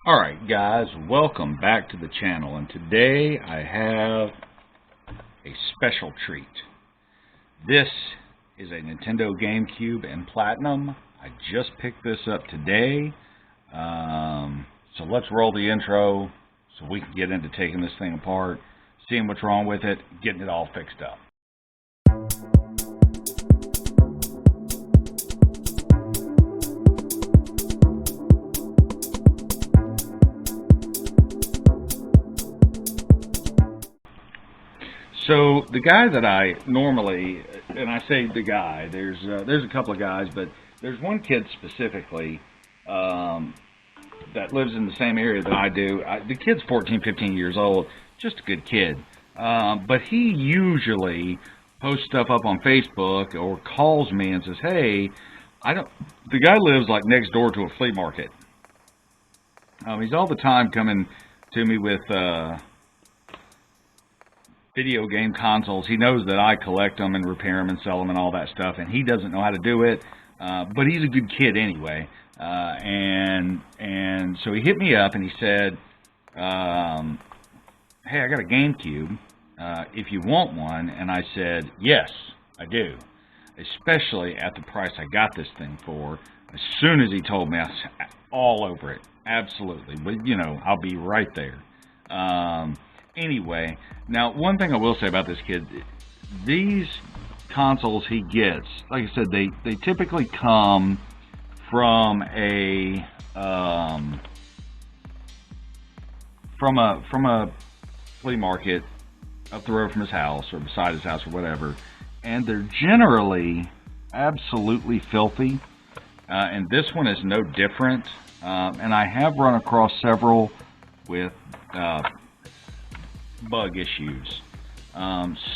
Alright guys, welcome back to the channel, and today I have a special treat. This is a Nintendo GameCube in Platinum. I just picked this up today, so let's roll the intro so we can get into taking this thing apart, seeing what's wrong with it, getting it all fixed up. So the guy that I normally, and I say the guy, there's a couple of guys, but there's one kid specifically that lives in the same area that I do. The kid's 14, 15 years old, just a good kid. But he usually posts stuff up on Facebook or calls me and says, hey, the guy lives like next door to a flea market. He's all the time coming to me with video game consoles. He knows that I collect them and repair them and sell them and all that stuff, and he doesn't know how to do it, but he's a good kid anyway. And so he hit me up and he said, hey, I got a GameCube, if you want one. And I said, yes, I do, especially at the price I got this thing for. As soon as he told me, I was all over it. Absolutely. But you know, I'll be right there. Anyway, now one thing I will say about this kid, these consoles he gets, like I said, they typically come from a flea market up the road from his house or beside his house or whatever, and they're generally absolutely filthy, and this one is no different. And I have run across several with bug issues.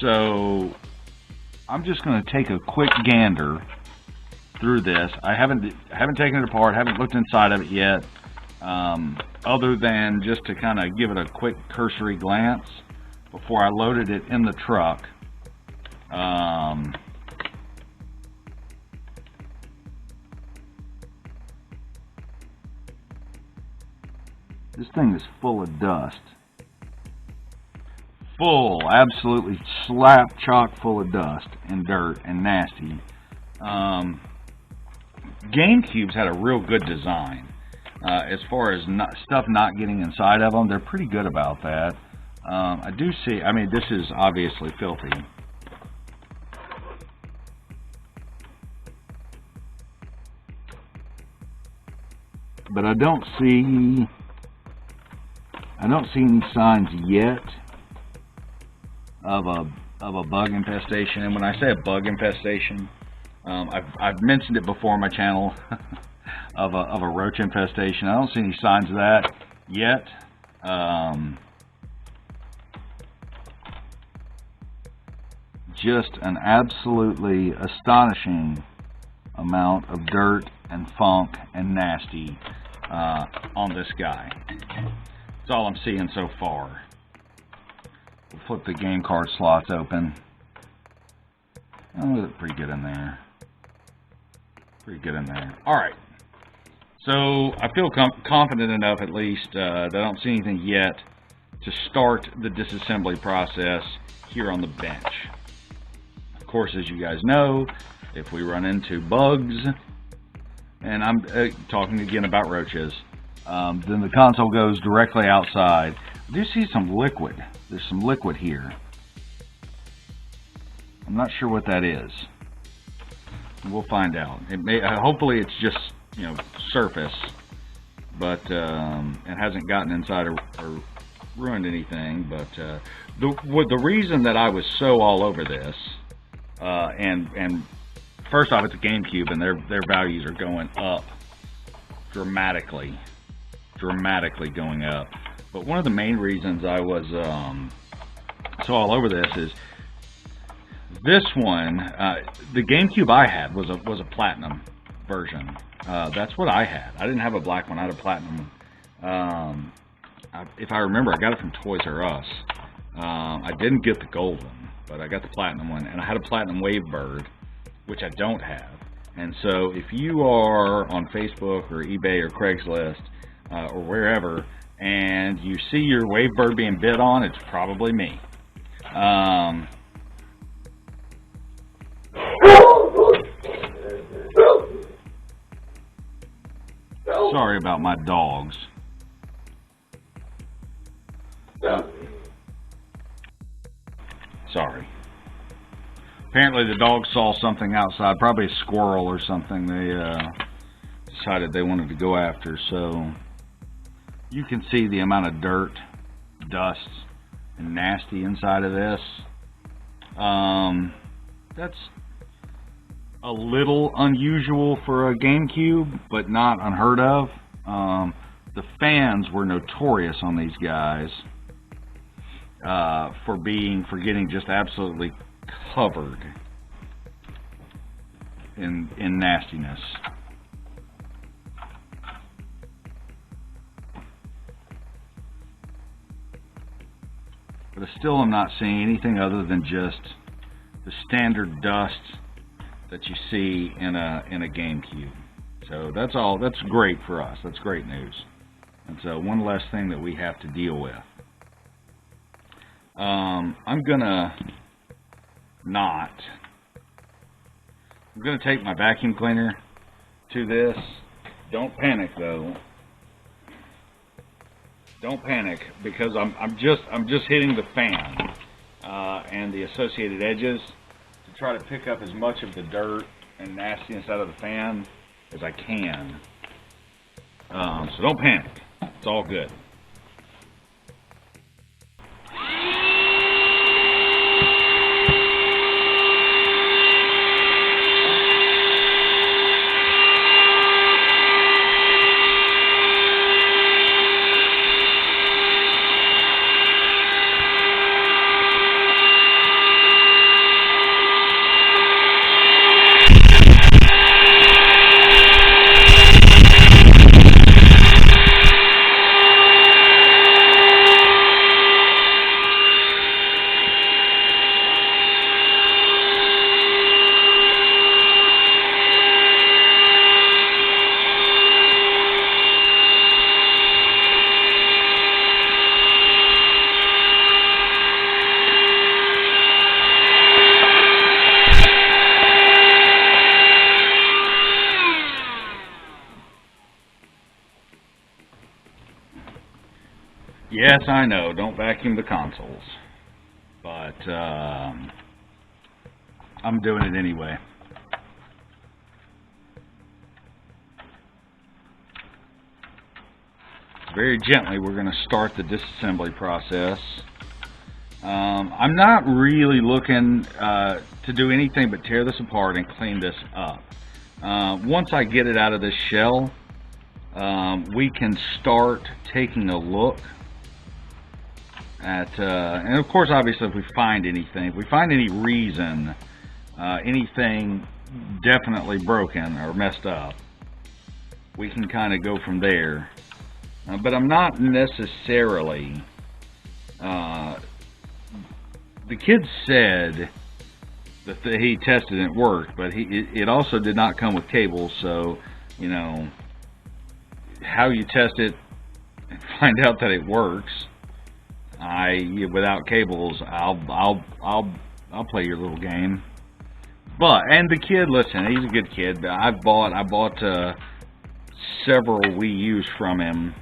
So I'm just going to take a quick gander through this. I haven't taken it apart, haven't looked inside of it yet, other than just to kind of give it a quick cursory glance before I loaded it in the truck. This thing is full of dust. Full, absolutely slap chock full of dust and dirt and nasty. GameCubes had a real good design. As far as stuff not getting inside of them, they're pretty good about that. I do see, I mean, this is obviously filthy. But I don't see any signs yet of a bug infestation. And when I say a bug infestation, I've mentioned it before on my channel of a roach infestation. I don't see any signs of that yet. Just an absolutely astonishing amount of dirt and funk and nasty on this guy. That's all I'm seeing so far. We'll flip the game card slots open. Oh, pretty good in there. Pretty good in there. Alright. So, I feel confident enough, at least, that I don't see anything yet to start the disassembly process here on the bench. Of course, as you guys know, if we run into bugs, and I'm talking again about roaches, then the console goes directly outside. I do see some liquid. There's some liquid here. I'm not sure what that is. We'll find out. It may, hopefully it's just, you know, surface, but it hasn't gotten inside or ruined anything. But the reason that I was so all over this, and first off, it's a GameCube, and their values are going up dramatically going up. But one of the main reasons I was so all over this is this one. The GameCube I had was a platinum version. That's what I had. I didn't have a black one. I had a platinum one. If I remember, I got it from Toys R Us. I didn't get the gold one, but I got the platinum one, and I had a platinum Wavebird, which I don't have. And so if you are on Facebook or eBay or Craigslist or wherever, and you see your wave bird being bid on, it's probably me. Sorry about my dogs. Sorry. Apparently the dogs saw something outside, probably a squirrel or something they decided they wanted to go after. So you can see the amount of dirt, dust, and nasty inside of this. That's a little unusual for a GameCube, but not unheard of. The fans were notorious on these guys for getting just absolutely covered in nastiness. But I still am not seeing anything other than just the standard dust that you see in a GameCube. So that's all. That's great for us. That's great news. And so one less thing that we have to deal with. I'm gonna take my vacuum cleaner to this. Don't panic though. Don't panic, because I'm just hitting the fan and the associated edges to try to pick up as much of the dirt and nastiness out of the fan as I can. So don't panic. It's all good. Yes, I know, don't vacuum the consoles, but I'm doing it anyway. Very gently, we're going to start the disassembly process. I'm not really looking to do anything but tear this apart and clean this up. Once I get it out of this shell, we can start taking a look at, and of course, obviously, if we find anything, if we find any reason, anything definitely broken or messed up, we can kind of go from there. But I'm not necessarily, the kid said that he tested and it worked, but it also did not come with cables, so, you know, how you test it and find out that it works, without cables, I'll play your little game. And the kid, listen, he's a good kid. I bought several Wii U's from him,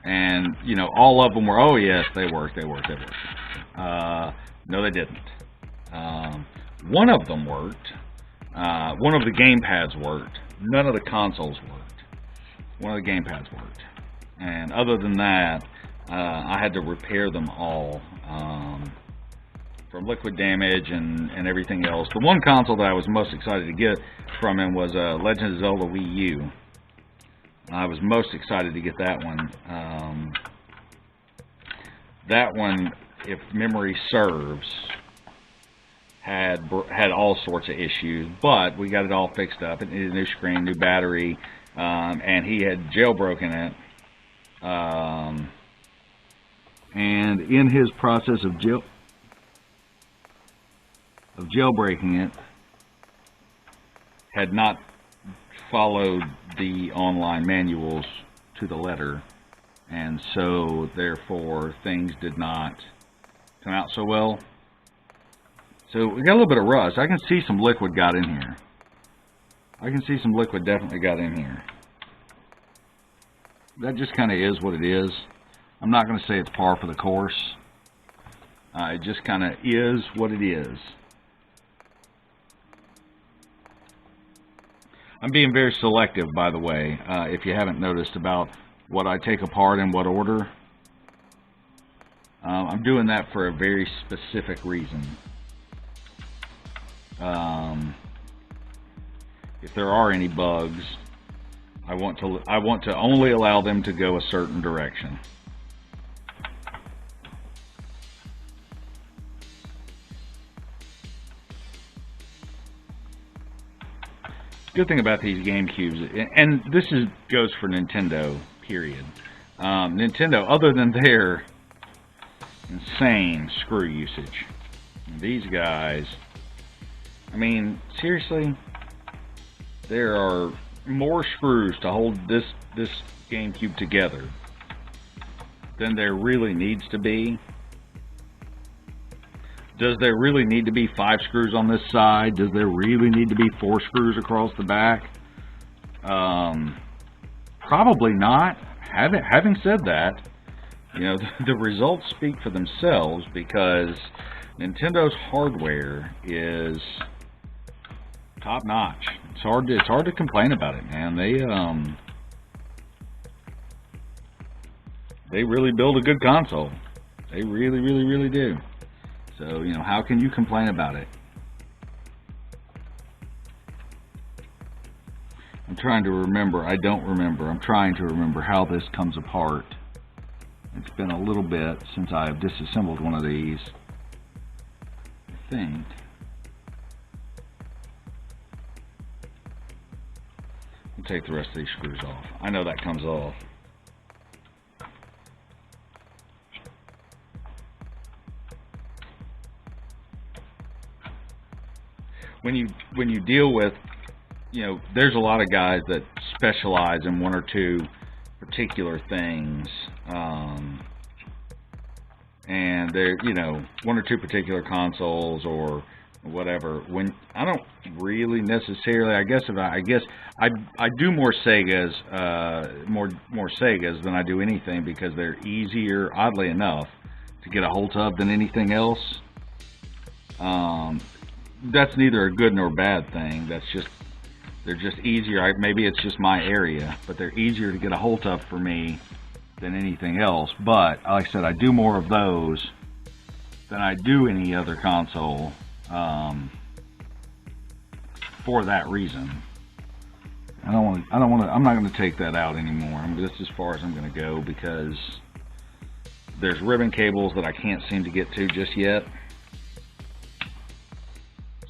and you know, all of them were, oh yes, they work. No, they didn't. One of them worked. One of the gamepads worked. None of the consoles worked. One of the gamepads worked. And other than that, I had to repair them all from liquid damage and everything else. The one console that I was most excited to get from him was Legend of Zelda Wii U. I was most excited to get that one. That one, if memory serves, had all sorts of issues, but we got it all fixed up. It needed a new screen, new battery, and he had jailbroken it. And in his process of jailbreaking it, had not followed the online manuals to the letter, and so therefore things did not come out so well. So we got a little bit of rust. I can see some liquid got in here. I can see some liquid definitely got in here. That just kind of is what it is. I'm not going to say it's par for the course. It just kind of is what it is. I'm being very selective, by the way, if you haven't noticed, about what I take apart in what order. I'm doing that for a very specific reason. If there are any bugs, I want to only allow them to go a certain direction. Good thing about these GameCubes, and this goes for Nintendo, period. Nintendo, other than their insane screw usage, these guys, I mean, seriously, there are more screws to hold this GameCube together than there really needs to be. Does there really need to be 5 screws on this side? Does there really need to be 4 screws across the back? Probably not. Having said that, you know, the results speak for themselves, because Nintendo's hardware is top notch. It's hard to complain about it, man. They really build a good console. They really do. So, you know, how can you complain about it? I'm trying to remember. I don't remember. I'm trying to remember how this comes apart. It's been a little bit since I've disassembled one of these. I think. I'll take the rest of these screws off. I know that comes off. When you deal with, you know, there's a lot of guys that specialize in one or two particular things, and they're, you know, one or two particular consoles or whatever. When I don't really necessarily, I guess I do more Segas, more Segas than I do anything, because they're easier, oddly enough, to get a hold of than anything else. That's neither a good nor bad thing. That's just, they're just easier. Maybe it's just my area, but they're easier to get a hold of for me than anything else. But like I said, I do more of those than I do any other console, for that reason. I'm not going to take that out anymore. That's as far as I'm going to go, because there's ribbon cables that I can't seem to get to just yet.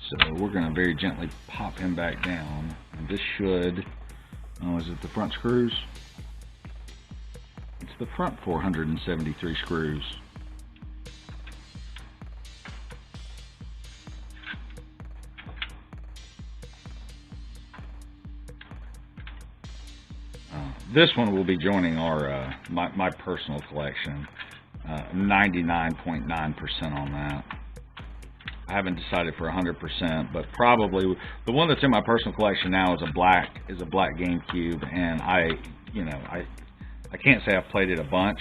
So we're going to very gently pop him back down. And this should, oh, is it the front screws? It's the front 473 screws. This one will be joining our my personal collection. 99.9% on that. I haven't decided for 100%, but probably the one that's in my personal collection now is a black GameCube, and I can't say I've played it a bunch,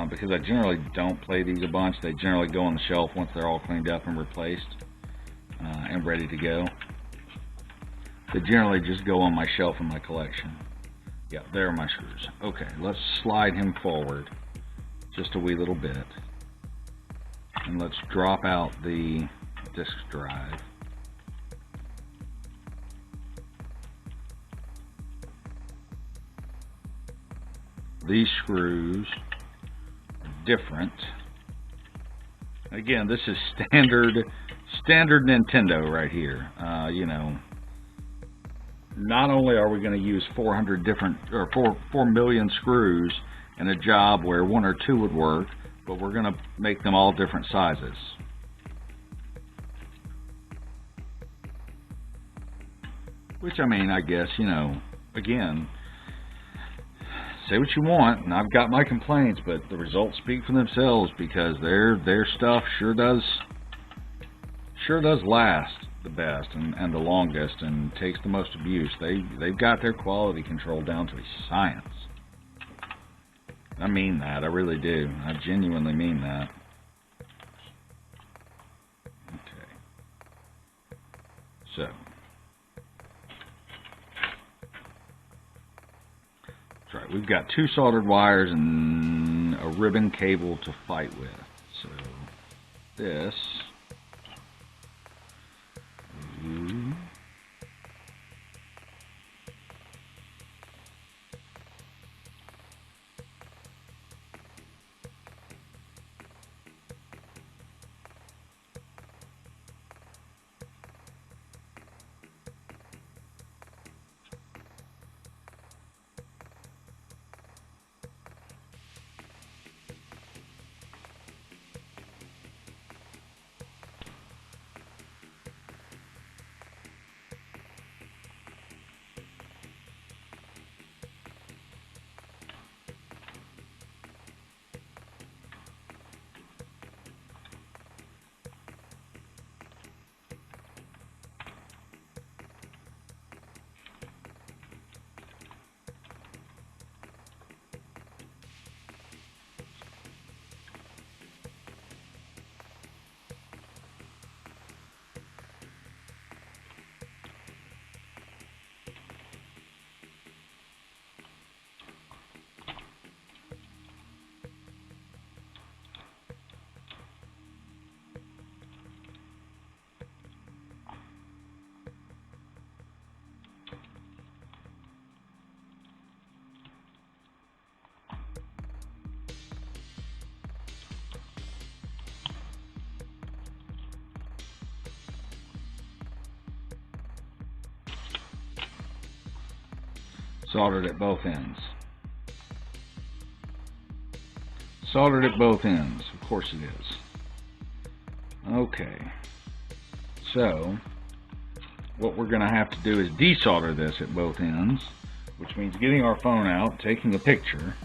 because I generally don't play these a bunch. They generally go on the shelf once they're all cleaned up and replaced and ready to go. They generally just go on my shelf in my collection. Yeah, there are my screws. Okay, let's slide him forward just a wee little bit. And let's drop out the disk drive. These screws are different. Again, this is standard Nintendo right here. You know, not only are we going to use 400 different, or 4 million screws in a job where 1 or 2 would work, but we're going to make them all different sizes. Which, I mean, I guess, you know, again, say what you want, and I've got my complaints, but the results speak for themselves because their stuff sure does last the best and the longest and takes the most abuse. They've got their quality control down to a science. I mean that. I really do. I genuinely mean that. Okay. So. That's right. We've got 2 soldered wires and a ribbon cable to fight with. So, this. Soldered at both ends. Soldered at both ends. Of course it is. Okay. So, what we're going to have to do is desolder this at both ends, which means getting our phone out, taking a picture.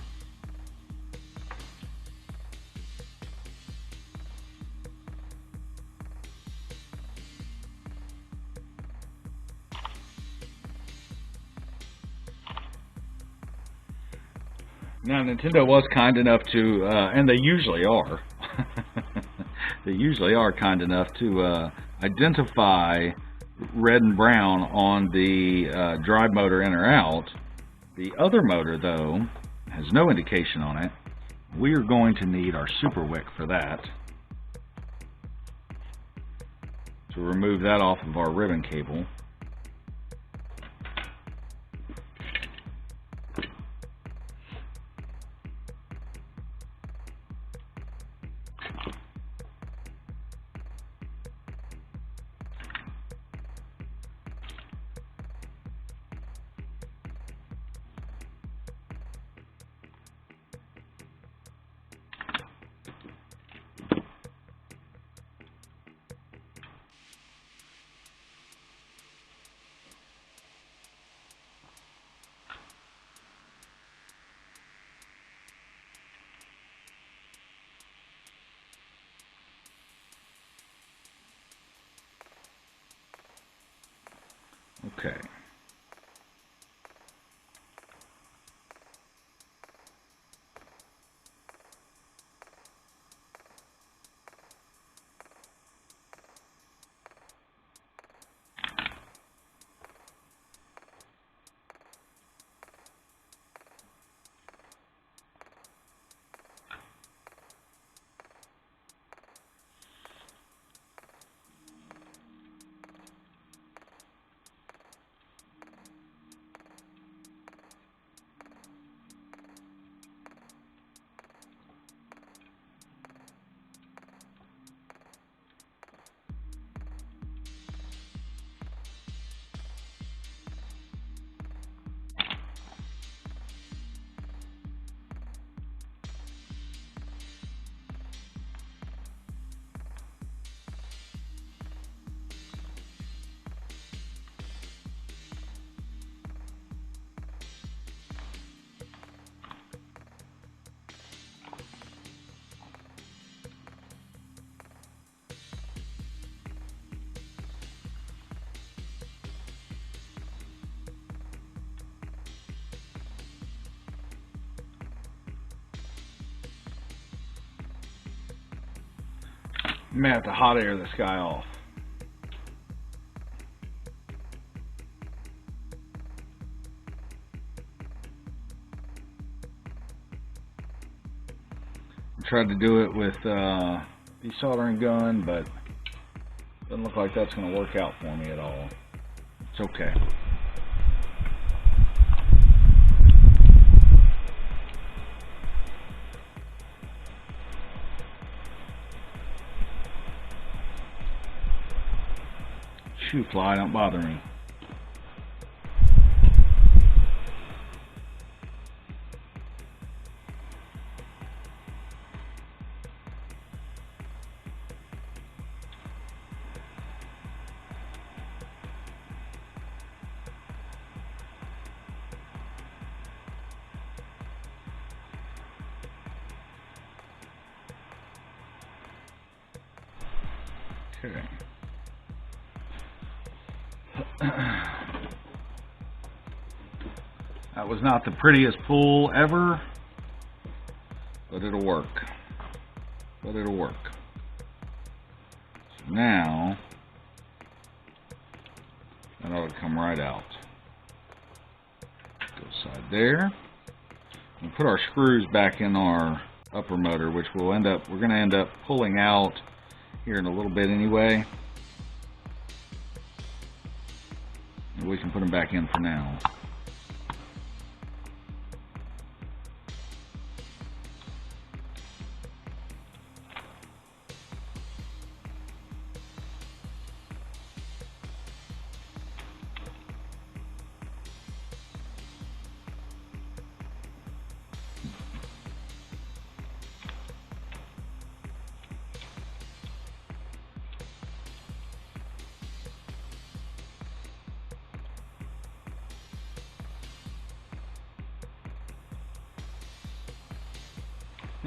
Now, Nintendo was kind enough to, and they usually are, they usually are kind enough to identify red and brown on the drive motor in or out. The other motor, though, has no indication on it. We are going to need our super wick for that, to remove that off of our ribbon cable. You may have to hot air this guy off. I tried to do it with desoldering gun, but doesn't look like that's going to work out for me at all. It's okay. Shoe fly, don't bother me. Okay. That was not the prettiest pull ever, but it'll work. But it'll work. So now, that ought to come right out. Go side there. We'll put our screws back in our upper motor, which we're going to end up pulling out here in a little bit anyway. And we can put them back in for now.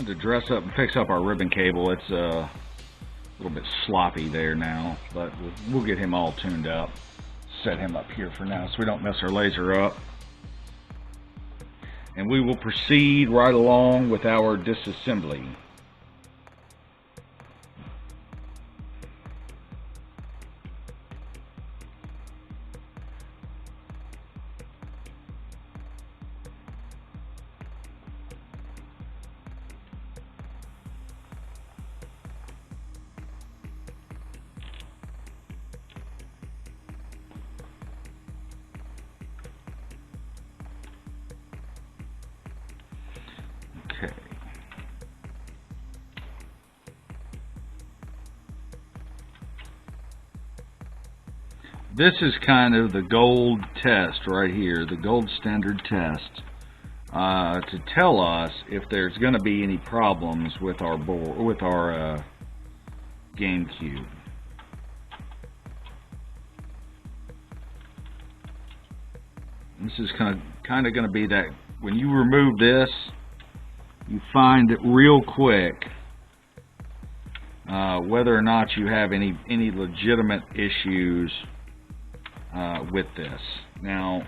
To dress up and fix up our ribbon cable, it's a little bit sloppy there now, but we'll get him all tuned up. Set him up here for now so we don't mess our laser up. And we will proceed right along with our disassembly. Okay. This is kind of the gold test right here, the gold standard test, to tell us if there's going to be any problems with our board, with our GameCube. This is kind of going to be that when you remove this, you find it real quick whether or not you have any legitimate issues with this. Now,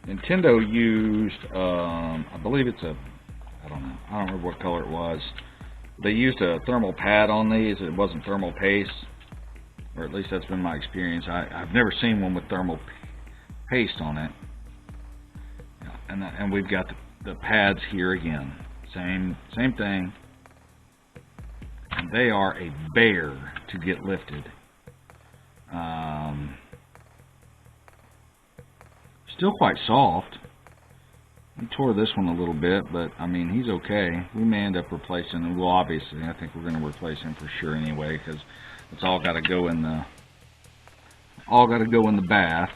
Nintendo used, I believe it's I don't know, I don't remember what color it was. They used a thermal pad on these. It wasn't thermal paste, or at least that's been my experience. I've never seen one with thermal paste on it. And we've got the pads here again. Same thing. And they are a bear to get lifted. Still quite soft. We tore this one a little bit, but I mean, he's okay. We may end up replacing him. Well, obviously, I think we're going to replace him for sure anyway, because it's all got to go in the bath.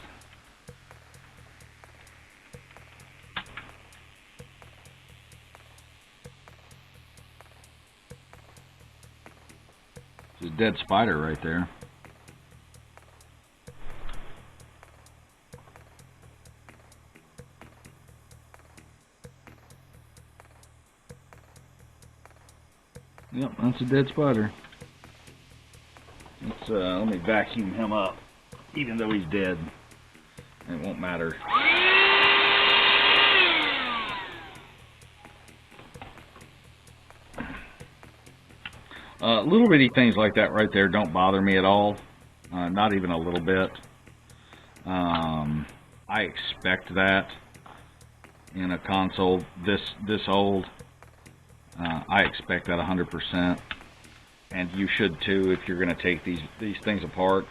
There's a dead spider right there. Yep, that's a dead spider. Let's let me vacuum him up, even though he's dead. It won't matter. Little bitty things like that right there don't bother me at all. Not even a little bit. I expect that in a console this old. I expect that 100%, and you should too. If you're going to take these things apart,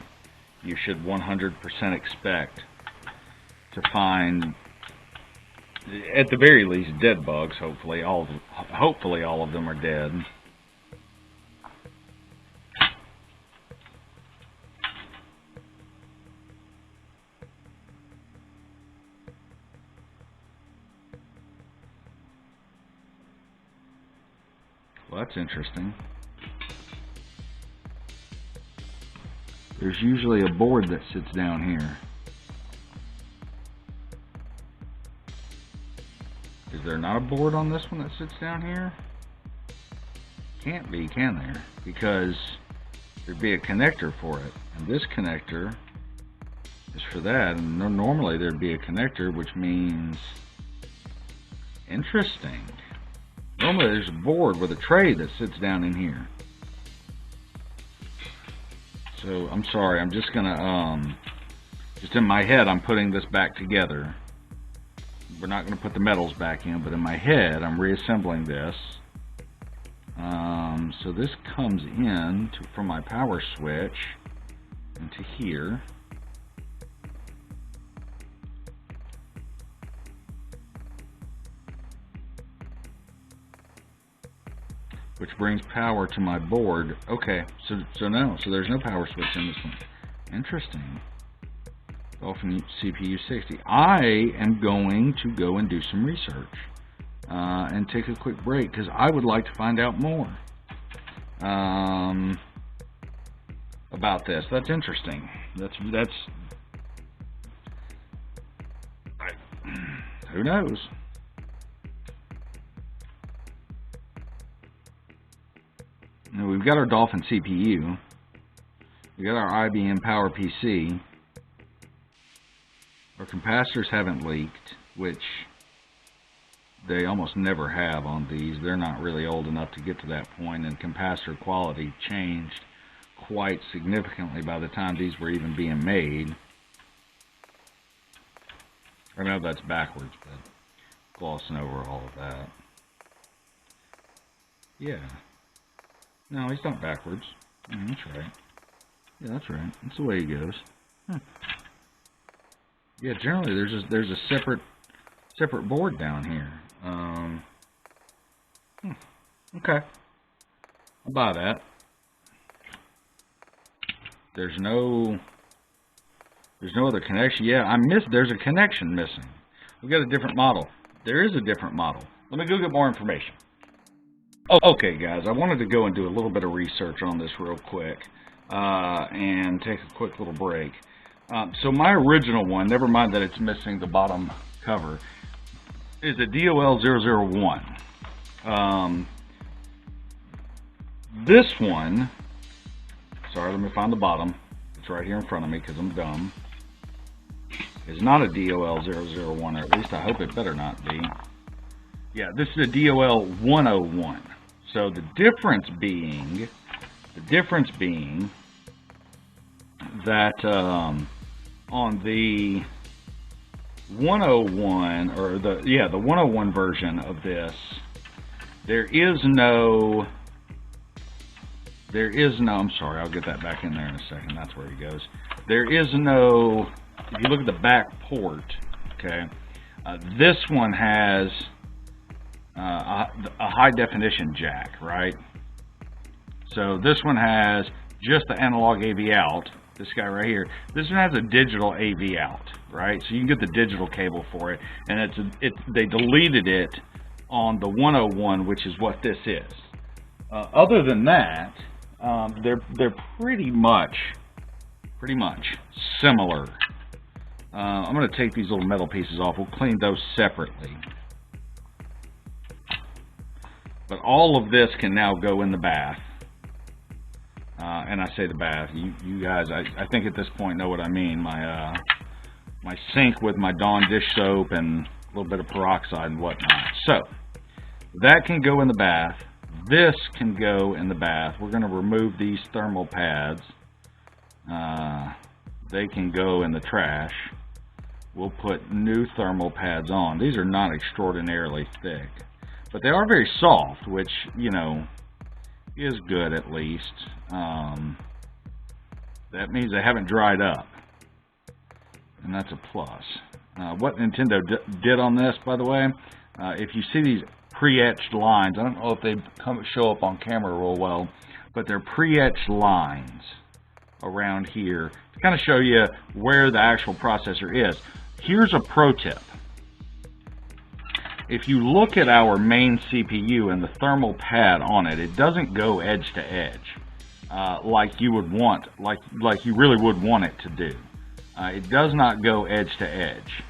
you should 100% expect to find, at the very least, dead bugs. Hopefully all of them are dead. Well, that's interesting. There's usually a board that sits down here. Is there not a board on this one that sits down here? Can't be, can there? Because there'd be a connector for it. And this connector is for that. And normally there'd be a connector, which means... Interesting. Normally there's a board with a tray that sits down in here. So, I'm sorry, I'm just gonna, just in my head, I'm putting this back together. We're not gonna put the metals back in, but in my head, I'm reassembling this. So this comes in from my power switch into here. Which brings power to my board. Okay, so there's no power switch in this one. Interesting. Dolphin CPU 60. I am going to go and do some research and take a quick break because I would like to find out more about this. That's interesting. Who knows? Now we've got our Dolphin CPU. We got our IBM Power PC. Our capacitors haven't leaked, which they almost never have on these. They're not really old enough to get to that point, and capacitor quality changed quite significantly by the time these were even being made. I know that's backwards, but glossing over all of that. Yeah. No, he's not backwards. That's right. Yeah, that's right. That's the way he goes. Yeah, generally there's a separate board down here. Okay, I'll buy that. There's no other connection. Yeah, there's a connection missing. We've got a different model. There is a different model. Let me go get more information. Okay, guys, I wanted to go and do a little bit of research on this real quick and take a quick little break. So my original one, never mind that it's missing the bottom cover, is a DOL001. This one, sorry, let me find the bottom. It's right here in front of me because I'm dumb. It's not a DOL001, or at least I hope it better not be. Yeah, this is a DOL101. So the difference being that on the 101, or the 101 version of this, there is no, I'm sorry, I'll get that back in there in a second, that's where he goes. There is no, if you look at the back port, okay, this one has a high definition jack, right? So this one has just the analog AV out, this guy right here. This one has a digital AV out, right? So you can get the digital cable for it, and they deleted it on the 101, which is what this is. Other than that, they're pretty much similar. I'm going to take these little metal pieces off. We'll clean those separately. But all of this can now go in the bath. And I say the bath. You guys, I think at this point know what I mean. My sink with my Dawn dish soap and a little bit of peroxide and whatnot. So that can go in the bath. This can go in the bath. We're going to remove these thermal pads. They can go in the trash. We'll put new thermal pads on. These are not extraordinarily thick, but they are very soft, which, you know, is good at least. That means they haven't dried up, and that's a plus. What Nintendo did on this, by the way, if you see these pre-etched lines, I don't know if they show up on camera real well, but they're pre-etched lines around here to kind of show you where the actual processor is. Here's a pro tip. If you look at our main CPU and the thermal pad on it, it doesn't go edge to edge like you would want, like you really would want it to do. It does not go edge to edge.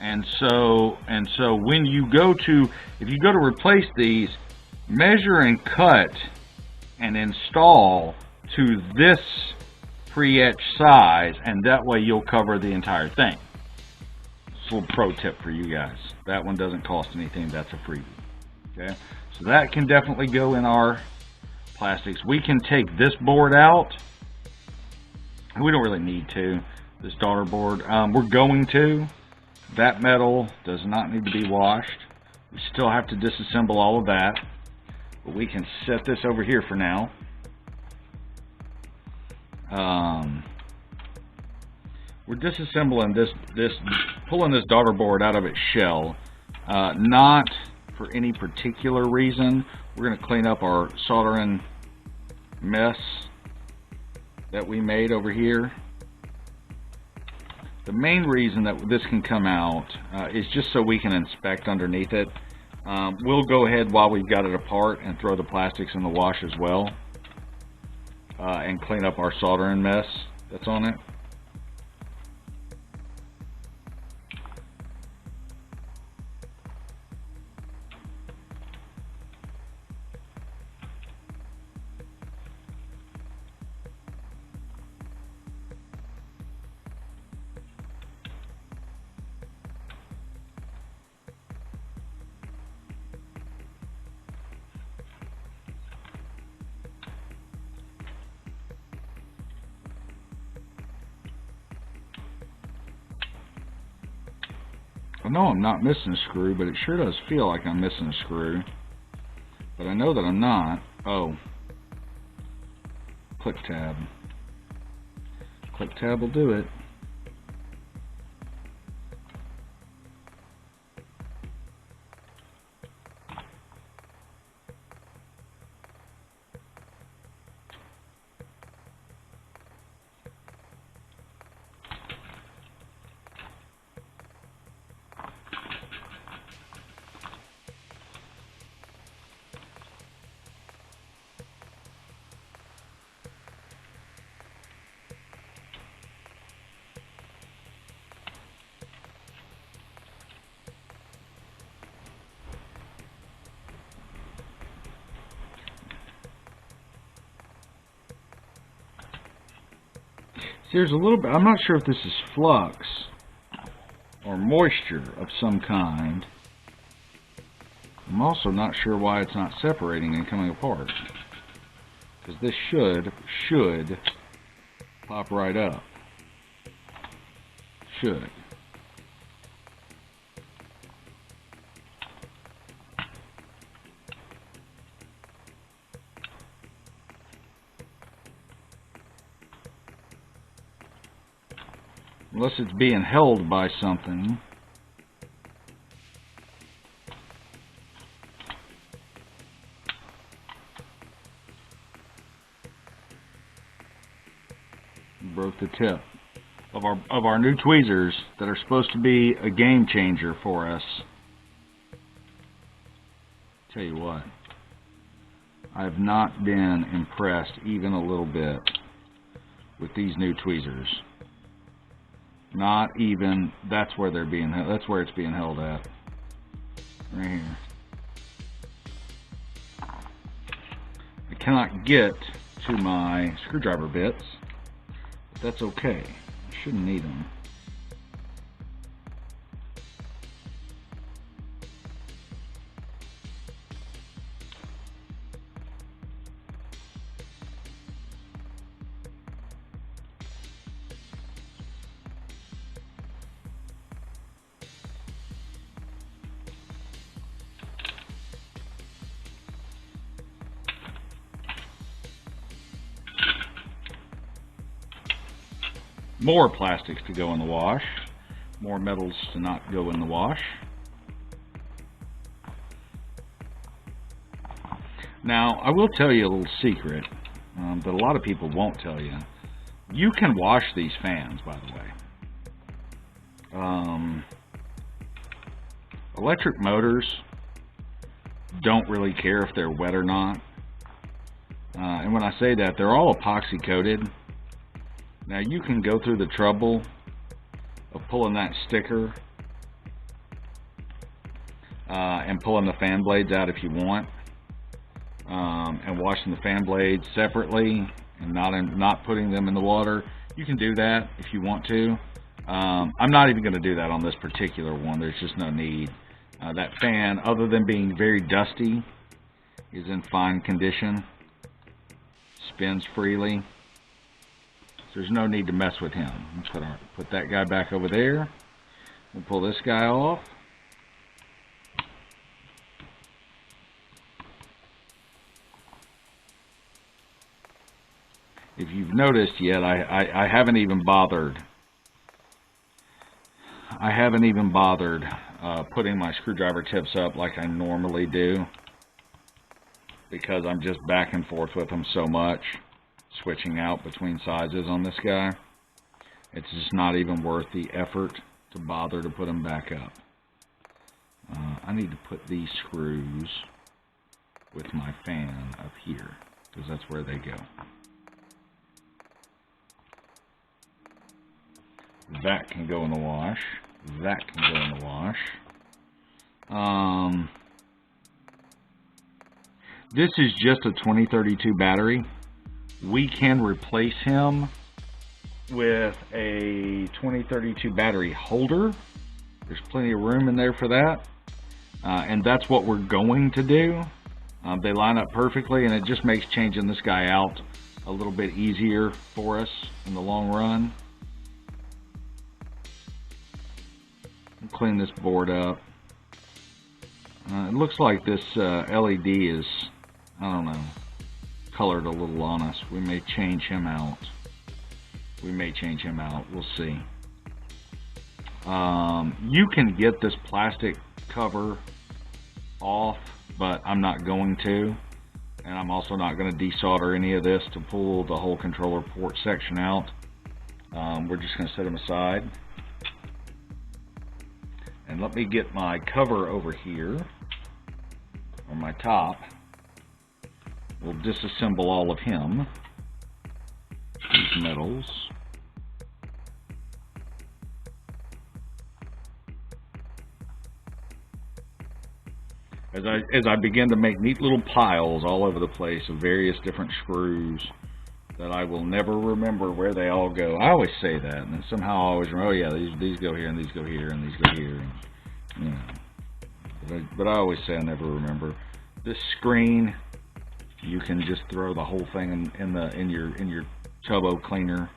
And so when you go to, if you go to replace these, measure and cut and install to this pre-etched size, and that way you'll cover the entire thing. It's a little pro tip for you guys. That one doesn't cost anything, that's a freebie. Okay, so that can definitely go in our plastics. We can take this board out. We don't really need to, this daughter board. We're going to. That metal does not need to be washed. We still have to disassemble all of that, but we can set this over here for now. We're disassembling pulling this daughter board out of its shell, not for any particular reason. We're going to clean up our soldering mess that we made over here. The main reason that this can come out is just so we can inspect underneath it. We'll go ahead while we've got it apart and throw the plastics in the wash as well, and clean up our soldering mess that's on it. I know I'm not missing a screw, but it sure does feel like I'm missing a screw. But I know that I'm not. Oh. Click tab. Click tab will do it. There's a little bit, I'm not sure if this is flux or moisture of some kind. I'm also not sure why it's not separating and coming apart, because this should pop right up. Should. Unless it's being held by something. Broke the tip of our new tweezers that are supposed to be a game changer for us. Tell you what, I have not been impressed even a little bit with these new tweezers. Not even, that's where they're being held, that's where it's being held at. Right here. I cannot get to my screwdriver bits, but that's okay. I shouldn't need them. more plastics to go in the wash, more metals to not go in the wash. Now, I will tell you a little secret that a lot of people won't tell you. You can wash these fans, by the way. Electric motors don't really care if they're wet or not. And when I say that, they're all epoxy coated. Now, you can go through the trouble of pulling that sticker and pulling the fan blades out if you want. And washing the fan blades separately and not putting them in the water. You can do that if you want to. I'm not even going to do that on this particular one. There's just no need. That fan, other than being very dusty, is in fine condition. Spins freely. So there's no need to mess with him. Let's put that guy back over there. We'll pull this guy off. If you've noticed yet, I haven't even bothered. Putting my screwdriver tips up like I normally do, because I'm just back and forth with them so much, switching out between sizes on this guy. It's just not even worth the effort to bother to put them back up. I need to put these screws with my fan up here, because that's where they go. That can go in the wash. That can go in the wash. This is just a 2032 battery. We can replace him with a 2032 battery holder. There's plenty of room in there for that. And that's what we're going to do. They line up perfectly, and it just makes changing this guy out a little bit easier for us in the long run. Clean this board up. It looks like this LED is, I don't know, colored a little on us. We may change him out. We'll see. You can get this plastic cover off, but I'm not going to. And I'm also not going to desolder any of this to pull the whole controller port section out. We're just going to set them aside. And let me get my cover over here, or my top. We'll disassemble all of him. These metals. As I begin to make neat little piles all over the place of various different screws that I will never remember where they all go. I always say that, and then somehow I always remember, oh yeah, these go here, and these go here, and these go here. And, you know. But I always say I never remember. This screen, you can just throw the whole thing in your turbo cleaner.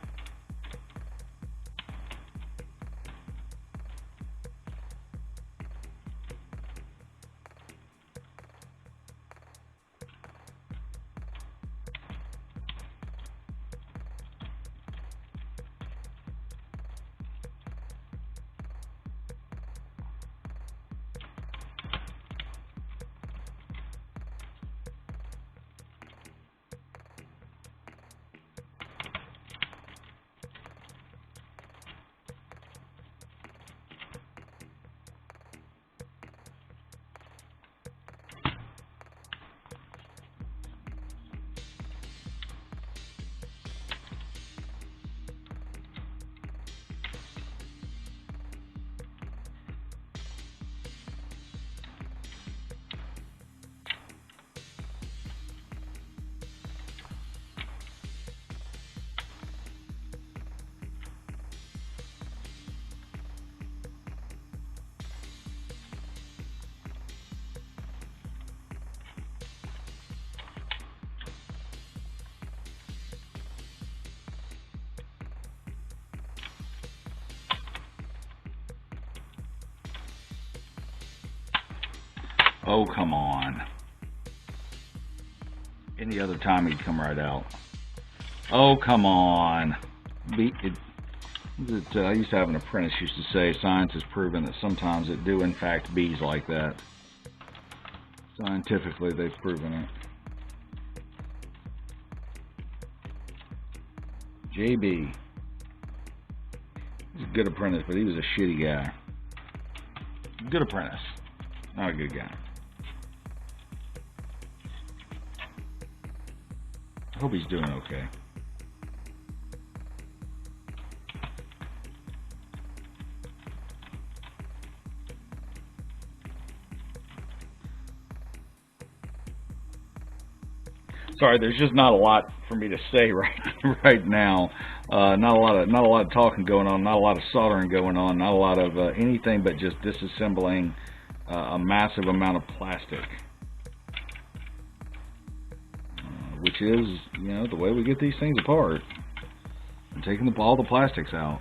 Oh, come on. Any other time he'd come right out. Oh, come on. I used to have an apprentice used to say, science has proven that sometimes it do in fact bees like that. Scientifically, they've proven it. JB. He's a good apprentice, but he was a shitty guy. Good apprentice, not a good guy. I hope he's doing okay. Sorry, there's just not a lot for me to say right now. Not a lot of talking going on. Not a lot of soldering going on. Not a lot of anything but just disassembling a massive amount of plastic, which is, you know, the way we get these things apart. And taking all the plastics out.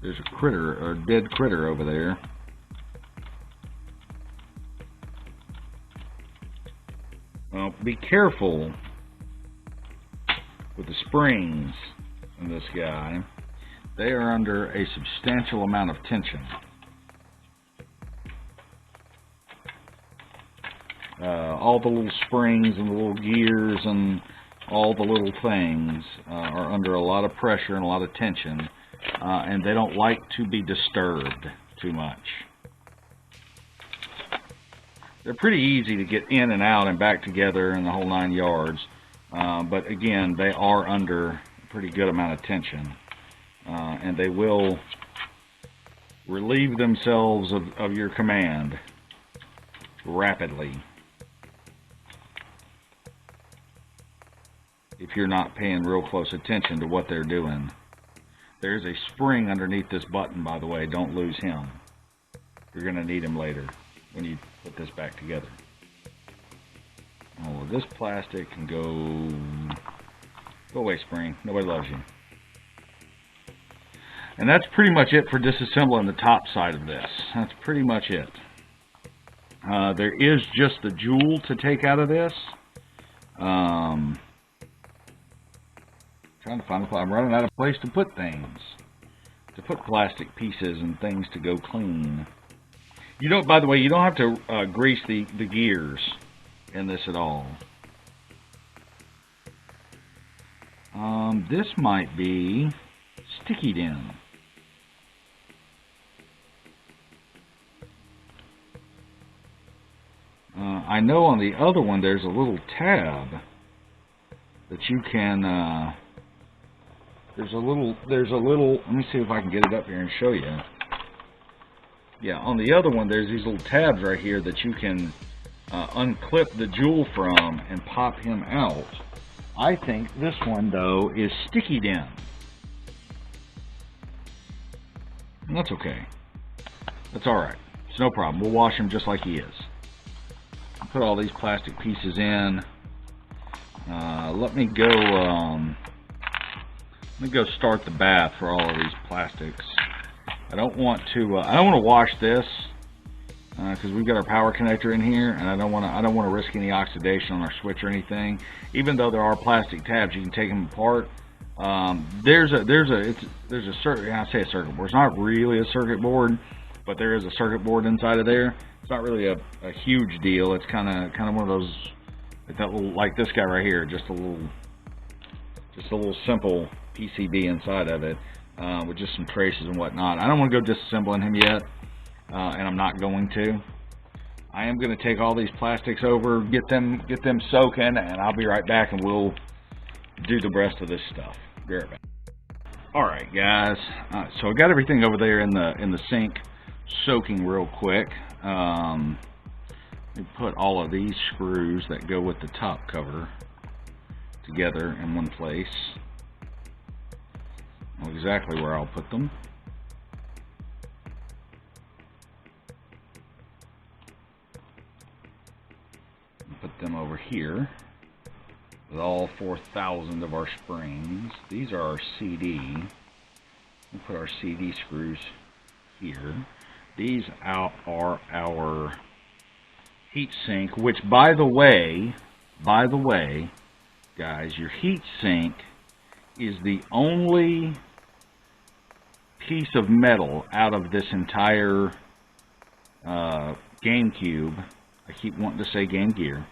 There's a critter, a dead critter over there. Well, be careful with the springs in this guy. They are under a substantial amount of tension. All the little springs and the little gears and all the little things are under a lot of pressure and a lot of tension. And they don't like to be disturbed too much. They're pretty easy to get in and out and back together and the whole 9 yards. But again, they are under a pretty good amount of tension. And they will relieve themselves of your command rapidly if you're not paying real close attention to what they're doing. There's a spring underneath this button, by the way. Don't lose him. You're going to need him later when you put this back together. All of this plastic can go away, spring. Nobody loves you. And that's pretty much it for disassembling the top side of this. That's pretty much it. There is just the jewel to take out of this. Trying to find a place. I'm running out of place to put things. To put plastic pieces and things to go clean. You don't, by the way, you don't have to grease the gears in this at all. This might be stickied in. I know on the other one there's a little tab that you can there's a little, let me see if I can get it up here and show you. Yeah, on the other one, there's these little tabs right here that you can unclip the jewel from and pop him out. I think this one, though, is stickied in. And that's okay. That's alright. It's no problem. We'll wash him just like he is. I'll put all these plastic pieces in. Let me go start the bath for all of these plastics. I don't want to wash this because we've got our power connector in here, and I don't want to risk any oxidation on our switch or anything. Even though there are plastic tabs, you can take them apart. There's a circuit. I say a circuit board. It's not really a circuit board, but there is a circuit board inside of there. It's not really a huge deal. It's kind of one of those, like this guy right here, just a little simple PCB inside of it with just some traces and whatnot. I don't want to go disassembling him yet, and I'm not going to. I am going to take all these plastics over, get them soaking, and I'll be right back, and we'll do the rest of this stuff. Be right back. All right, guys. So I got everything over there in the sink soaking real quick. Let me put all of these screws that go with the top cover together in one place. I know exactly where I'll put them. Put them over here. with all 4,000 of our springs. These are our CD. We'll put our CD screws here. These are our heat sink, which by the way, guys, your heat sink is the only piece of metal out of this entire GameCube. I keep wanting to say Game Gear.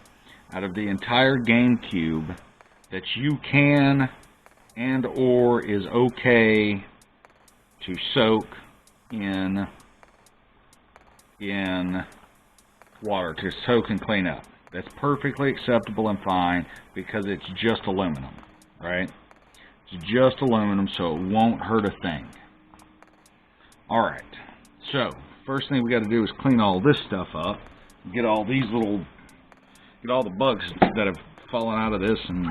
Out of the entire GameCube that you can and or is okay to soak in water, to soak and clean up. That's perfectly acceptable and fine because it's just aluminum, right? It's just aluminum, so it won't hurt a thing. Alright, so first thing we got to do is clean all this stuff up. Get all these little, get all the bugs that have fallen out of this and...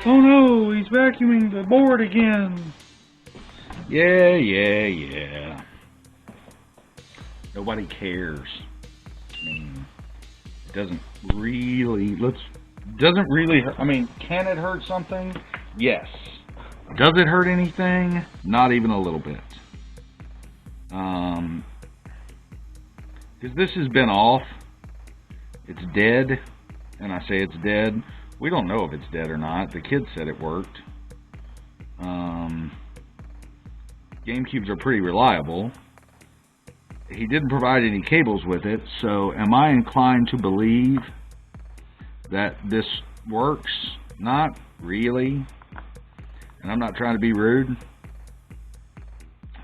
Oh no, he's vacuuming the board again. Yeah. Nobody cares. I mean, it doesn't really hurt. I mean, can it hurt something? Yes. Does it hurt anything? Not even a little bit. Because this has been off. It's dead. And I say it's dead. We don't know if it's dead or not. The kid said it worked. GameCubes are pretty reliable. He didn't provide any cables with it, so am I inclined to believe that this works? Not really. And I'm not trying to be rude,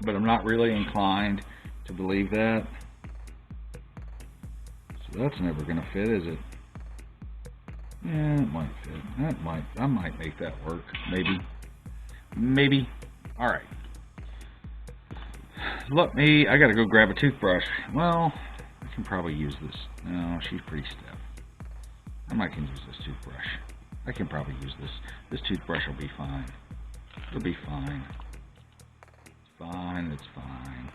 but I'm not really inclined to believe that. So that's never going to fit, is it? Yeah, it might fit. I might make that work. Maybe. Alright. I gotta go grab a toothbrush. Well, I can probably use this. No, she's pretty stiff. I might can use this toothbrush. I can probably use this. This toothbrush will be fine. It'll be fine. It's fine.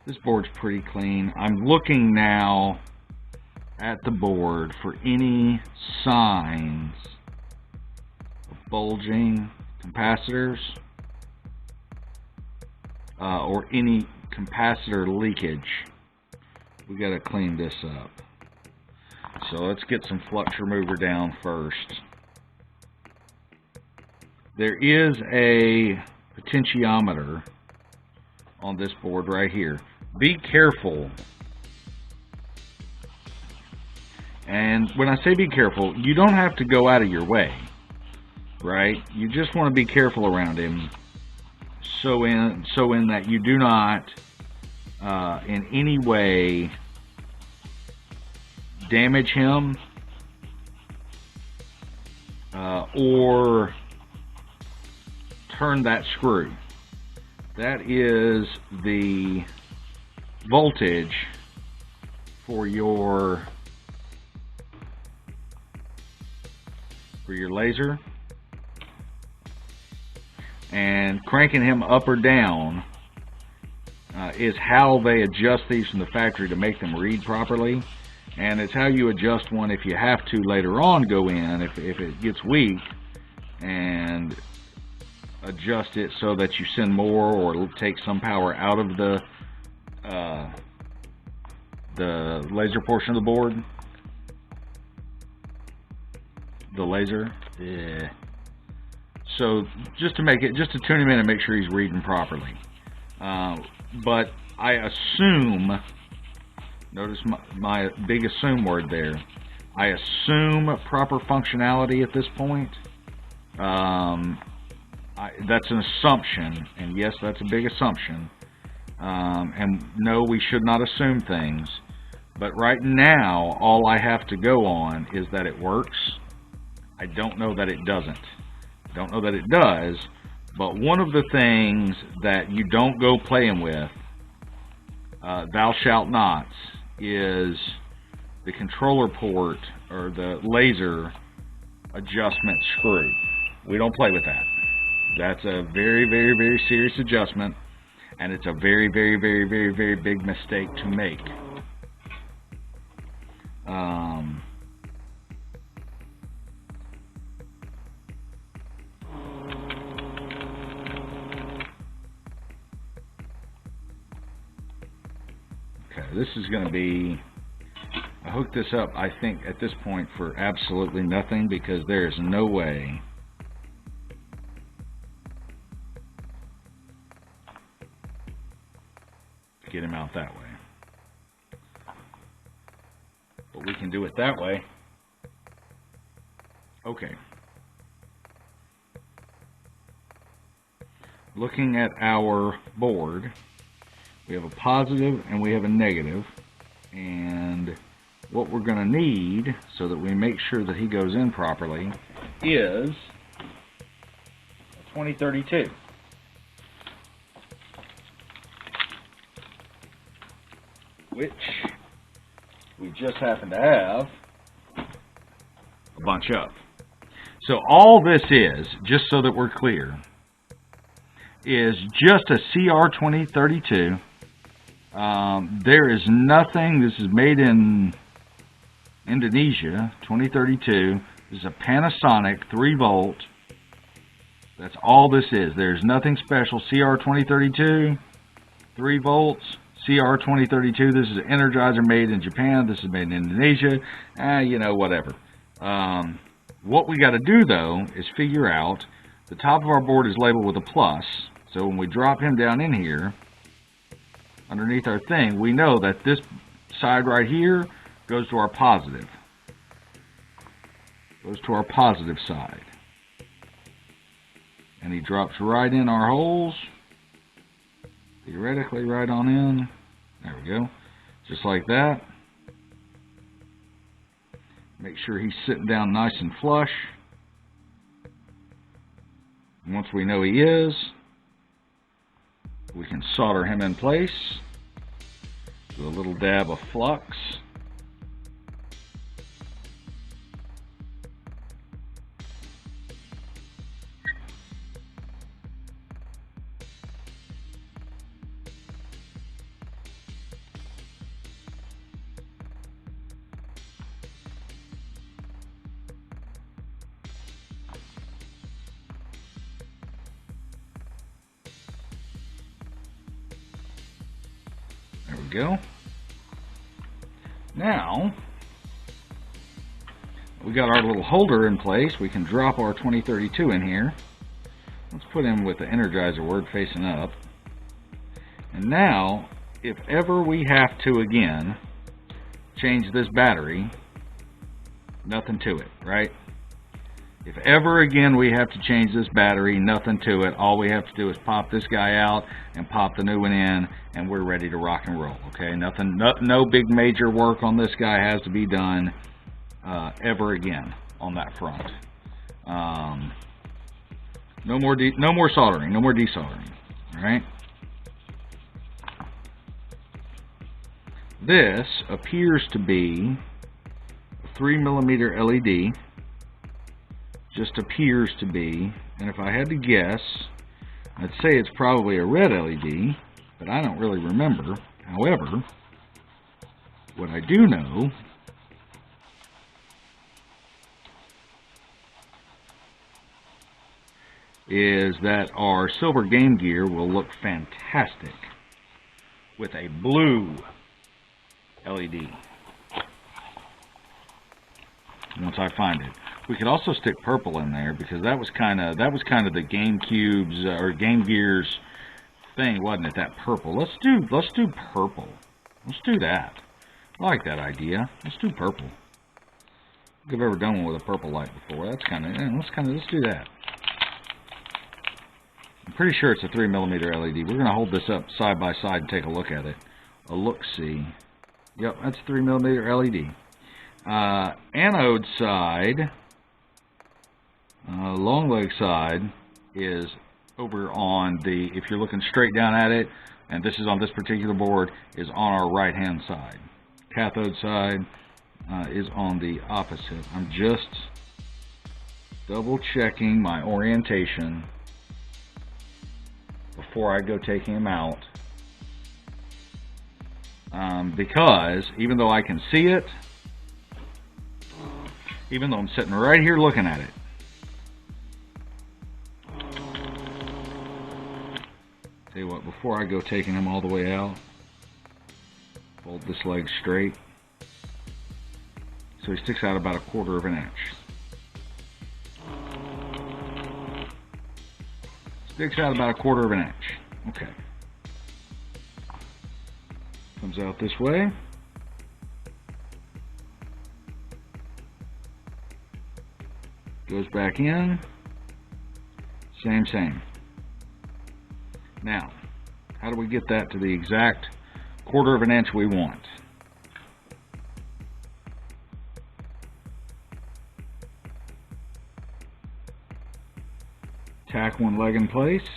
This board's pretty clean. I'm looking now at the board for any signs of bulging capacitors or any capacitor leakage. We got to clean this up. So let's get some flux remover down first. There is a potentiometer on this board right here. Be careful. And when I say be careful, you don't have to go out of your way, right? You just want to be careful around him, so in that you do not in any way damage him or turn that screw. That is the voltage for your laser, and cranking him up or down is how they adjust these from the factory to make them read properly, and it's how you adjust one if you have to later on go in if it gets weak and adjust it so that you send more or take some power out of the laser portion of the board. The laser, yeah. So just to tune him in and make sure he's reading properly. But I assume, notice my big assume word there. I assume proper functionality at this point. That's an assumption, and yes, that's a big assumption. And no, we should not assume things. But right now, all I have to go on is that it works. I don't know that it doesn't. I don't know that it does, but one of the things that you don't go playing with, thou shalt not, is the controller port or the laser adjustment screw. We don't play with that. That's a very, very, very serious adjustment, and it's a very, very, very, very, very big mistake to make. Okay, this is going to be, I hooked this up, I think, at this point for absolutely nothing, because there is no way to get him out that way. But we can do it that way. Okay. Looking at our board, we have a positive and we have a negative, and what we're going to need so that we make sure that he goes in properly is a 2032. Which we just happen to have a bunch of. So all this is, just so that we're clear, is just a CR2032. There is nothing, this is made in Indonesia, 2032. This is a Panasonic 3 volt. That's all this is. There's nothing special. CR2032, 3 volts, CR2032. This is an Energizer made in Japan. This is made in Indonesia. You know, whatever. What we got to do, though, is figure out, the top of our board is labeled with a plus. So when we drop him down in here, underneath our thing, we know that this side right here goes to our positive. Goes to our positive side. And he drops right in our holes. Theoretically right on in. There we go. Just like that. Make sure he's sitting down nice and flush. Once we know he is, we can solder him in place. Do a little dab of flux. There we go. Now, we got our little holder in place. We can drop our 2032 in here. Let's put him with the Energizer word facing up. And now, if ever we have to again change this battery, nothing to it, right? If ever again we have to change this battery, nothing to it. All we have to do is pop this guy out and pop the new one in, and we're ready to rock and roll. Okay, nothing, no big major work on this guy has to be done ever again on that front. No more soldering, no more desoldering. All right. This appears to be a 3mm LED. Just appears to be, and if I had to guess, I'd say it's probably a red LED, but I don't really remember. However, what I do know is that our silver Game Gear will look fantastic with a blue LED. Once I find it. We could also stick purple in there, because that was kind of the GameCube's or Game Gear's thing, wasn't it? That purple. Let's do purple. Let's do that. I like that idea. Let's do purple. If I've ever done one with a purple light before. That's let's do that. I'm pretty sure it's a 3mm LED. We're gonna hold this up side by side and take a look at it. A look-see. Yep, that's a 3mm LED. Anode side, long leg side, is over on the, if you're looking straight down at it, and this is on this particular board, is on our right hand side. cathode side is on the opposite. I'm just double checking my orientation before I go taking them out, because even though I can see it, even though I'm sitting right here looking at it, tell you what, before I go taking them all the way out, fold this leg straight so he sticks out about 1/4 of an inch. Sticks out about 1/4 of an inch. Okay. Comes out this way. Goes back in. Same. Now, how do we get that to the exact 1/4 of an inch we want? Tack one leg in place.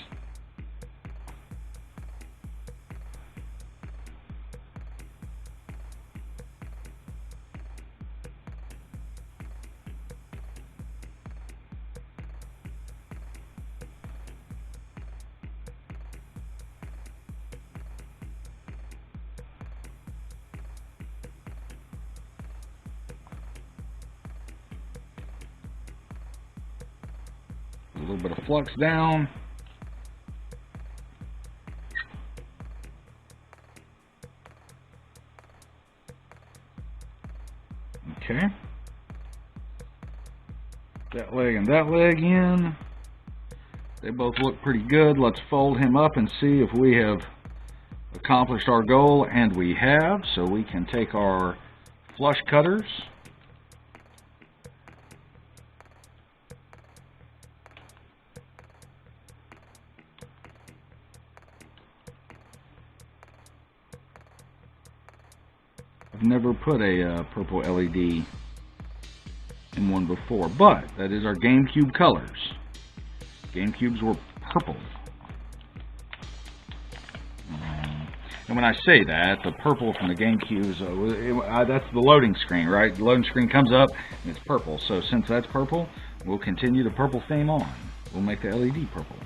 A little bit of flux down. Okay. That leg and that leg in. They both look pretty good. Let's fold him up and see if we have accomplished our goal, and we have. So we can take our flush cutters. I've never put a purple LED in one before, but that is our GameCube colors. GameCubes were purple. And when I say that, the purple from the GameCubes, that's the loading screen, right? The loading screen comes up and it's purple. So since that's purple, we'll continue the purple theme on. We'll make the LED purple.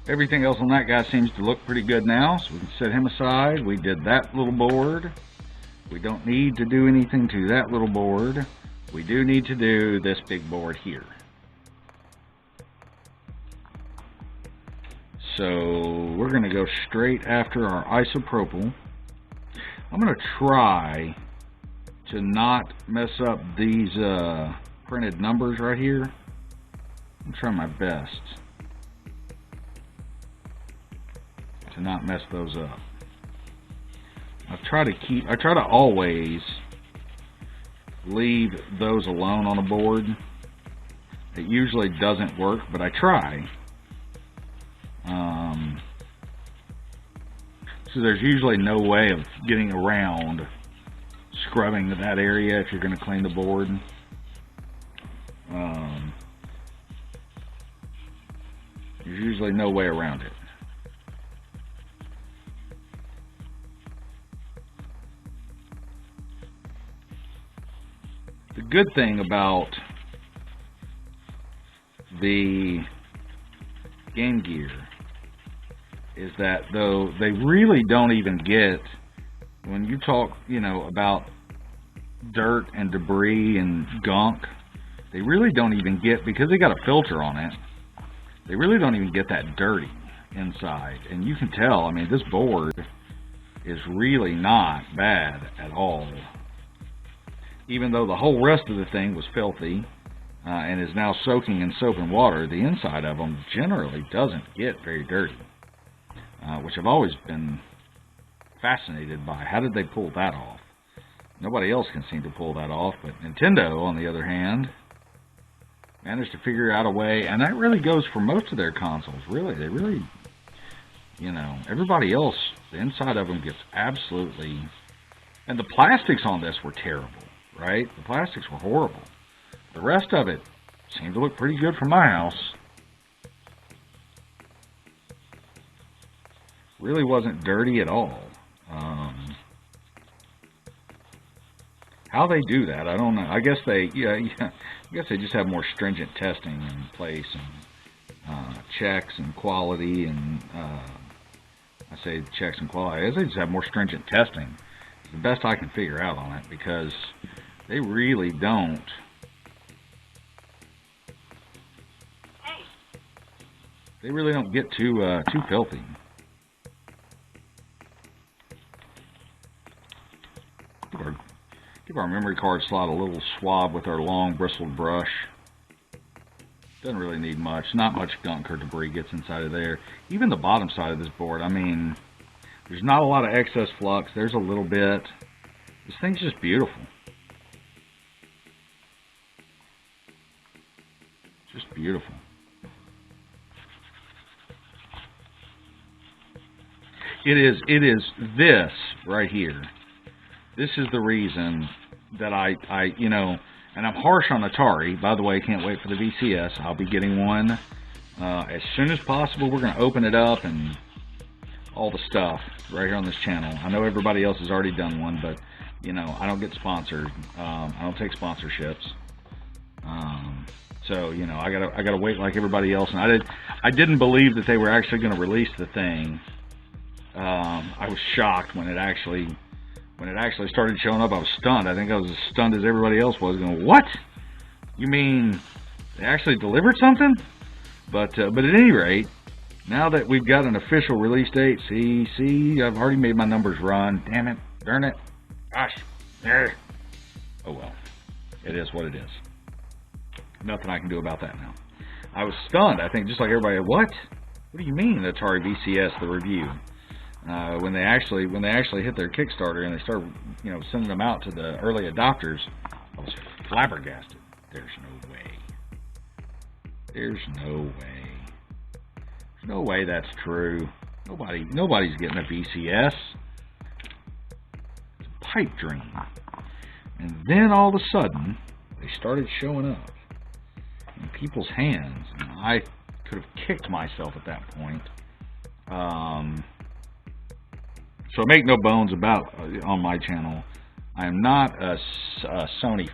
Everything else on that guy seems to look pretty good now, so we can set him aside. We did that little board. We don't need to do anything to that little board. We do need to do this big board here. So we're going to go straight after our isopropyl. I'm going to try to not mess up these printed numbers right here. I'm trying my best to not mess those up. I try to always leave those alone on a board. It usually doesn't work, but I try. So there's usually no way of getting around scrubbing that area if you're going to clean the board. There's usually no way around it. The good thing about the Game Gear is that though they really don't even get, when you talk, about dirt and debris and gunk, they really don't even get, because they got a filter on it, they really don't even get that dirty inside. And you can tell, I mean, this board is really not bad at all. Even though the whole rest of the thing was filthy and is now soaking in soap and water, the inside of them generally doesn't get very dirty, which I've always been fascinated by. How did they pull that off? Nobody else can seem to pull that off, but Nintendo, on the other hand, managed to figure out a way, and that really goes for most of their consoles. Really, they really, you know, everybody else, the inside of them gets absolutely, and the plastics on this were terrible, right? The plastics were horrible. The rest of it seemed to look pretty good for my house. Really wasn't dirty at all. How they do that, I don't know. I guess they, I guess they just have more stringent testing in place and checks and quality and I say checks and quality. I guess they just have more stringent testing. It's the best I can figure out on it because they really don't. They really don't get too filthy. Give our memory card slot a little swab with our long bristled brush. Doesn't really need much. Not much gunk or debris gets inside of there. Even the bottom side of this board, I mean, there's not a lot of excess flux. There's a little bit. This thing's just beautiful. Just beautiful. It is this right here. This is the reason that I you know, and I'm harsh on Atari. By the way, can't wait for the VCS. I'll be getting one as soon as possible. We're going to open it up and all the stuff right here on this channel. I know everybody else has already done one, but you know, I don't get sponsored. I don't take sponsorships. So you know, I gotta wait like everybody else. And I didn't believe that they were actually going to release the thing. I was shocked when it actually started showing up. I was stunned. I think I was as stunned as everybody else was. Going, what? You mean they actually delivered something? But at any rate, now that we've got an official release date, see, I've already made my numbers run. Damn it, darn it, gosh, oh well, it is what it is. Nothing I can do about that now. I was stunned. I think just like everybody. What? What do you mean, Atari VCS, the review? When they actually hit their Kickstarter and they started, you know, sending them out to the early adopters, I was flabbergasted. There's no way. There's no way. There's no way that's true. Nobody's getting a VCS. It's a pipe dream. And then all of a sudden, they started showing up in people's hands. And I could have kicked myself at that point. So make no bones about on my channel, I am not a Sony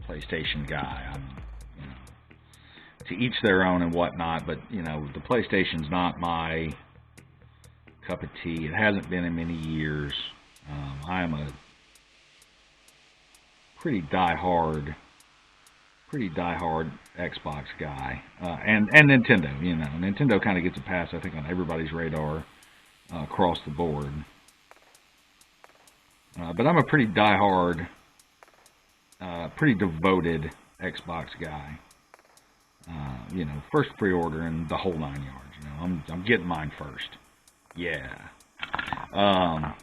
PlayStation guy. I'm, you know, to each their own and whatnot, but you know, the PlayStation's not my cup of tea. It hasn't been in many years. I am a pretty die-hard Xbox guy, and Nintendo. You know, Nintendo kind of gets a pass, I think, on everybody's radar across the board. But I'm a pretty die-hard, pretty devoted Xbox guy. You know, first pre-order and the whole 9 yards. You know, I'm getting mine first. Yeah. I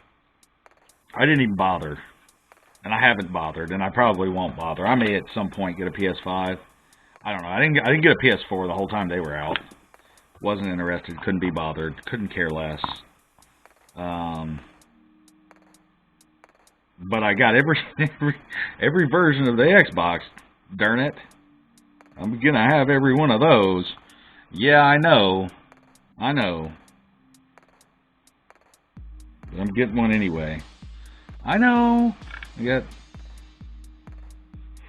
didn't even bother, and I haven't bothered, and I probably won't bother. I may at some point get a PS5. I don't know. I didn't get a PS4 the whole time they were out. Wasn't interested. Couldn't be bothered. Couldn't care less. But I got every version of the Xbox, darn it. I'm gonna have every one of those. Yeah, I know. But I'm getting one anyway. I know. I got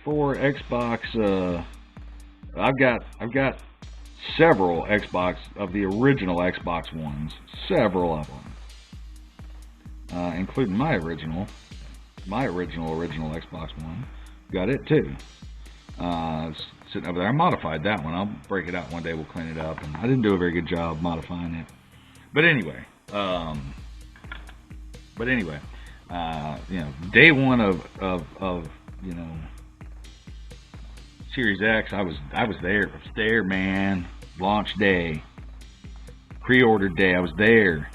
4 Xbox. I've got several Xbox of the original Xbox ones. Several of them, including my original Xbox One. Got it too. It's sitting over there. I modified that one. I'll break it out one day. We'll clean it up. And I didn't do a very good job modifying it. But anyway, you know, day one of you know, Series X, I was there. I was there, man. Launch day, pre-order day. I was there.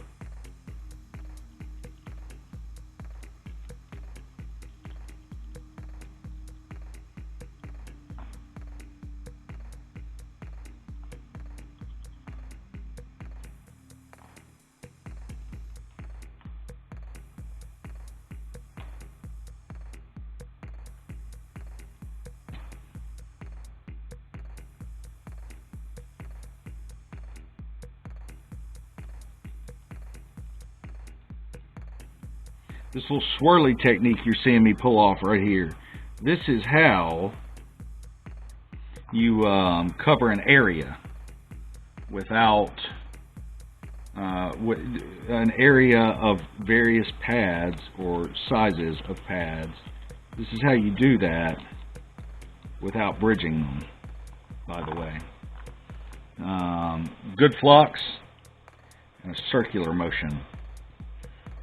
This little swirly technique you're seeing me pull off right here. This is how you cover an area without an area of various pads or sizes of pads. This is how you do that without bridging them, by the way. Good flux and a circular motion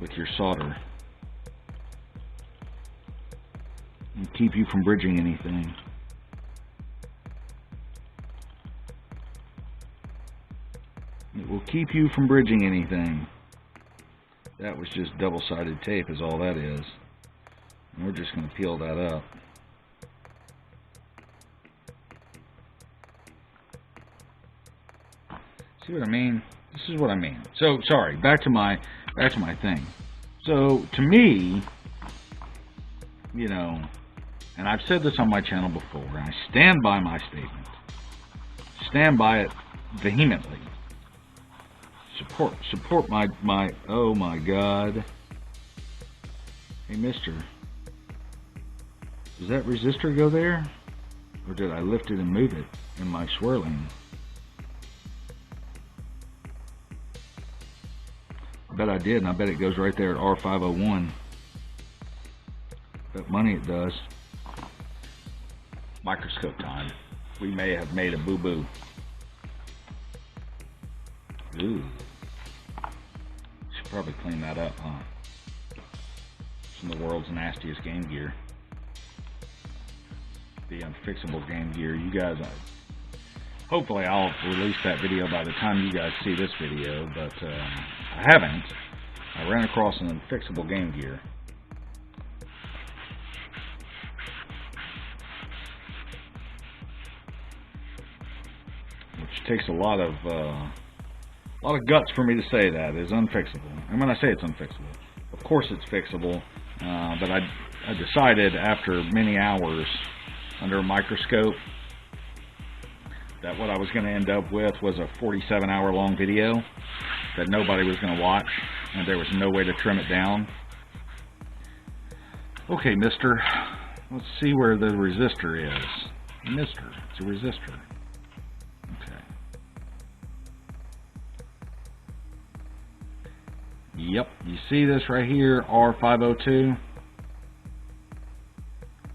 with your solder. And keep you from bridging anything. It will keep you from bridging anything. That was just double-sided tape is all that is. And we're just going to peel that up. See what I mean? This is what I mean. So, sorry, back to my thing. So, to me, you know, and I've said this on my channel before, and I stand by my statement. Stand by it vehemently. Support my, oh my God. Hey, mister. Does that resistor go there? Or did I lift it and move it in my swirling? I bet I did, and I bet it goes right there at R501. Bet money it does. Microscope time. We may have made a boo-boo. Ooh. Should probably clean that up, huh? Some of the world's nastiest Game Gear. The unfixable Game Gear. You guys, hopefully I'll release that video by the time you guys see this video, but I haven't. I ran across an unfixable Game Gear. Which takes a lot of guts for me to say that is unfixable. And when I say it's unfixable, of course it's fixable, but I decided after many hours under a microscope that what I was going to end up with was a 47-hour long video that nobody was going to watch, and there was no way to trim it down. Okay, mister, let's see where the resistor is. Mister, it's a resistor. Okay. Yep, you see this right here, R502?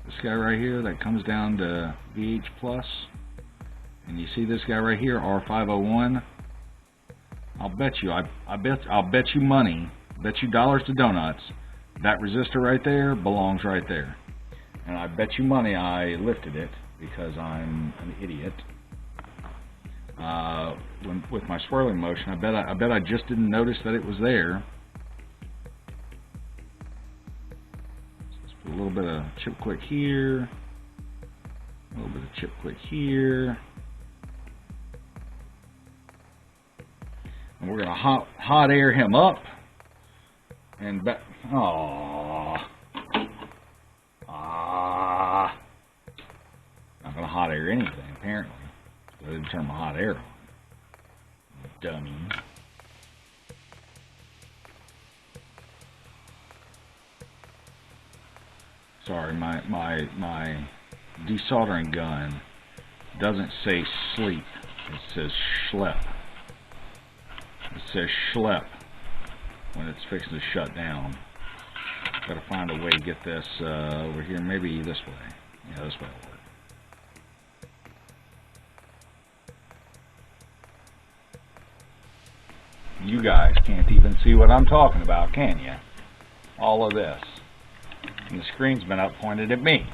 This guy right here that comes down to VH+. And you see this guy right here, R501? I'll bet you, I'll bet you money, bet you dollars to donuts, that resistor right there belongs right there. And I bet you money I lifted it because I'm an idiot. With my swirling motion, I bet I just didn't notice that it was there. Let's put a little bit of chip click here, a little bit of chip click here. And we're going to hot air him up and back. Not going to hot air anything, apparently. So I didn't turn my hot air on. Dummy. Sorry, my desoldering gun doesn't say sleep. It says schlep. It says schlep when it's fixing to shut down. Gotta find a way to get this over here. Maybe this way. Yeah, this way will work. You guys can't even see what I'm talking about, can you? All of this. And the screen's been up pointed at me.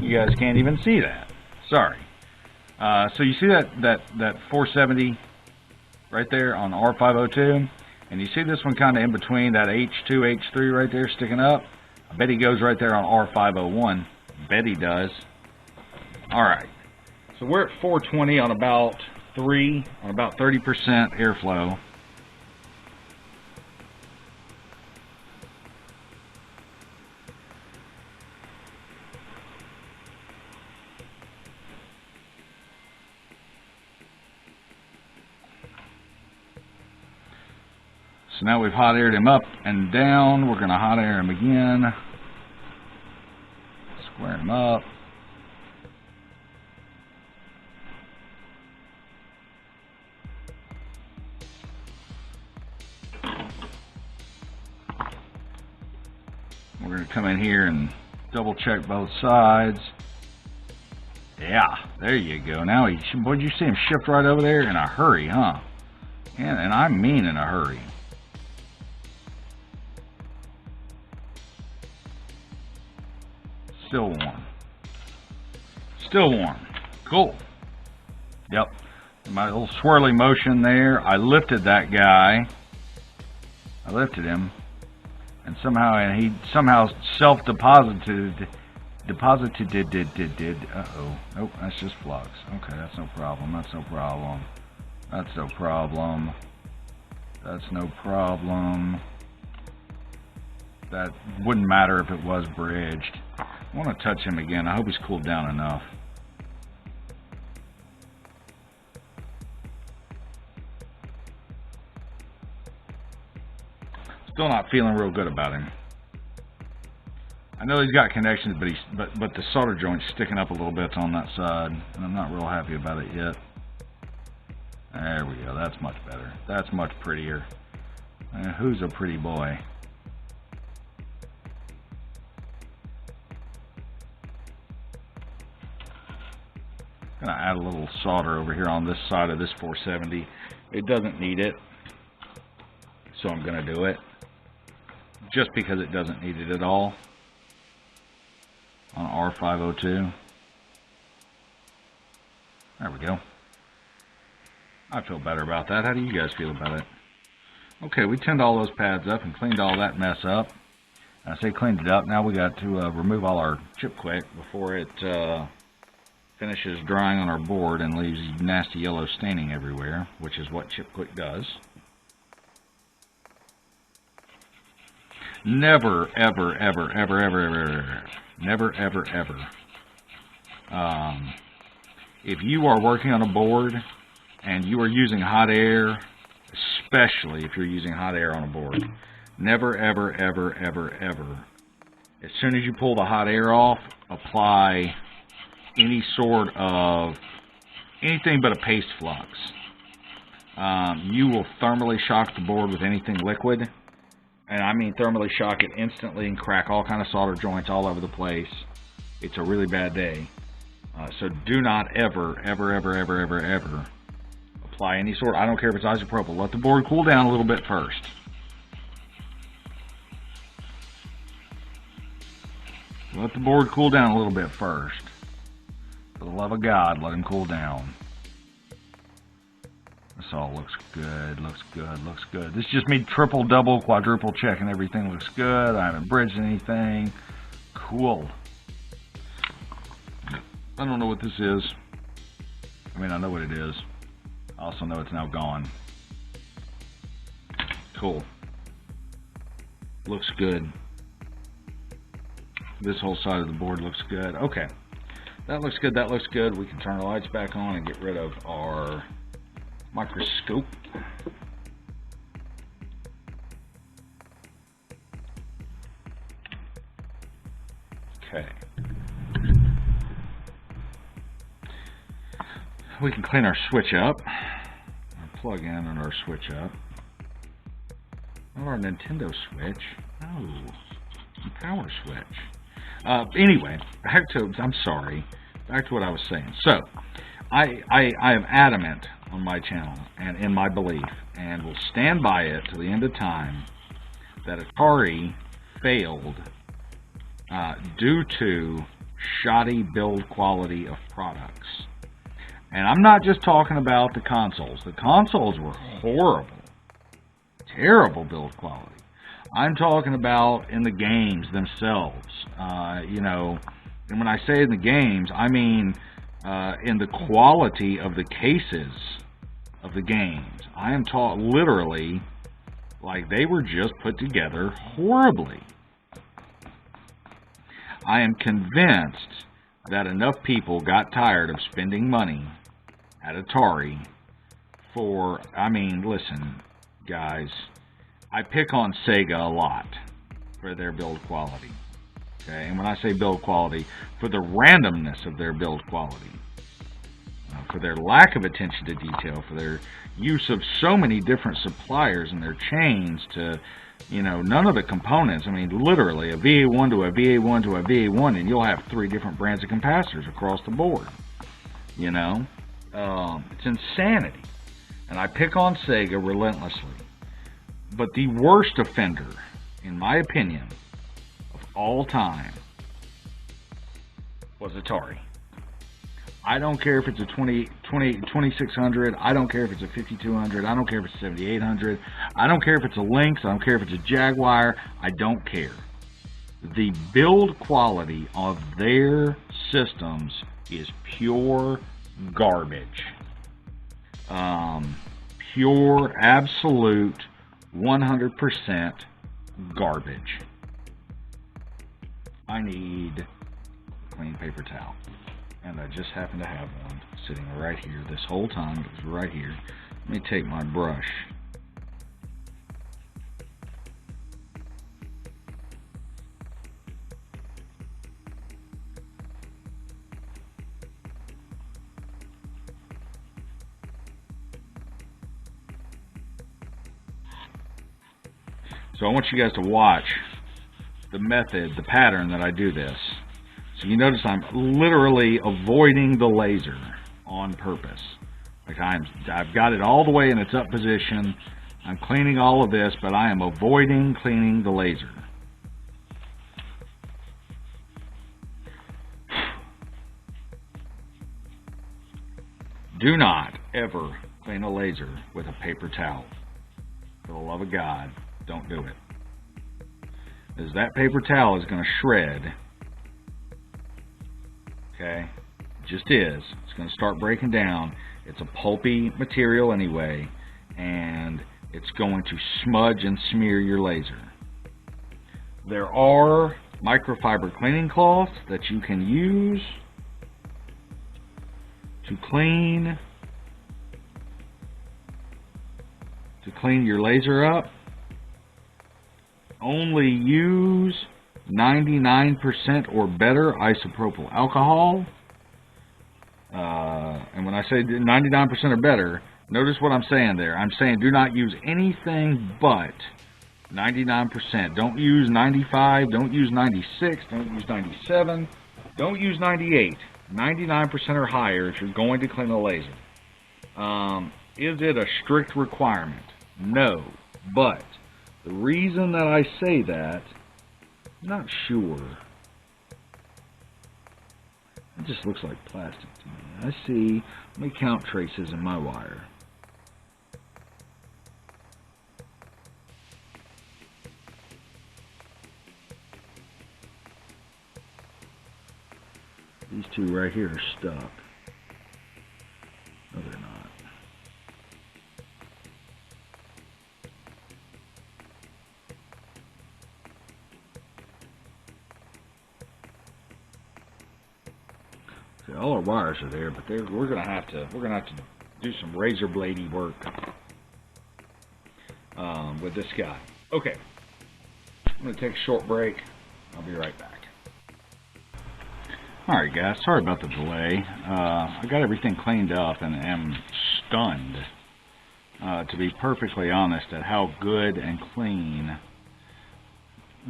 You guys can't even see that. Sorry. So you see that 470 right there on R502? And you see this one kind of in between that H2, H3 right there sticking up? I bet he goes right there on R501. Bet he does. Alright. So we're at 420 on about 30% airflow. So now we've hot aired him up and down. We're going to hot air him again. Square him up. We're going to come in here and double check both sides. Yeah, there you go. Now, would you see him shift right over there in a hurry, huh? And I mean in a hurry. Still warm. Still warm. Cool. Yep. My little swirly motion there. I lifted that guy. I lifted him. And he somehow self-deposited. Uh-oh. Nope, that's just flux. Okay, that's no problem. That's no problem. That's no problem. That's no problem. That wouldn't matter if it was bridged. I want to touch him again. I hope he's cooled down enough. Still not feeling real good about him. I know he's got connections, but the solder joint's sticking up a little bit on that side, and I'm not real happy about it yet. There we go. That's much better. That's much prettier. Who's a pretty boy? Gonna add a little solder over here on this side of this 470. It doesn't need it, so I'm gonna do it just because it doesn't need it at all on R502. There we go. I feel better about that. How do you guys feel about it? Okay, we tinned all those pads up and cleaned all that mess up. I say cleaned it up. Now we got to remove all our chip quick before it finishes drying on our board and leaves nasty yellow staining everywhere, which is what chip quick does. Never, ever, ever, ever, ever, ever, never, ever, ever. If you are working on a board and you are using hot air, especially if you're using hot air on a board, never, ever, ever, ever, ever, as soon as you pull the hot air off, apply any sort of anything but a paste flux. You will thermally shock the board with anything liquid, and I mean thermally shock it instantly and crack all kind of solder joints all over the place. It's a really bad day. So do not ever, ever, ever, ever, ever, ever apply any sort. I don't care if it's isopropyl. Let the board cool down a little bit first. Let the board cool down a little bit first. For the love of God, let him cool down. This all looks good, looks good, looks good. This is just me triple, double, quadruple checking everything looks good. I haven't bridged anything. Cool. I don't know what this is. I mean, I know what it is. I also know it's now gone. Cool. Looks good. This whole side of the board looks good. Okay. That looks good, that looks good. We can turn the lights back on and get rid of our microscope. Okay. We can clean our switch up. Our plug in and our switch up. Not our Nintendo Switch. No. Power switch. Anyway, back to, I'm sorry. Back to what I was saying. So, I am adamant on my channel and in my belief, and will stand by it till the end of time, that Atari failed due to shoddy build quality of products. And I'm not just talking about the consoles. The consoles were horrible. Terrible build quality. I'm talking about in the games themselves. You know, and when I say in the games, I mean in the quality of the cases of the games. I am talking literally like they were just put together horribly. I am convinced that enough people got tired of spending money at Atari for, I mean, listen, guys, I pick on Sega a lot for their build quality. Okay, and when I say build quality, for the randomness of their build quality, for their lack of attention to detail, for their use of so many different suppliers and their chains to, none of the components. I mean, literally a VA1 to a VA1 to a VA1, and you'll have 3 different brands of capacitors across the board. It's insanity. And I pick on Sega relentlessly. But the worst offender, in my opinion, of all time was Atari. I don't care if it's a 2600, I don't care if it's a 5200, I don't care if it's a 7800, I don't care if it's a Lynx, I don't care if it's a Jaguar, I don't care. The build quality of their systems is pure garbage. Pure, absolute, 100% garbage. I need a clean paper towel. And I just happen to have one sitting right here. This whole time it was right here. Let me take my brush. So I want you guys to watch the method, the pattern that I do this. So you notice I'm literally avoiding the laser on purpose. Like I've got it all the way in its up position. I'm cleaning all of this, but I am avoiding cleaning the laser. Do not ever clean a laser with a paper towel. For the love of God, don't do it. Because that paper towel is going to shred. Okay? It just is. It's going to start breaking down. It's a pulpy material anyway, and it's going to smudge and smear your laser. There are microfiber cleaning cloths that you can use to clean your laser up. Only use 99% or better isopropyl alcohol. And when I say 99% or better, notice what I'm saying there. I'm saying do not use anything but 99%. Don't use 95. Don't use 96. Don't use 97. Don't use 98. 99% or higher if you're going to clean a laser. Is it a strict requirement? No. But the reason that I say that, I'm not sure. It just looks like plastic to me. I see. Let me count traces in my wire. These two right here are stuck. No, they're not. See, all our wires are there, but we're gonna have to do some razor bladey work with this guy. Okay, I'm gonna take a short break. I'll be right back. Alright guys, sorry about the delay. I got everything cleaned up and am stunned, to be perfectly honest, at how good and clean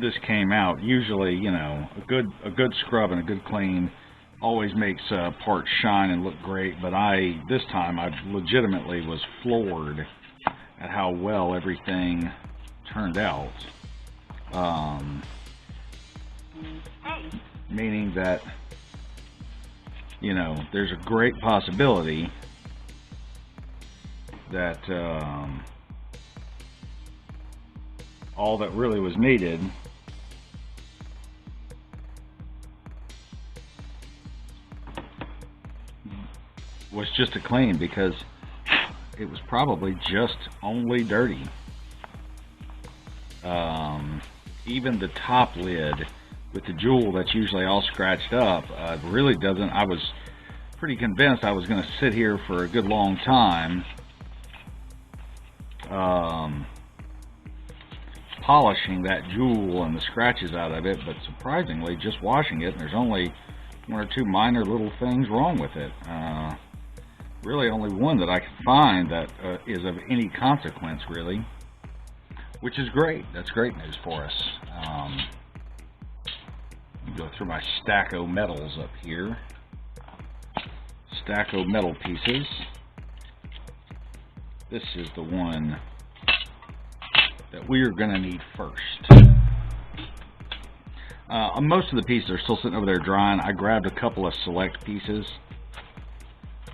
this came out. Usually, you know, a good scrub and a good clean always makes parts shine and look great, but this time I legitimately was floored at how well everything turned out. Meaning that, you know, there's a great possibility that all that really was needed was just a clean, because it was probably just only dirty. Even the top lid with the jewel that's usually all scratched up really doesn't. I was pretty convinced I was going to sit here for a good long time polishing that jewel and the scratches out of it, but surprisingly, just washing it, and there's only one or two minor little things wrong with it. Really only one that I can find that is of any consequence, really, which is great. That's great news for us. Go through my stack of metals up here. Stack of metal pieces. This is the one that we are going to need first. Most of the pieces are still sitting over there drying. I grabbed a couple of select pieces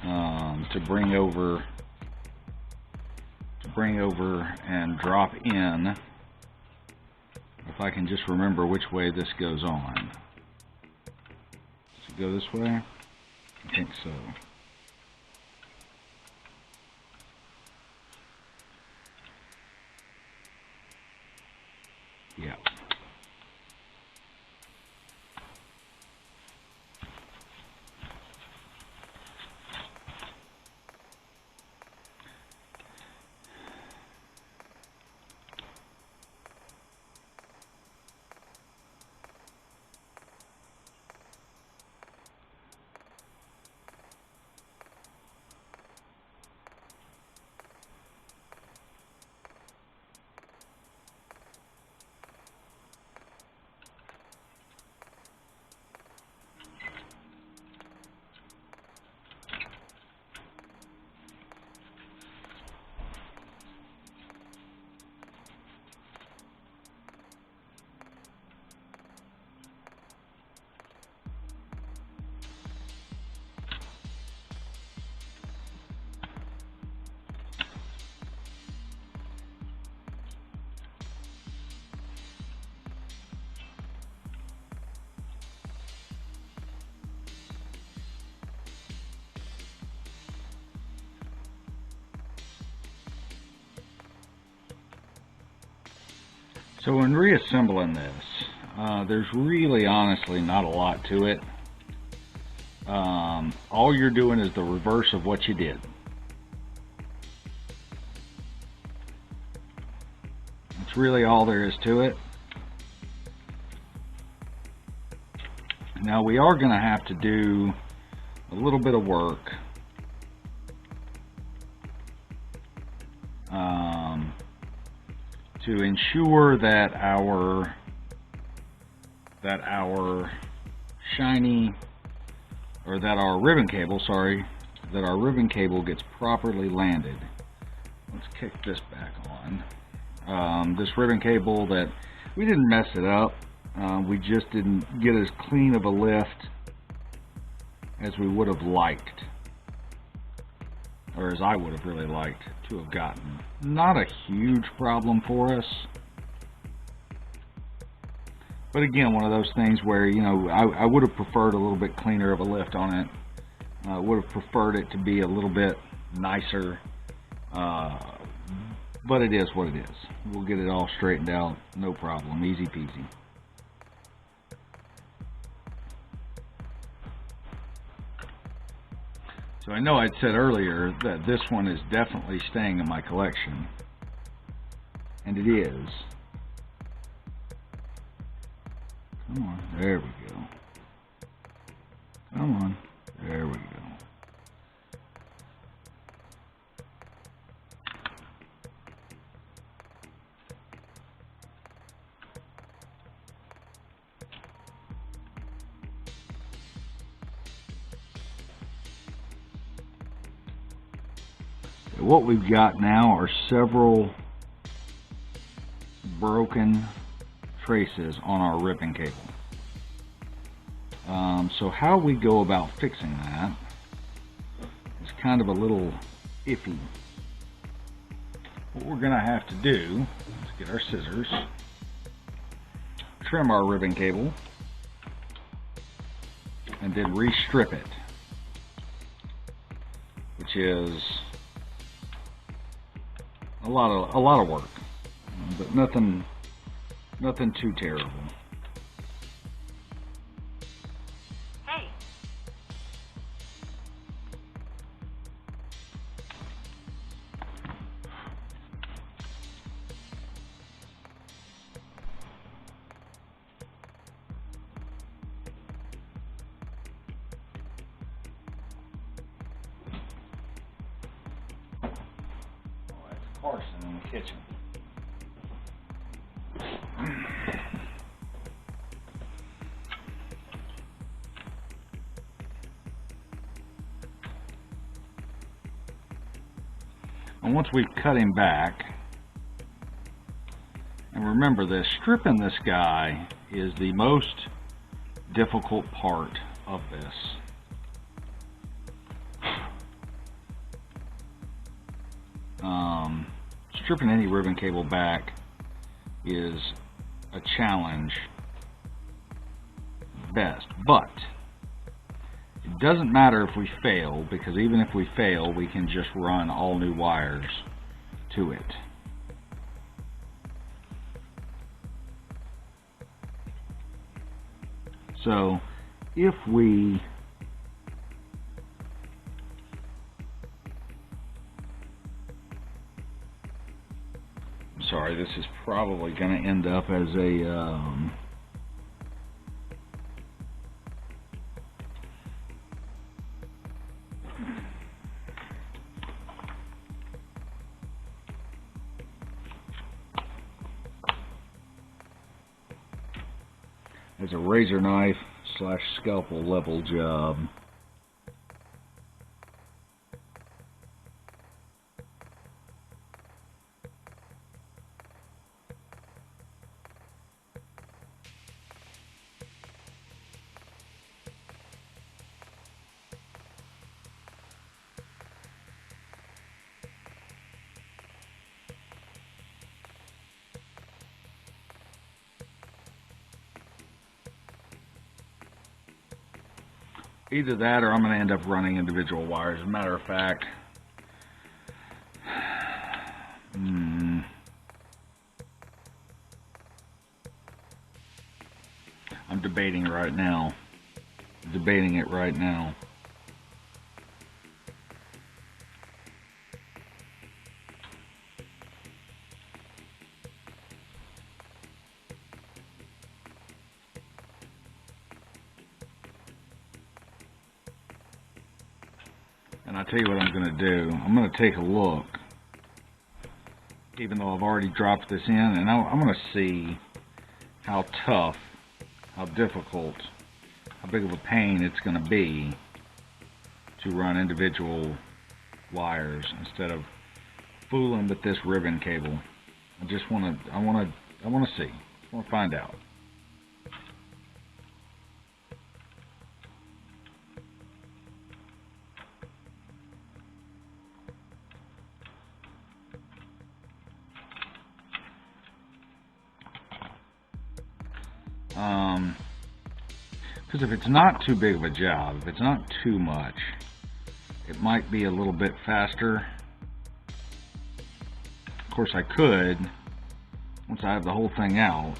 to bring over and drop in. If I can just remember which way this goes on. Does it go this way? I think so. Yeah. So when reassembling this, there's really honestly not a lot to it. All you're doing is the reverse of what you did. That's really all there is to it. Now we are going to have to do a little bit of work to ensure that our ribbon cable gets properly landed. Let's kick this back on. This ribbon cable, that we didn't mess it up, we just didn't get as clean of a lift as we would have liked, or as I would have really liked to have gotten. Not a huge problem for us, but again, one of those things where, you know, I would have preferred a little bit cleaner of a lift on it. Would have preferred it to be a little bit nicer, but it is what it is. We'll get it all straightened out, no problem, easy peasy. So I know I'd said earlier that this one is definitely staying in my collection, and it is. Come on, there we go. Come on, there we go. What we've got now are several broken traces on our ribbon cable. So how we go about fixing that is kind of a little iffy. What we're going to have to do is get our scissors, trim our ribbon cable, and then restrip it, which is a lot of work, but nothing too terrible. Hey. Carson in the kitchen. And once we've cut him back, and remember this, stripping this guy is the most difficult part of this. Stripping any ribbon cable back is a challenge best, but it doesn't matter if we fail, because even if we fail, we can just run all new wires to it. So if we sorry, this is probably going to end up as a razor knife / scalpel level job. Either that or I'm going to end up running individual wires. As a matter of fact, I'm debating it right now. And I'll tell you what I'm going to do. I'm going to take a look, even though I've already dropped this in, and I'm going to see how tough, how difficult, how big of a pain it's going to be to run individual wires instead of fooling with this ribbon cable. I want to see. I want to find out. Because if it's not too big of a job, if it's not too much, it might be a little bit faster. Of course, I could, once I have the whole thing out,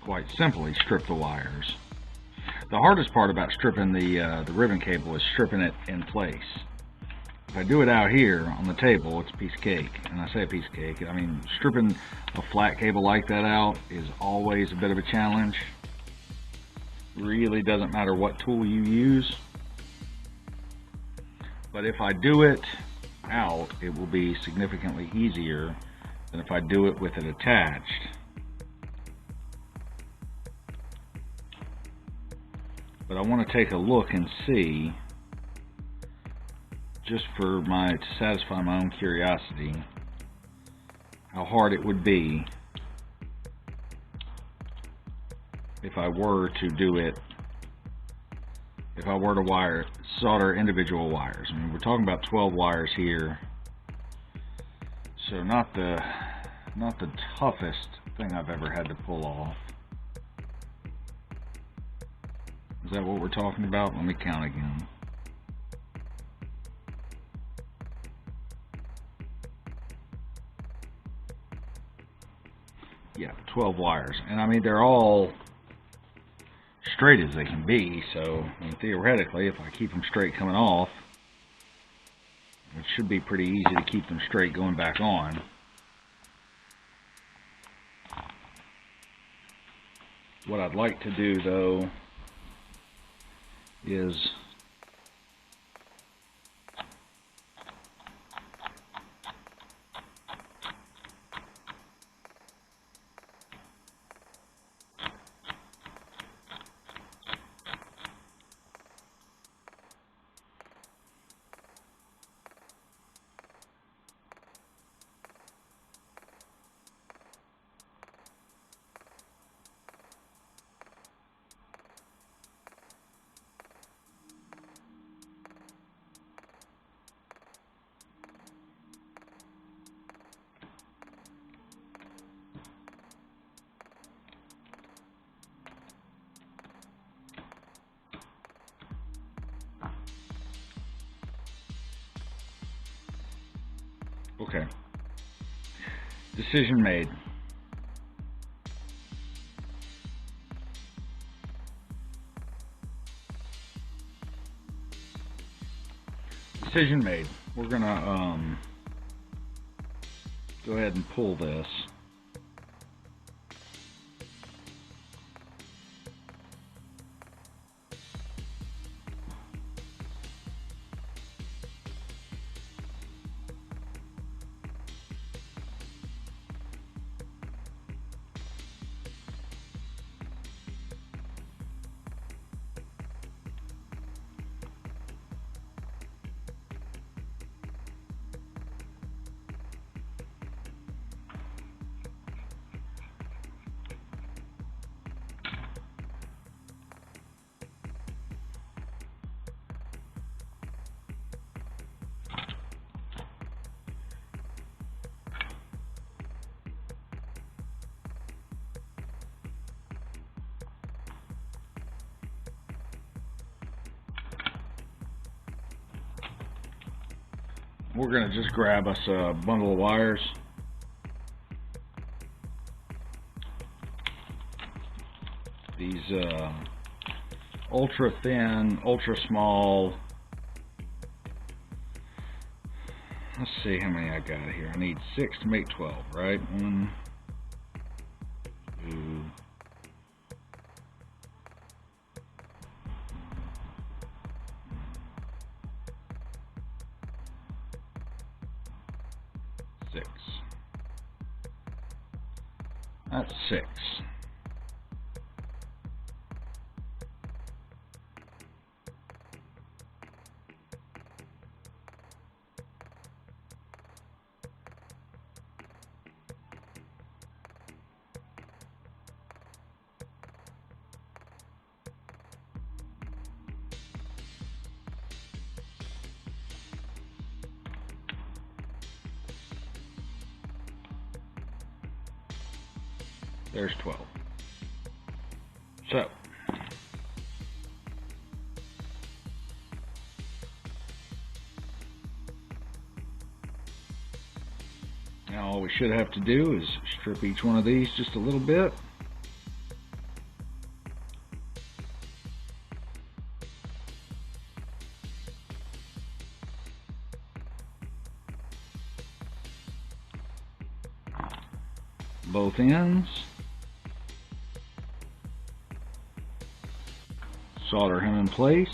quite simply strip the wires. The hardest part about stripping the ribbon cable is stripping it in place. If I do it out here on the table, it's a piece of cake. And I say a piece of cake, I mean stripping a flat cable like that out is always a bit of a challenge. Really doesn't matter what tool you use. But if I do it out, it will be significantly easier than if I do it with it attached. But I want to take a look and see, just to satisfy my own curiosity, how hard it would be if I were to do it, if I were to solder individual wires. I mean, we're talking about 12 wires here, so not the toughest thing I've ever had to pull off. Is that what we're talking about? Let me count again. Yeah, 12 wires. And I mean, they're all straight as they can be, so I mean, theoretically, if I keep them straight coming off, it should be pretty easy to keep them straight going back on. What I'd like to do, though, is Okay. Decision made. Decision made. We're gonna go ahead and pull this. We're going to just grab us a bundle of wires. These ultra thin, ultra small. Let's see how many I got here. I need 6 to make 12, right? 1, 2, 6. That's 6. There's 12. So, now all we should have to do is strip each one of these just a little bit. Both ends. Solder him in place.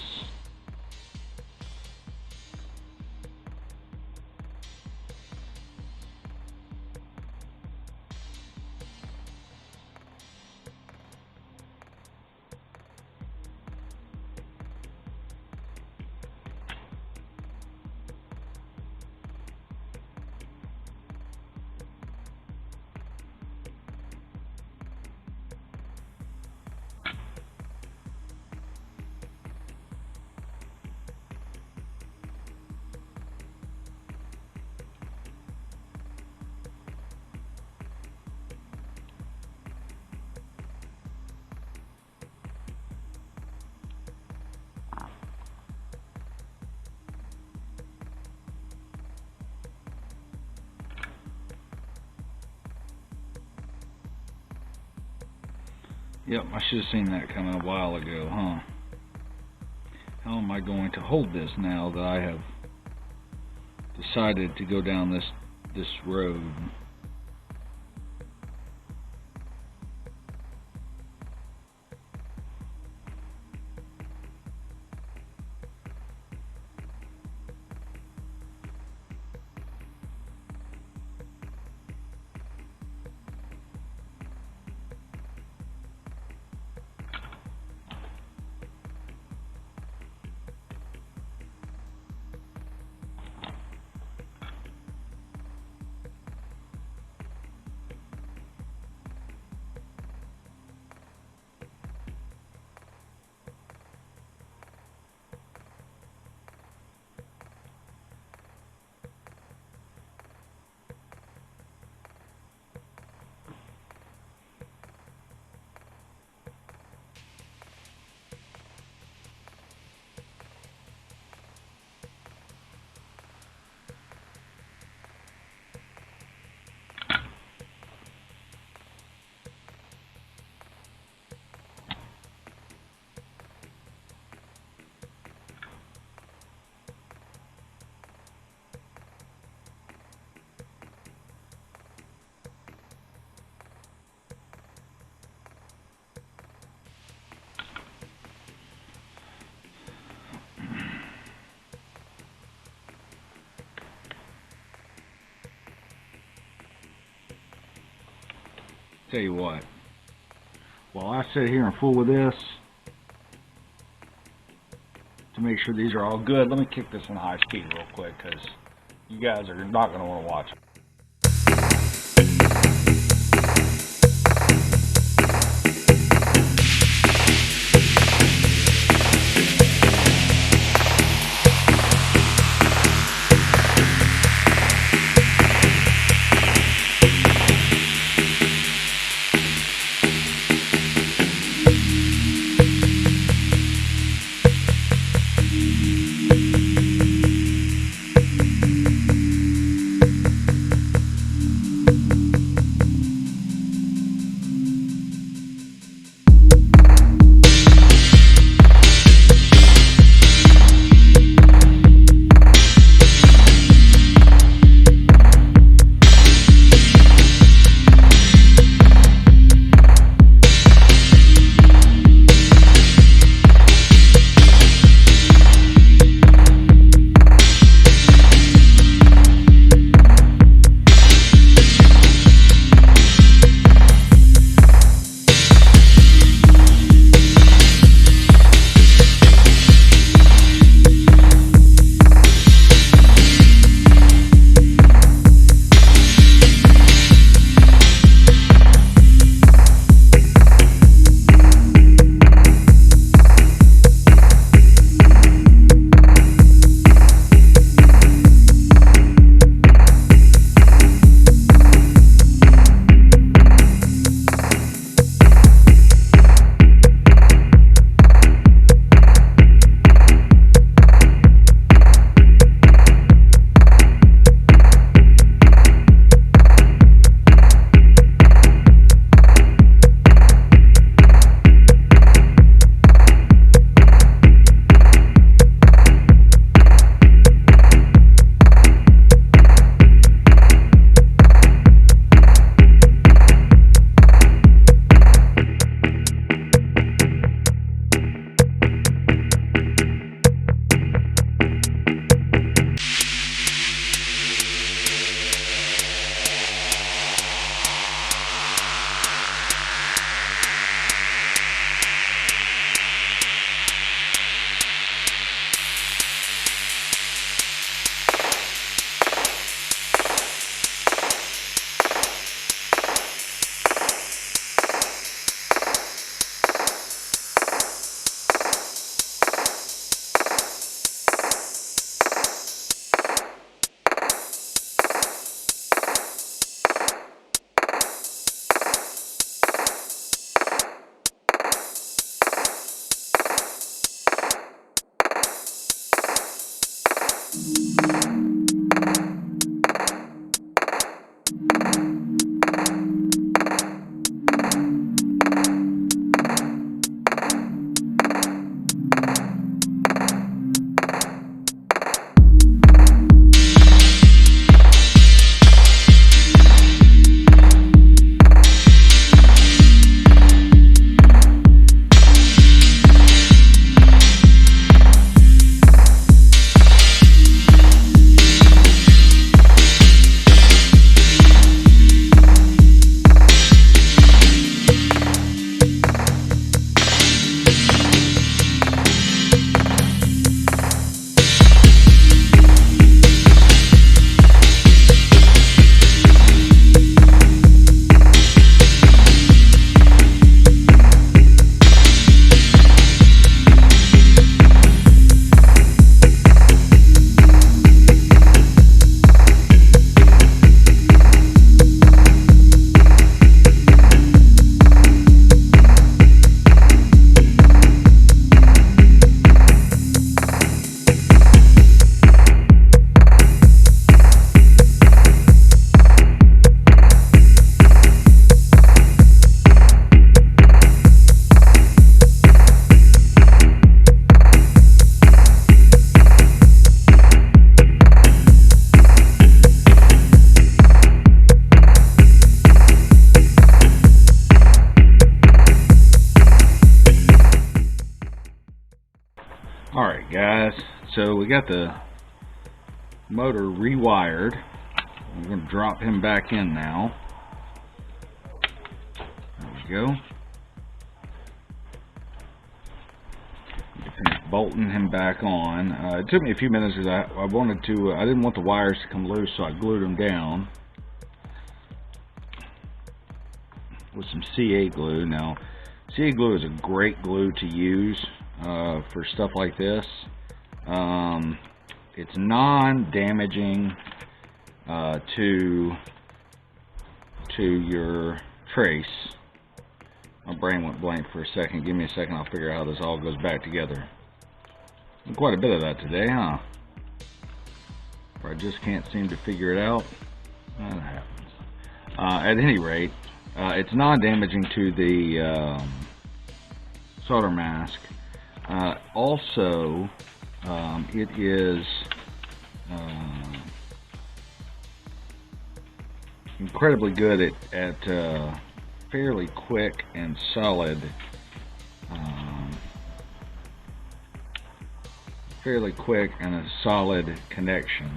Yep, I should have seen that coming a while ago, huh? How am I going to hold this now that I have decided to go down this road? tell you what, while I sit here and fool with this to make sure these are all good, let me kick this in high speed real quick because you guys are not going to want to watch it. Alright guys, so we got the motor rewired. I'm going to drop him back in now. we go. Finish bolting him back on. It took me a few minutes because I wanted to. I didn't want the wires to come loose, so I glued them down with some C8 glue. Now, C8 glue is a great glue to use for stuff like this. It's non-damaging to your trace. My brain went blank for a second. Give me a second, I'll figure out how this all goes back together. Quite a bit of that today, huh? Or I just can't seem to figure it out. That happens. At any rate, it's non-damaging to the solder mask. Also, it is incredibly good at fairly quick and solid connection.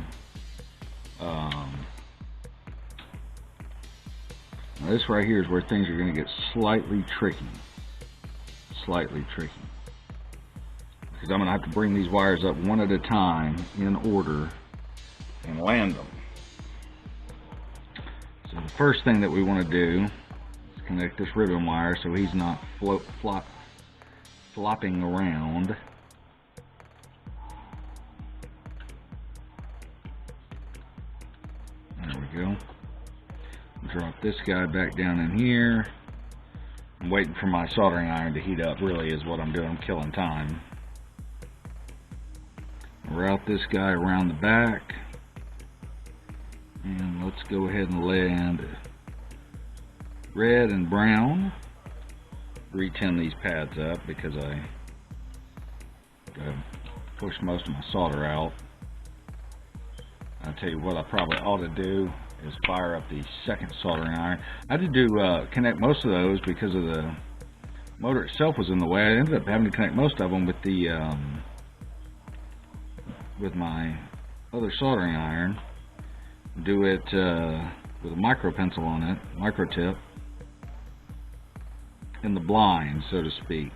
Now this right here is where things are going to get slightly tricky, because I'm going to have to bring these wires up one at a time in order and land them. So the first thing that we want to do is connect this ribbon wire so he's not flopping around. There we go. Drop this guy back down in here. I'm waiting for my soldering iron to heat up, really is what I'm doing. I'm killing time. Route this guy around the back. And let's go ahead and land red and brown. Re-tin these pads up because I pushed most of my solder out. I'll tell you what I probably ought to do is fire up the second soldering iron. I had to connect most of those because of the motor itself was in the way. I ended up having to connect most of them with the with my other soldering iron. Do it with a micro pencil on it, micro tip, in the blind, so to speak.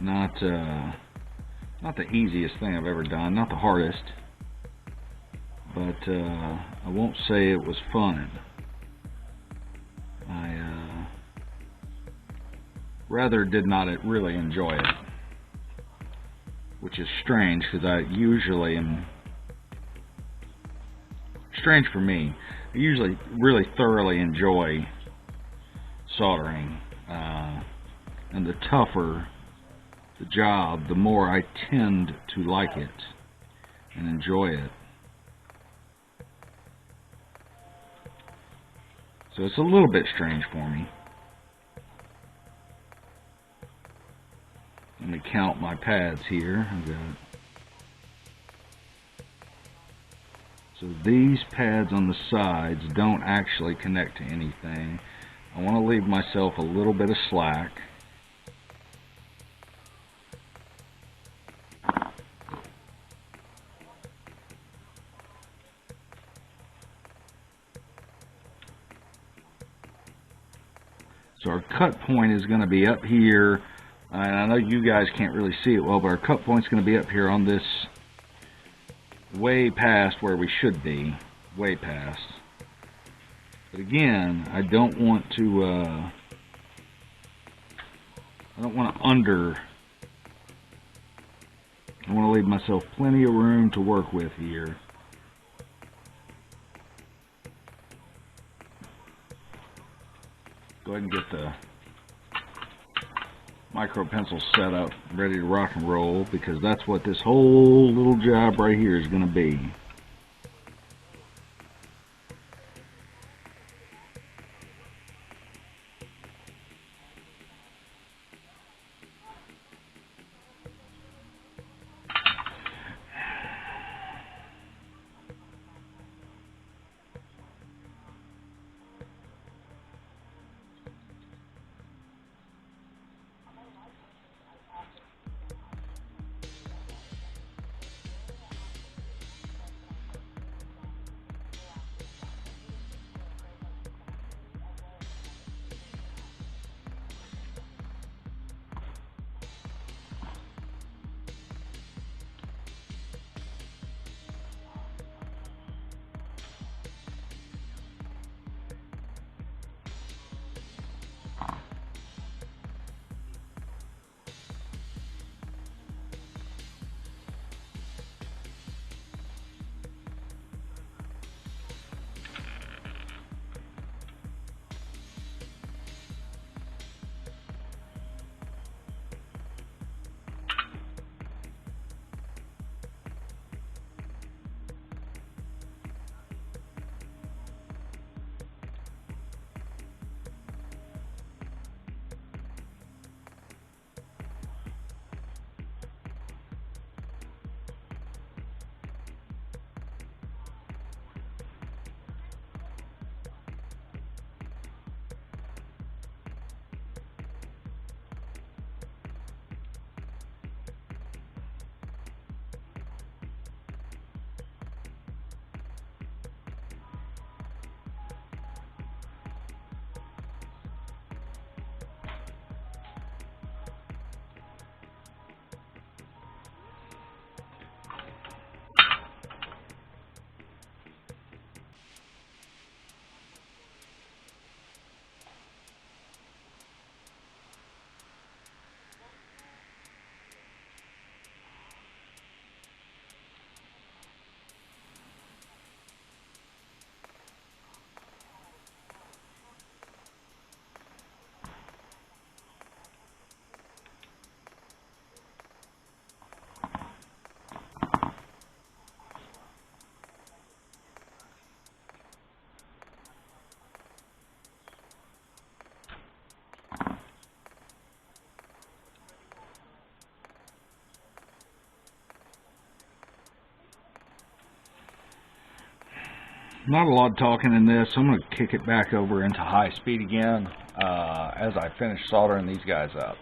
Not the easiest thing I've ever done, not the hardest, but I won't say it was fun. I rather did not really enjoy it, which is strange because I usually am. Strange for me. I usually really thoroughly enjoy soldering, and the tougher the job, the more I tend to like it and enjoy it. So it's a little bit strange for me. Let me count my pads here. I've got. So these pads on the sides don't actually connect to anything. I want to leave myself a little bit of slack. So our cut point is going to be up here. And I know you guys can't really see it well, but our cut point's going to be up here on this, way past where we should be, way past. But again, I don't want to under. I want to leave myself plenty of room to work with here. Go ahead and get the micro pencil set up, ready to rock and roll, because that's what this whole little job right here is going to be. Not a lot of talking in this. I'm going to kick it back over into high speed again as I finish soldering these guys up.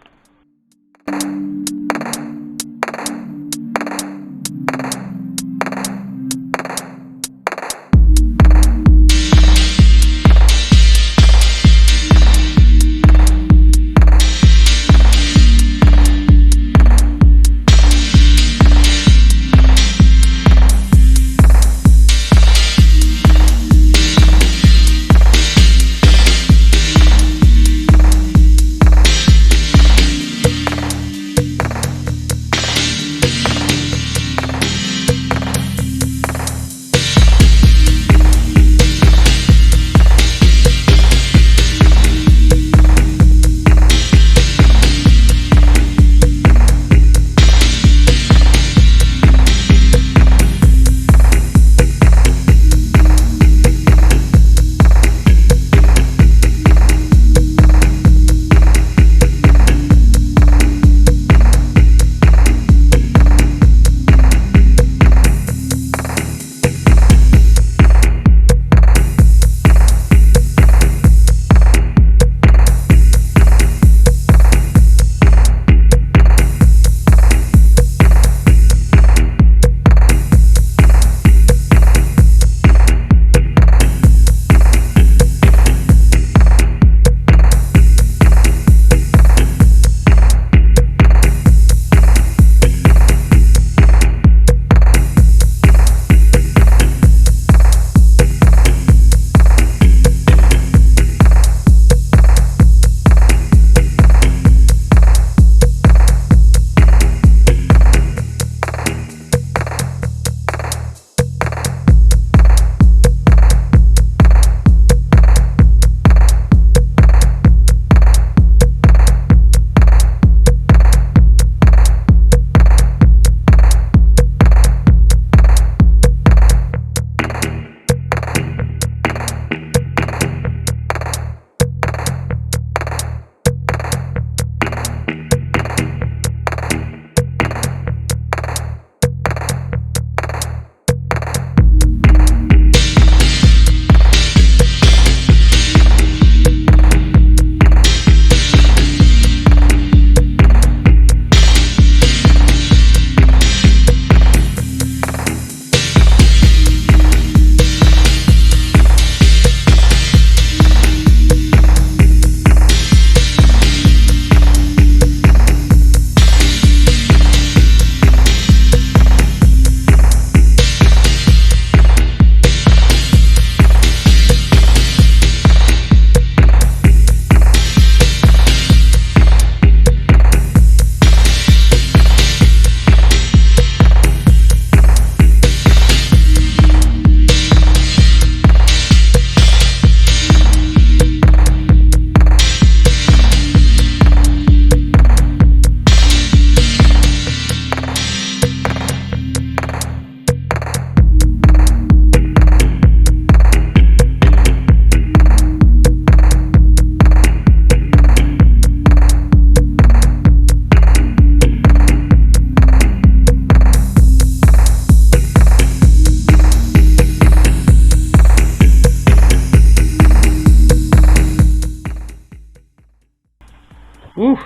Whew.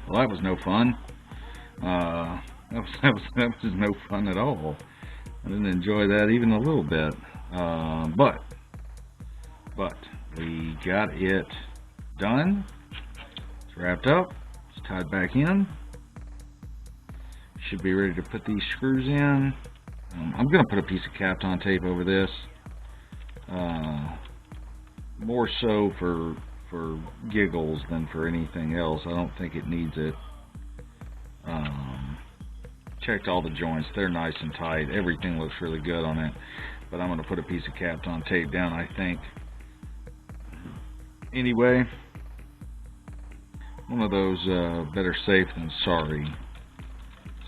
Well, that was no fun. That was no fun at all. I didn't enjoy that even a little bit. But we got it done. It's wrapped up. It's tied back in. Should be ready to put these screws in. I'm going to put a piece of Kapton tape over this. More so for giggles than for anything else. I don't think it needs it. Checked all the joints. They're nice and tight. Everything looks really good on it. But I'm going to put a piece of Kapton tape down, I think. Anyway, one of those better safe than sorry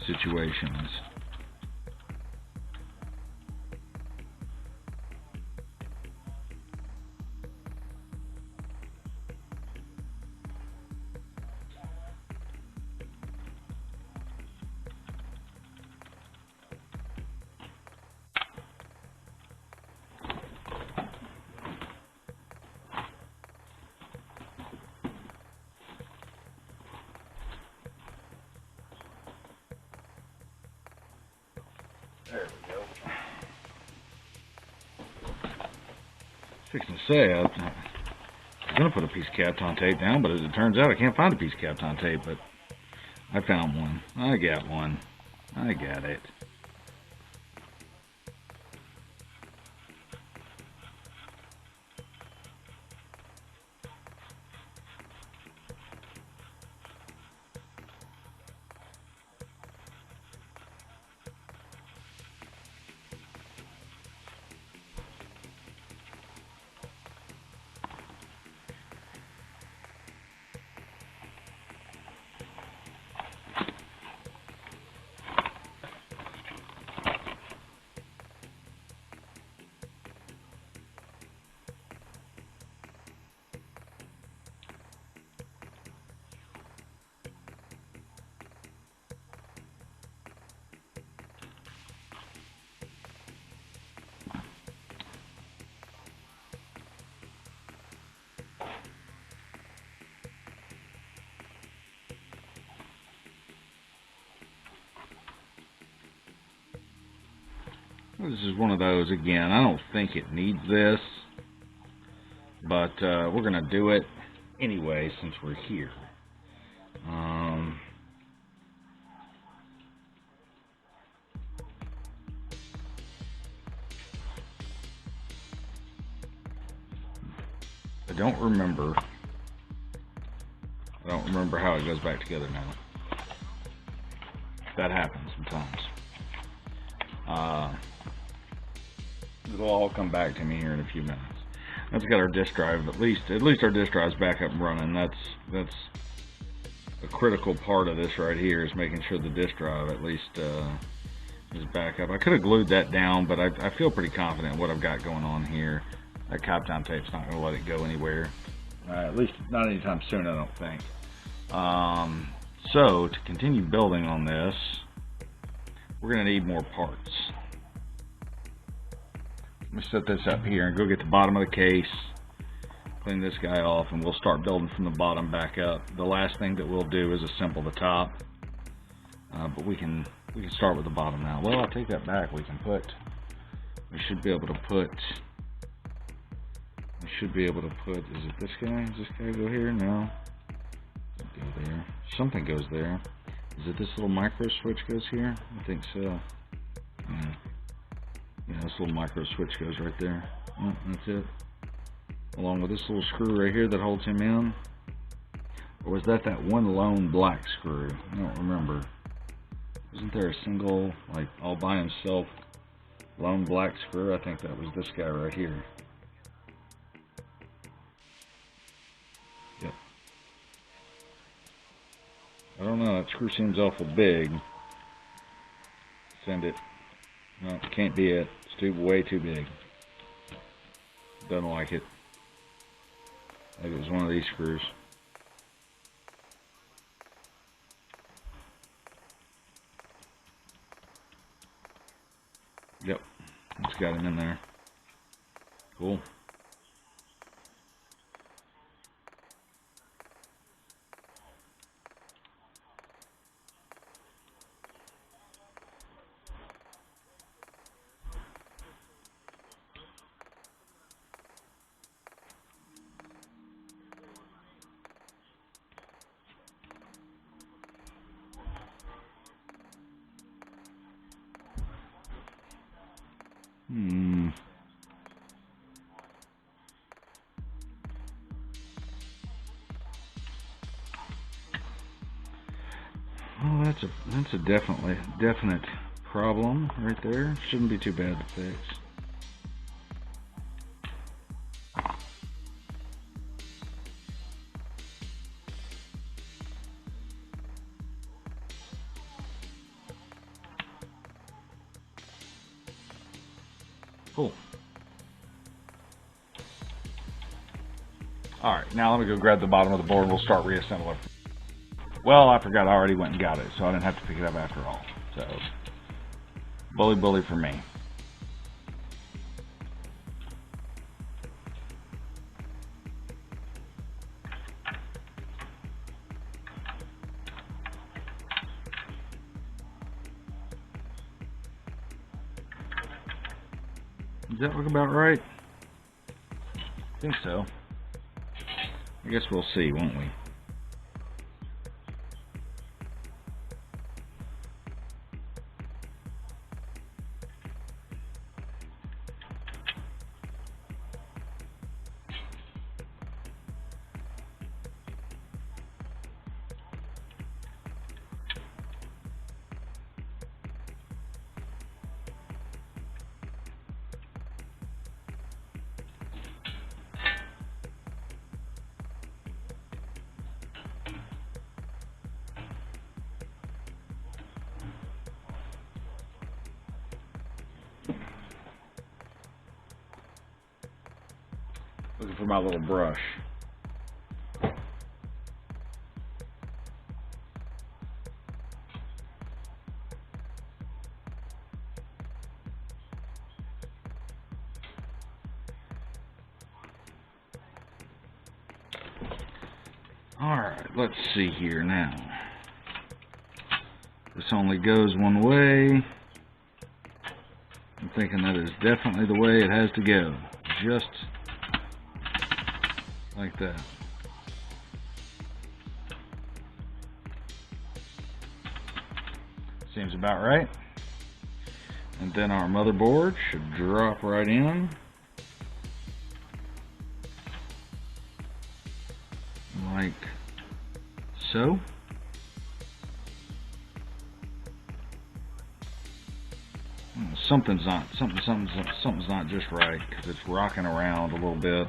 situations. Fixing to say, I was going to put a piece of Kapton tape down, but as it turns out, I can't find a piece of Kapton tape, but I found one. I got one. I got it. This is one of those, again, I don't think it needs this, but we're going to do it anyway since we're here. I don't remember how it goes back together now. That happens sometimes. It'll all come back to me here in a few minutes. That's got our disk drive, at least our disk drive's back up and running. That's a critical part of this right here, is making sure the disk drive at least is back up. I could have glued that down, but I feel pretty confident in what I've got going on here. That Kapton tape's not going to let it go anywhere. At least not anytime soon, I don't think. So to continue building on this, we're going to need more parts. Let me set this up here and go get the bottom of the case, clean this guy off, and we'll start building from the bottom back up. The last thing that we'll do is assemble the top, but we can start with the bottom now. Well, I'll take that back. We should be able to put, is it this guy? Does this guy go here? No. Doesn't go there. Something goes there. Is it this little micro switch goes here? I think so. Yeah, this little micro switch goes right there. Oh, that's it. Along with this little screw right here that holds him in. Or was that one lone black screw? I don't remember. Isn't there a single, like, all by himself lone black screw? I think that was this guy right here. Yep. I don't know, that screw seems awful big. Send it. No, it can't be it. It's way too big. Doesn't like it. I think it was one of these screws. Yep, it's got him in there. Cool. Well, that's a definite problem right there. Shouldn't be too bad to fix. Cool. Alright, now let me go grab the bottom of the board and we'll start reassembling. Well, I forgot I already went and got it, so I didn't have to pick it up after all. So, bully for me. Does that look about right? I think so. I guess we'll see, won't we? Looking for my little brush. Alright, let's see here now. This only goes one way. I'm thinking that is definitely the way it has to go. Just like that. Seems about right. And then our motherboard should drop right in. Like so. Something's not just right because it's rocking around a little bit.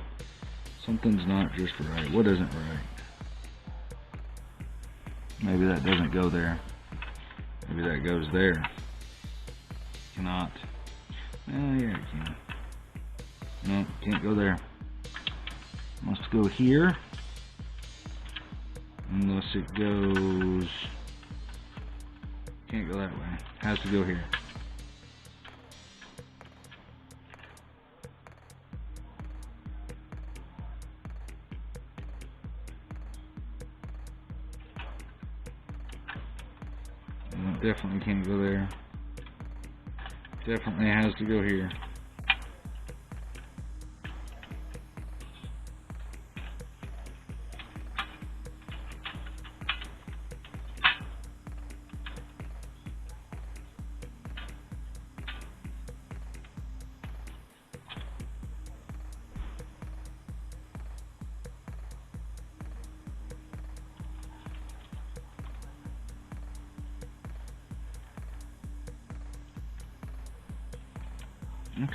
Something's not just right. What isn't right? Maybe that doesn't go there. Maybe that goes there. Cannot. Yeah, it can. No, can't go there. Must go here. Unless it goes... Can't go that way. Has to go here. Definitely can't go there. Definitely has to go here.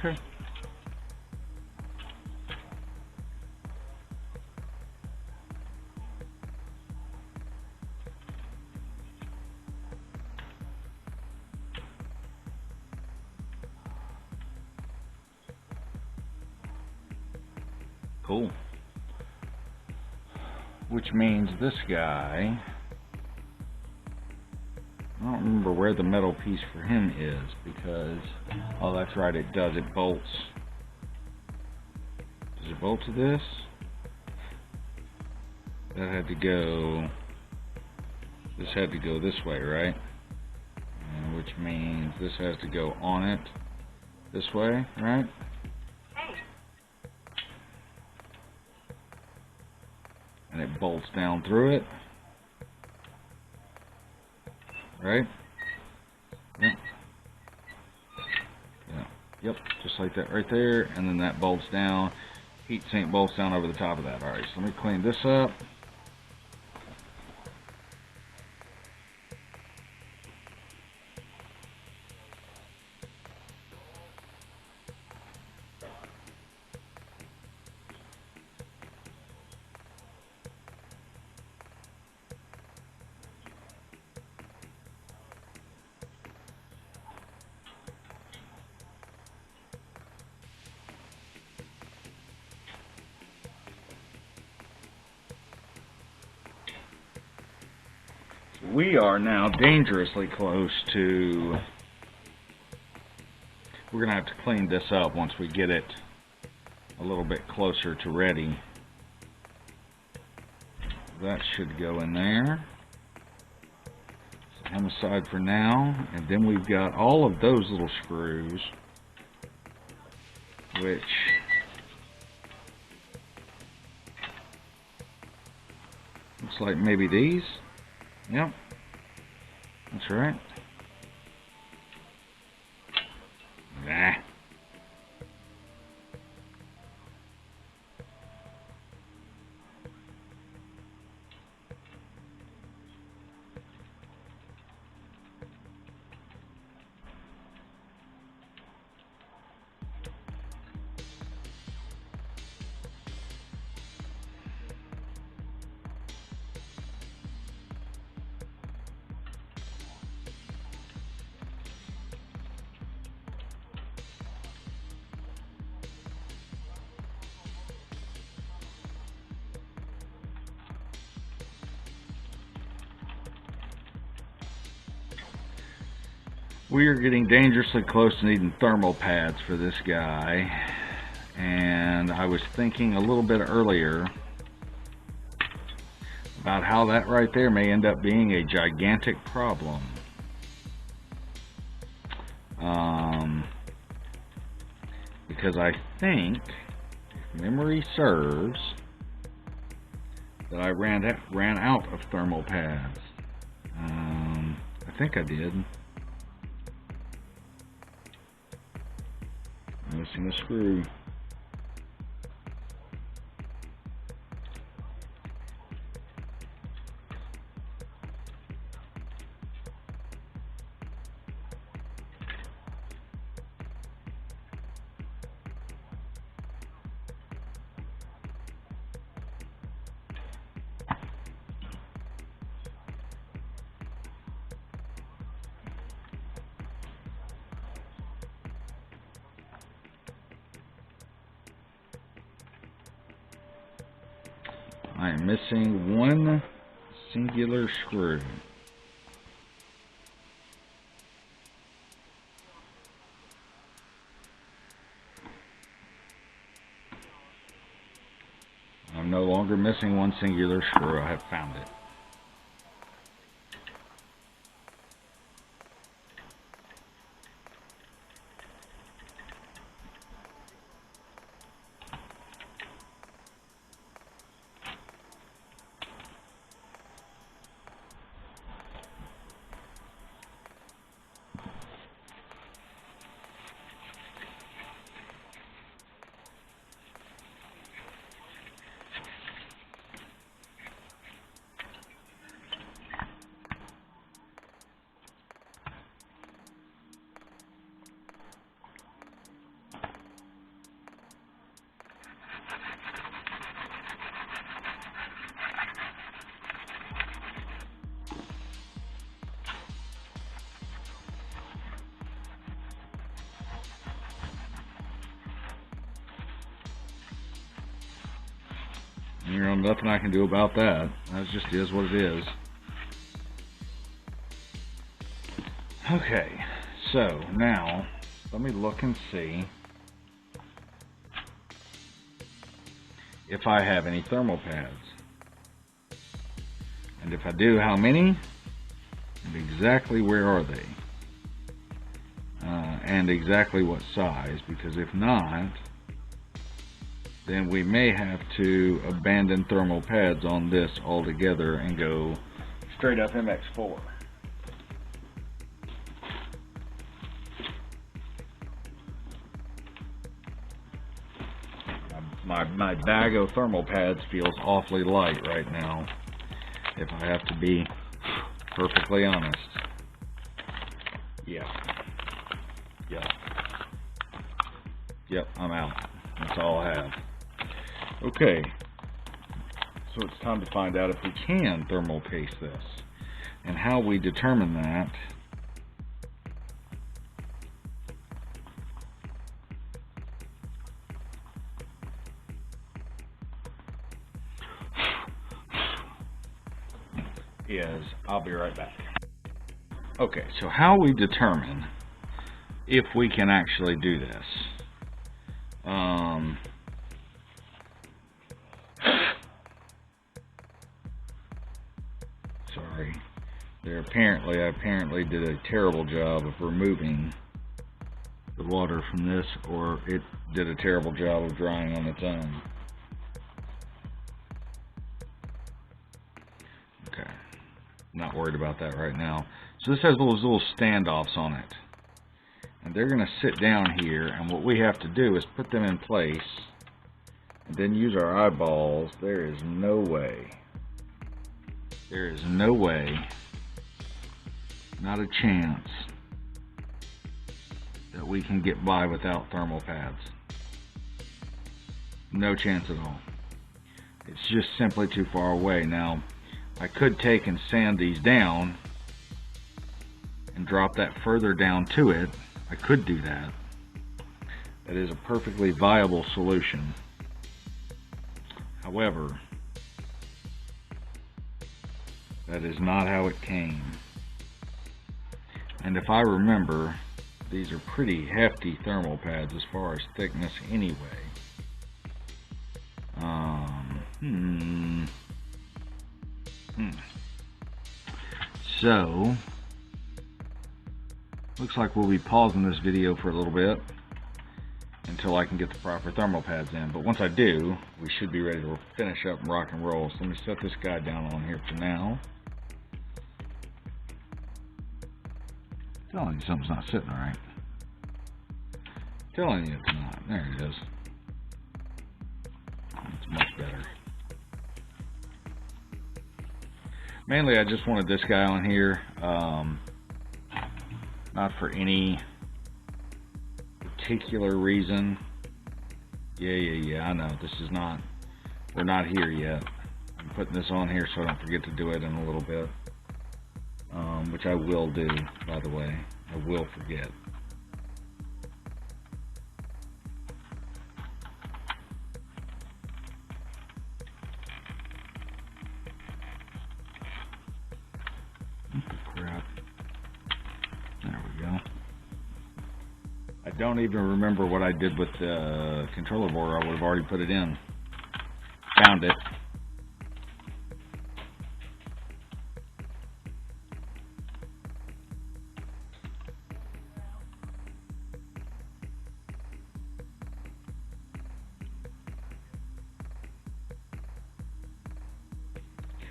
Okay. Cool. Which means this guy, I don't remember where the metal piece for him is because, oh, that's right, it does. It bolts. Does it bolt to this? That had to go, this had to go this way, right? And which means this has to go on it this way, right? Hey. And it bolts down through it. Right? Yep. Yeah. Yep, just like that right there, and then that bolts down. Heat sink bolts down over the top of that. Alright, so let me clean this up. We are now dangerously close to... We're going to have to clean this up once we get it a little bit closer to ready. That should go in there. Set him aside for now. And then we've got all of those little screws, which Looks like maybe these. Yep. That's right. Nah. We are getting dangerously close to needing thermal pads for this guy, and I was thinking a little bit earlier about how that right there may end up being a gigantic problem. Because I think, if memory serves, that I ran out of thermal pads. I think I did. Missing a screw. I am missing one singular screw. I'm no longer missing one singular screw. I have found it. You know, nothing I can do about that. That just is what it is. Okay, so now let me look and see if I have any thermal pads. And if I do, how many? And exactly where are they? And exactly what size, because if not, then we may have to abandon thermal pads on this altogether and go straight up MX4. My bag of thermal pads feels awfully light right now, if I have to be perfectly honest. Yeah. Yep, I'm out. That's all I have. Okay, so it's time to find out if we can thermal paste this, and how we determine that is, I'll be right back. Okay, so how we determine if we can actually do this. Sorry. I apparently did a terrible job of removing the water from this, or it did a terrible job of drying on its own. I'm not worried about that right now. So this has those little standoffs on it. And they're going to sit down here, and what we have to do is put them in place and then use our eyeballs. There is no way, not a chance, that we can get by without thermal pads. No chance at all. It's just simply too far away. Now, I could take and sand these down and drop that further down to it. I could do that. That is a perfectly viable solution. However, that is not how it came. And if I remember, these are pretty hefty thermal pads as far as thickness anyway. So, looks like we'll be pausing this video for a little bit until I can get the proper thermal pads in. But once I do, we should be ready to finish up and rock and roll. So let me set this guy down on here for now. Telling you something's not sitting right. Telling you it's not. There it is. It's much better. Mainly I just wanted this guy on here. Not for any particular reason. Yeah, I know. This is not, we're not here yet. I'm putting this on here so I don't forget to do it in a little bit. Which I will do, by the way. I will forget. What the crap? There we go. I don't even remember what I did with the controller board. I would have already put it in. Found it.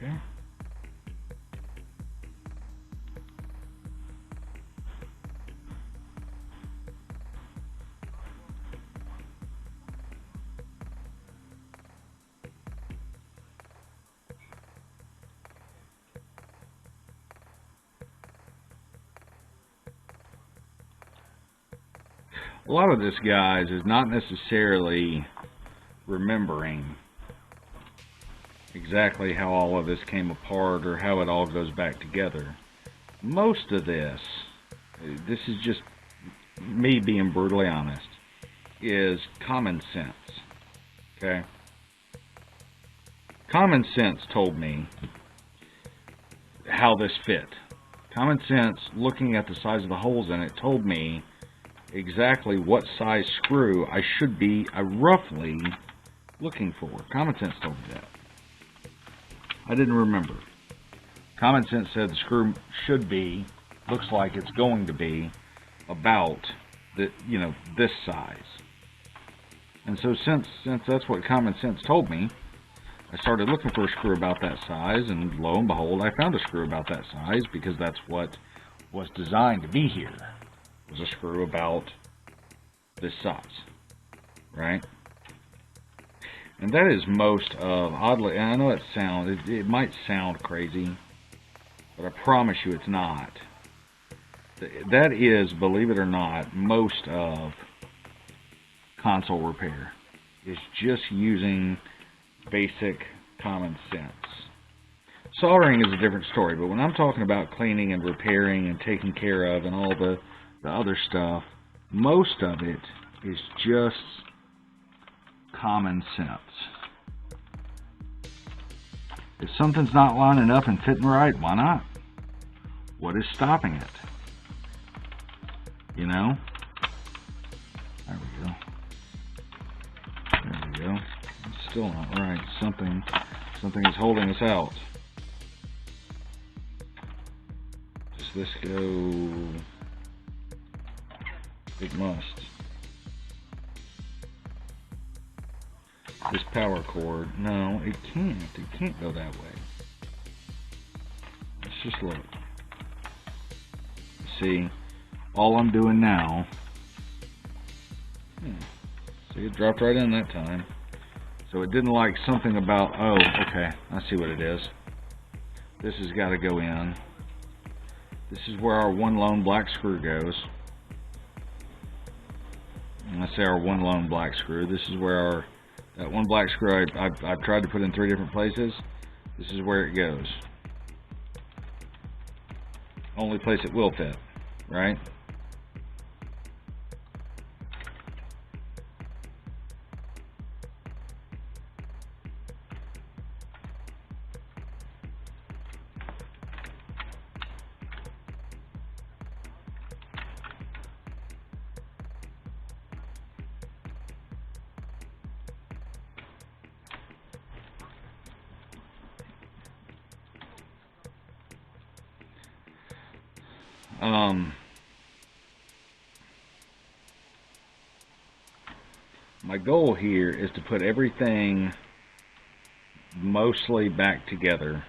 Okay. A lot of this, guys, is not necessarily remembering exactly how all of this came apart or how it all goes back together. Most of this is just me being brutally honest, is common sense. Okay? Common sense told me how this fit. Common sense, looking at the size of the holes in it, told me exactly what size screw I should be roughly looking for. Common sense told me that. I didn't remember. Common sense said the screw should be, looks like it's going to be, about this size. And so since that's what common sense told me, I started looking for a screw about that size, and lo and behold, I found a screw about that size, because that's what was designed to be here. Was a screw about this size, right? And that is most of, oddly, and I know it might sound crazy, but I promise you it's not. That is, believe it or not, most of console repair is just using basic common sense. Soldering is a different story, but when I'm talking about cleaning and repairing and taking care of and all the other stuff, most of it is just common sense. If something's not lining up and fitting right, why not? What is stopping it? You know? There we go. There we go. It's still not right. Something is holding us out. Does this go? It must. This power cord, no, it can't. It can't go that way. Let's just look. See, all I'm doing now. See, it dropped right in that time. So it didn't like something about, oh, okay, I see what it is. This has got to go in. This is where our one lone black screw goes. And I say our one lone black screw. This is where that one black screw I've tried to put in 3 different places. This is where it goes. Only place it will fit, right? My goal here is to put everything mostly back together,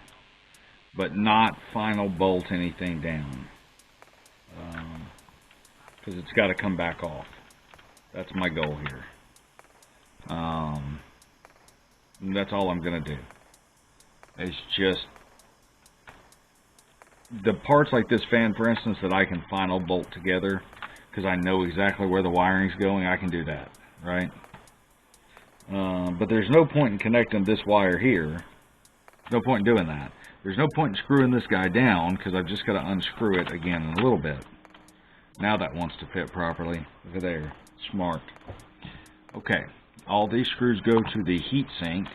but not final bolt anything down, because it's got to come back off. That's my goal here. And that's all I'm going to do. It's just the parts like this fan, for instance, that I can final bolt together because I know exactly where the wiring's going. I can do that, right? But there's no point in connecting this wire here. No point in doing that. There's no point in screwing this guy down because I've just got to unscrew it again in a little bit. Now that wants to fit properly. Look at there. Smart. Okay. All these screws go to the heat sink,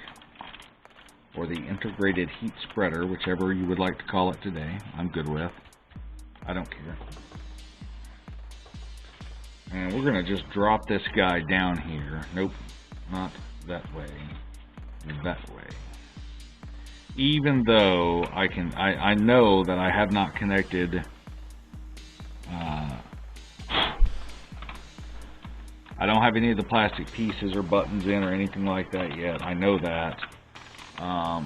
or the integrated heat spreader, whichever you would like to call it today. I'm good with. I don't care. And we're going to just drop this guy down here. Nope, not that way. That way. Even though I know that I have not connected. I don't have any of the plastic pieces or buttons in or anything like that yet. I know that.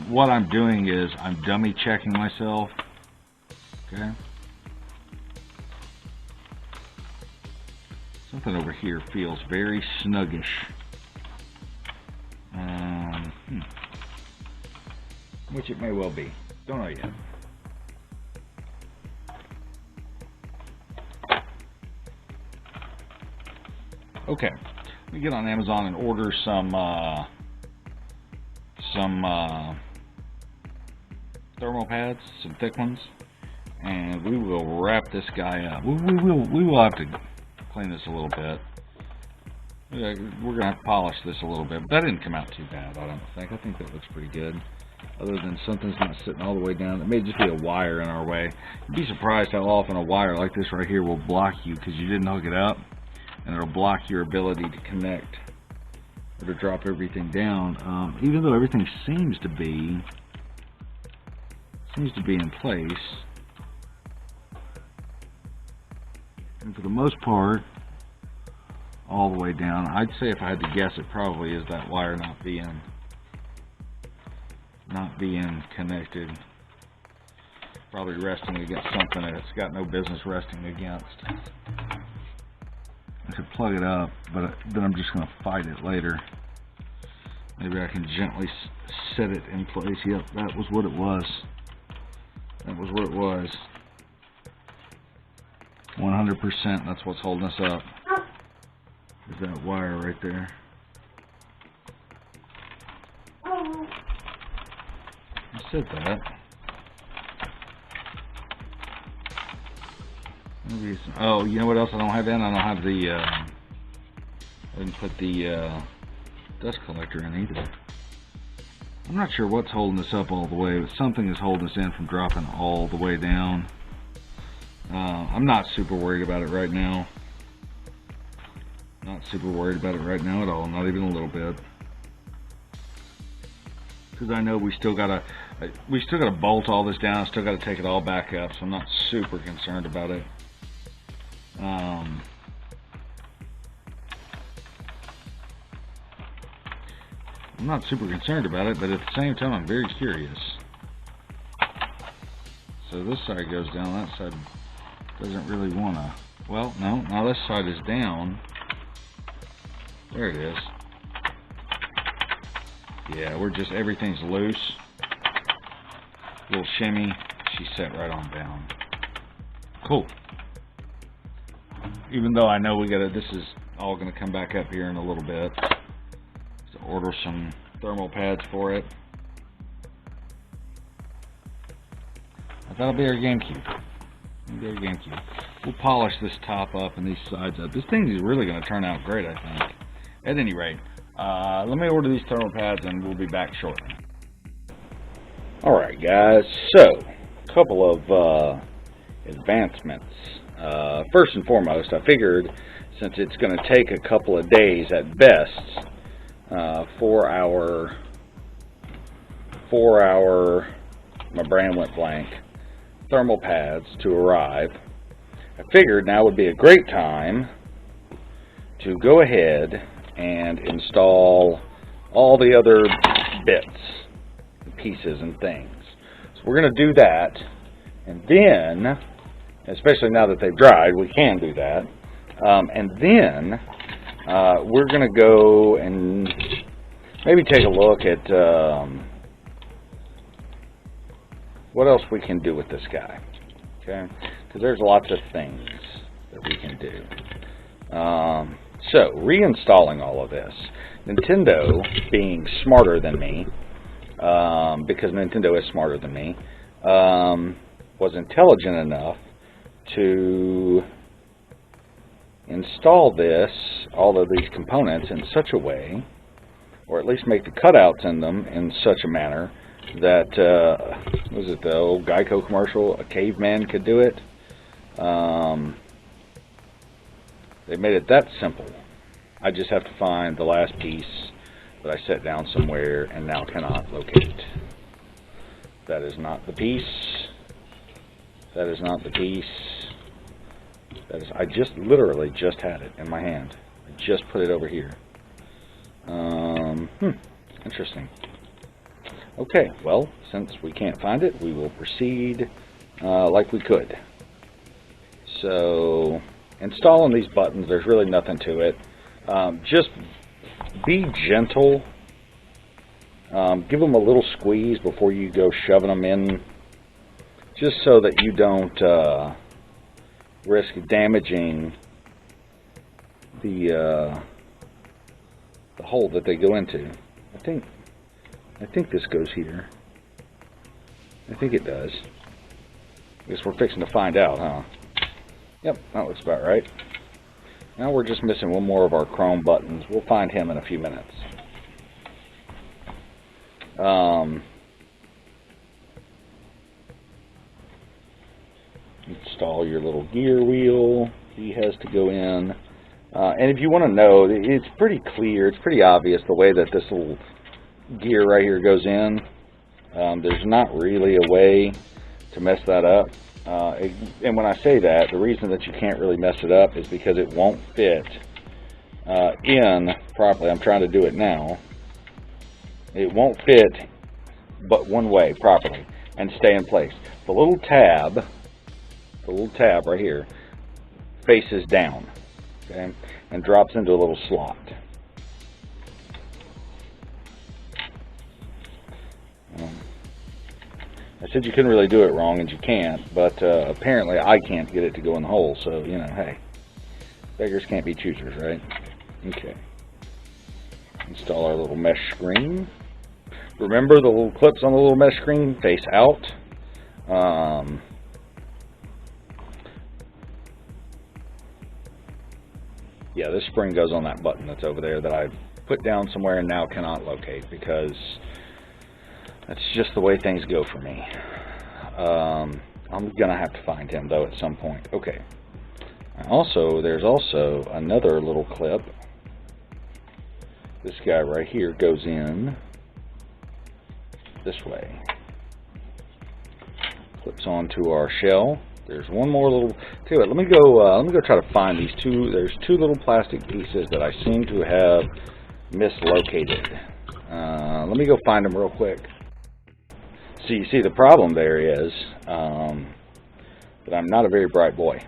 What I'm doing is I'm dummy checking myself. Okay. Something over here feels very snuggish. Which it may well be. Don't know yet. Okay. Let me get on Amazon and order some thermal pads, some thick ones, and we will wrap this guy up. We will have to clean this a little bit. We're gonna have to polish this a little bit, but that didn't come out too bad. I don't think. I think that looks pretty good. Other than something's not sitting all the way down. It may just be a wire in our way. You'd be surprised how often a wire like this right here will block you because you didn't hook it up, and it'll block your ability to connect or to drop everything down. Even though everything seems to be in place, and for the most part, all the way down. I'd say if I had to guess, it probably is that wire not being connected. Probably resting against something that it's got no business resting against. I could plug it up, but then I'm just going to fight it later. Maybe I can gently set it in place. Yep, that was what it was. That was what it was. 100%, that's what's holding us up. Is that wire right there. I said that. Maybe it's, oh, you know what else I don't have in? I don't have the, I didn't put the dust collector in either. I'm not sure what's holding us up all the way, but something is holding us in from dropping all the way down. I'm not super worried about it right now. Not super worried about it right now at all, not even a little bit. Because I know we still gotta bolt all this down. I still gotta take it all back up, so I'm not super concerned about it. I'm not super concerned about it, but at the same time, I'm very curious. So this side goes down, that side doesn't really want to. Well, no, now this side is down. There it is. Yeah, everything's loose. Little shimmy, she's set right on down. Cool. Even though I know this is all gonna come back up here in a little bit. So order some thermal pads for it. That'll be our GameCube. We'll polish this top up and these sides up. This thing is really going to turn out great, I think. At any rate, let me order these thermal pads and we'll be back shortly. Alright guys, so a couple of advancements. First and foremost, I figured since it's going to take a couple of days at best for our my brand went blank, thermal pads to arrive, I figured now would be a great time to go ahead and install all the other bits, pieces and things. So we're going to do that, and then, especially now that they've dried, we can do that, and then we're going to go and maybe take a look at what else we can do with this guy, okay? Because there's lots of things that we can do. So, reinstalling all of this. Nintendo, being smarter than me, because Nintendo is smarter than me, was intelligent enough to install all of these components in such a way, or at least make the cutouts in them in such a manner that, was it the old Geico commercial, a caveman could do it? They made it that simple. I just have to find the last piece that I set down somewhere and now cannot locate. That is not the piece. That is not the piece. I just literally just had it in my hand. I just put it over here. Interesting. Okay, well, since we can't find it, we will proceed like we could. So, installing these buttons, there's really nothing to it. Just be gentle. Give them a little squeeze before you go shoving them in, just so that you don't risk damaging the hole that they go into. I think this goes here. I think it does. I guess we're fixing to find out, huh? Yep, that looks about right. Now we're just missing one more of our chrome buttons. We'll find him in a few minutes. Install your little gear wheel. He has to go in. And if you want to know, it's pretty clear, it's pretty obvious the way that this little gear right here goes in. There's not really a way to mess that up. And when I say that, the reason that you can't really mess it up is because it won't fit in properly. I'm trying to do it now. It won't fit but one way properly and stay in place. The little tab right here faces down, okay, and drops into a little slot. I said you couldn't really do it wrong, and you can't, but apparently I can't get it to go in the hole, so, you know, hey, beggars can't be choosers, right? Okay. Install our little mesh screen. Remember, the little clips on the little mesh screen face out. Yeah, this spring goes on that button that's over there that I put down somewhere and now cannot locate, because that's just the way things go for me. I'm gonna have to find him though at some point. Okay. There's also another little clip. This guy right here goes in this way. Clips onto our shell. There's one more little. Tell you what, let me go try to find these two. There's two little plastic pieces that I seem to have mislocated. Let me go find them real quick. So you see the problem there is that I'm not a very bright boy.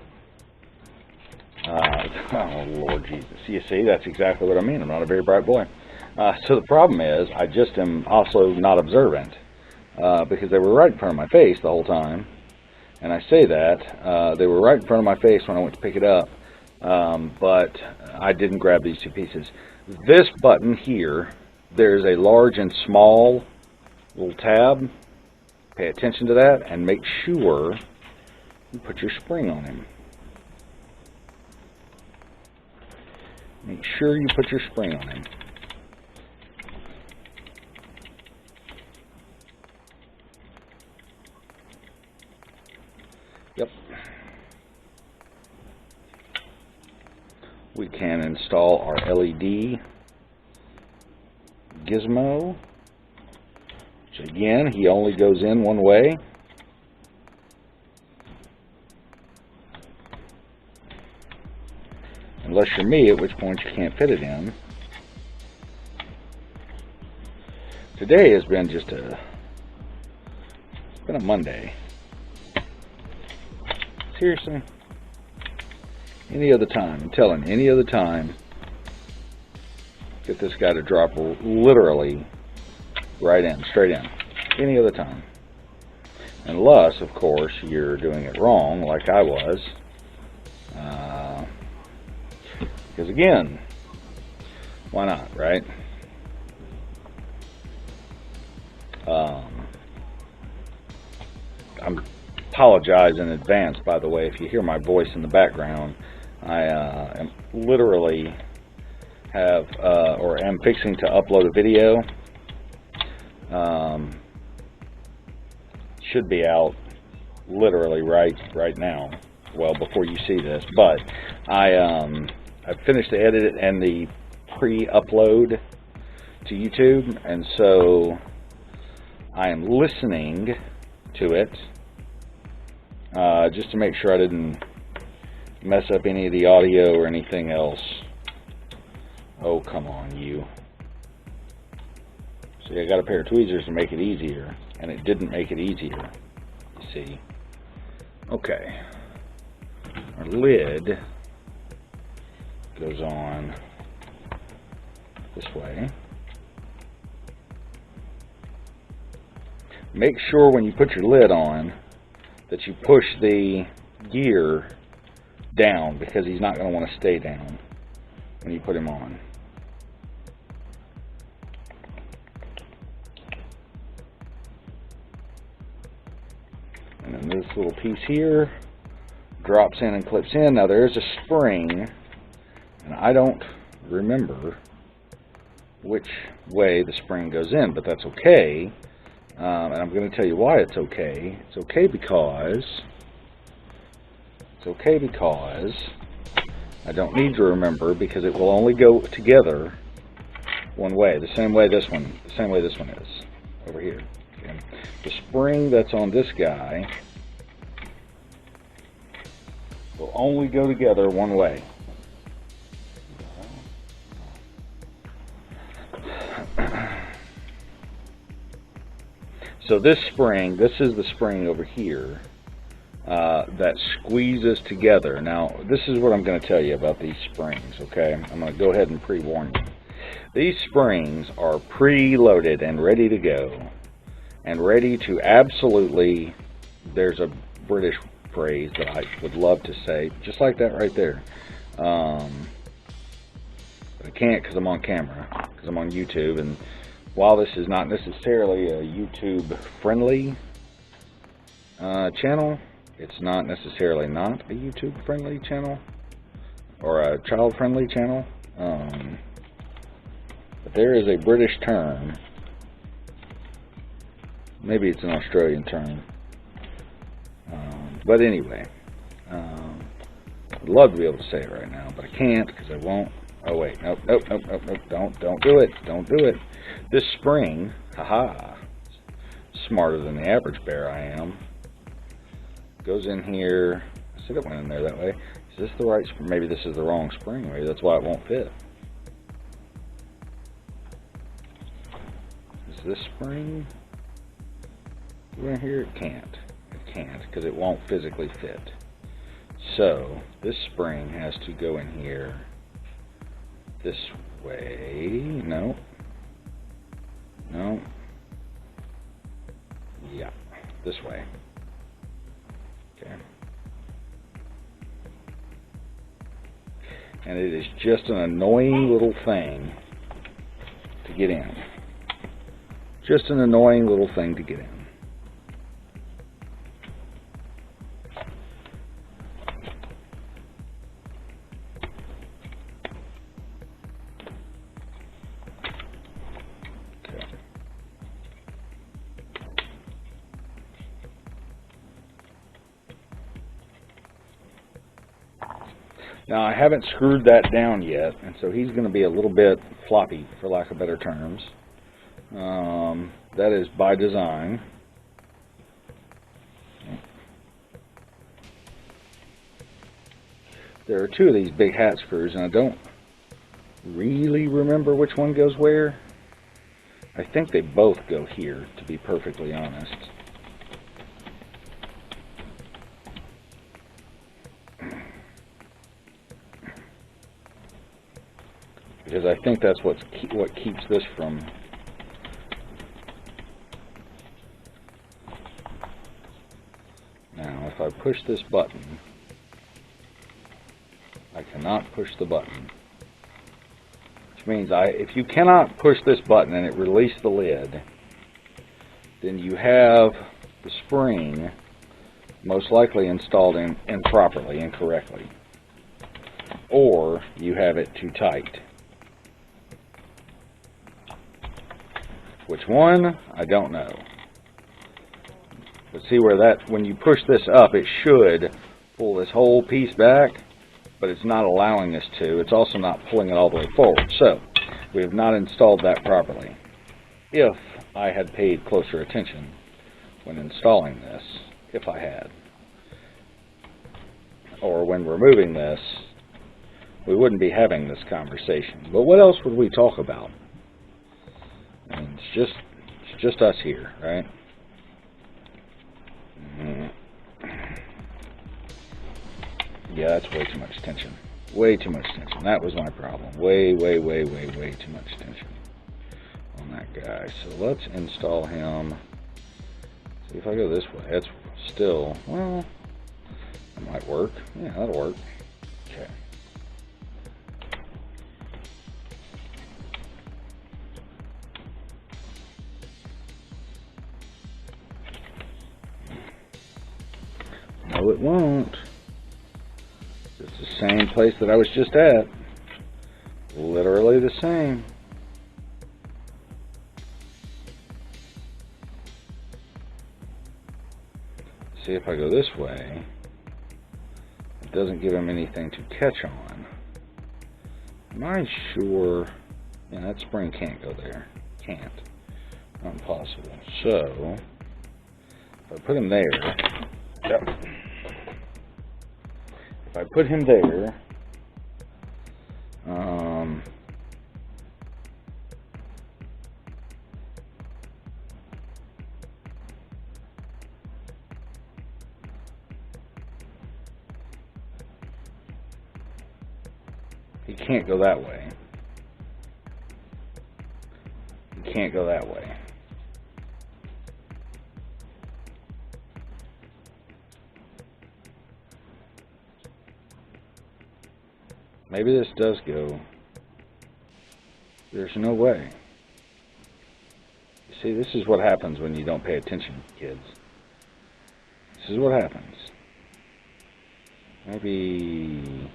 Oh, Lord Jesus. You see, that's exactly what I mean. I'm not a very bright boy. So the problem is I just am also not observant because they were right in front of my face the whole time. And I say that. They were right in front of my face when I went to pick it up, but I didn't grab these two pieces. This button here, there's a large and small little tab. Pay attention to that and make sure you put your spring on him. Make sure you put your spring on him. Yep. We can install our LED gizmo, which again, he only goes in one way. Unless you're me, at which point you can't fit it in. Today has been just it's been a Monday. Seriously? Any other time, I'm telling you, any other time, get this guy to drop literally right in, straight in. Any other time. Unless, of course, you're doing it wrong, like I was. Because again, why not, right? I apologize in advance, by the way, if you hear my voice in the background. I am literally am fixing to upload a video. Should be out literally right now. Well, before you see this, but I've finished the edit and the pre-upload to YouTube, and so I am listening to it just to make sure I didn't mess up any of the audio or anything else. Oh, come on, you. See, I got a pair of tweezers to make it easier, and it didn't make it easier, you see. Okay. Our lid goes on this way. Make sure when you put your lid on that you push the gear down, because he's not going to want to stay down when you put him on. And then this little piece here drops in and clips in. Now there's a spring, and I don't remember which way the spring goes in, but that's okay. And I'm going to tell you why it's okay. It's okay because I don't need to remember, because it will only go together one way, the same way this one is over here. Okay. The spring that's on this guy will only go together one way. So this spring, this is the spring over here that squeezes together. Now, this is what I'm going to tell you about these springs, okay? I'm going to go ahead and pre-warn you. These springs are pre-loaded and ready to go, and ready to absolutely, there's a British phrase that I would love to say, just like that right there. But I can't because I'm on camera, because I'm on YouTube, and while this is not necessarily a YouTube-friendly channel, it's not necessarily not a YouTube-friendly channel, or a child-friendly channel. But there is a British term, maybe it's an Australian term, but anyway, I'd love to be able to say it right now, but I can't because I won't. Oh wait, nope, don't do it, don't do it. This spring, haha, smarter than the average bear I am, goes in here. I said it went in there that way. Is this the right spring? Maybe this is the wrong spring, maybe that's why it won't fit. Is this spring? Right here it can't. It can't because it won't physically fit. So this spring has to go in here this way. No. No. Yeah, this way. Okay. And it is just an annoying little thing to get in. Just an annoying little thing to get in. Okay. Now I haven't screwed that down yet, and so he's going to be a little bit floppy, for lack of better terms. That is by design. There are two of these big hat screws, and I don't really remember which one goes where. I think they both go here, to be perfectly honest. Because I think that's what keeps this from... Now, if I push this button, I cannot push the button. Which means if you cannot push this button and it releases the lid, then you have the spring most likely installed improperly, incorrectly. Or you have it too tight. Which one? I don't know. But see where when you push this up, it should pull this whole piece back, but it's not allowing us to. It's also not pulling it all the way forward. So, we have not installed that properly. If I had paid closer attention when installing this, if I had. Or when removing this, we wouldn't be having this conversation. But what else would we talk about? I mean, it's just us here, right? Yeah, that's way too much tension. Way too much tension. That was my problem. Way too much tension on that guy. So let's install him. See if I go this way. That's still, well, that might work. Yeah, that'll work. Okay. No, it won't. It's the same place that I was just at. Literally the same. See if I go this way, it doesn't give him anything to catch on. Am I sure? Yeah, that spring can't go there. Can't. Not possible. So, if I put him there, yep. If I put him there, he can't go that way. He can't go that way. Maybe this does go. There's no way. You see, this is what happens when you don't pay attention, kids. This is what happens. Maybe...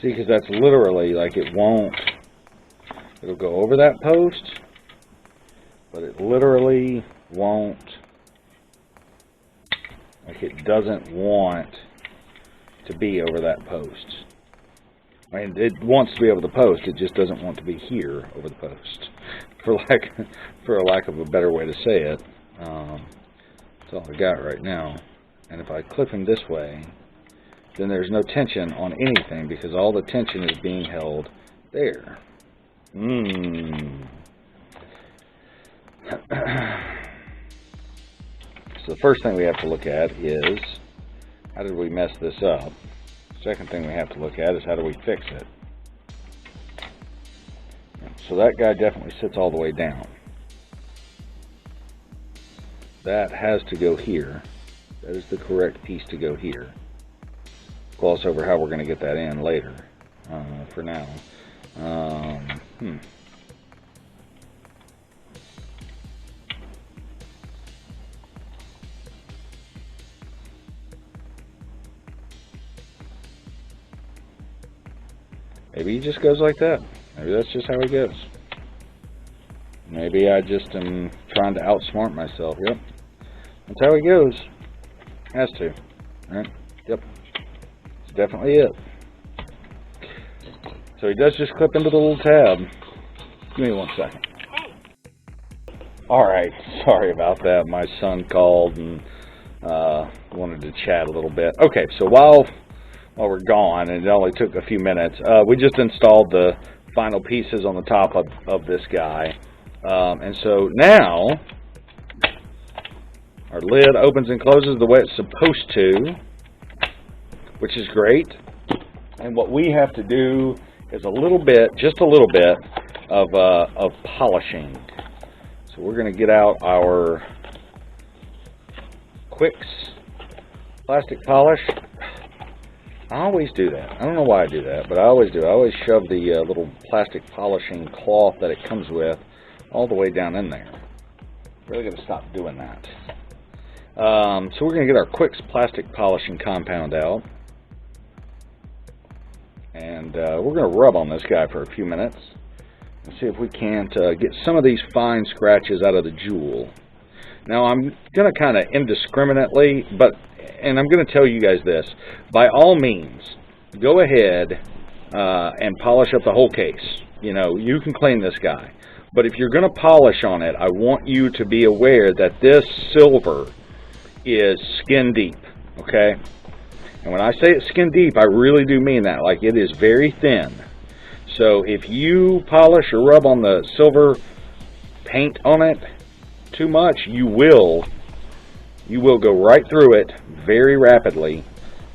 See, because that's literally, like, it won't... It'll go over that post, but it literally won't... Like, it doesn't want to be over that post. I mean, it wants to be over the post, it just doesn't want to be here over the post. For a lack of a better way to say it. That's all I got right now. And if I clip him this way, then there's no tension on anything because all the tension is being held there. So the first thing we have to look at is, how did we mess this up? Second thing we have to look at is, how do we fix it? So that guy definitely sits all the way down. That has to go here. That is the correct piece to go here. Gloss over how we're going to get that in later. For now. Maybe he just goes like that. Maybe that's just how he goes. Maybe I just am trying to outsmart myself. Yep. That's how he goes. Has to. Right? Yep. That's definitely it. So he does just clip into the little tab. Give me 1 second. Alright, sorry about that. My son called and wanted to chat a little bit. Okay, so while we're gone, and it only took a few minutes, we just installed the final pieces on the top of this guy. And so now, our lid opens and closes the way it's supposed to, which is great. And what we have to do is a little bit, just a little bit, of polishing. So we're going to get out our Quicks plastic polish. I always do that. I don't know why I do that, but I always do. I always shove the little plastic polishing cloth that it comes with all the way down in there. Really got to stop doing that. So we're going to get our Quicks plastic polishing compound out. And we're going to rub on this guy for a few minutes and see if we can't get some of these fine scratches out of the jewel. Now I'm going to kind of indiscriminately, and I'm going to tell you guys this, by all means, go ahead and polish up the whole case. You know, you can clean this guy. But if you're going to polish on it, I want you to be aware that this silver is skin deep, okay? And when I say it's skin deep, I really do mean that. Like, it is very thin. So if you polish or rub on the silver paint on it too much, you will go right through it very rapidly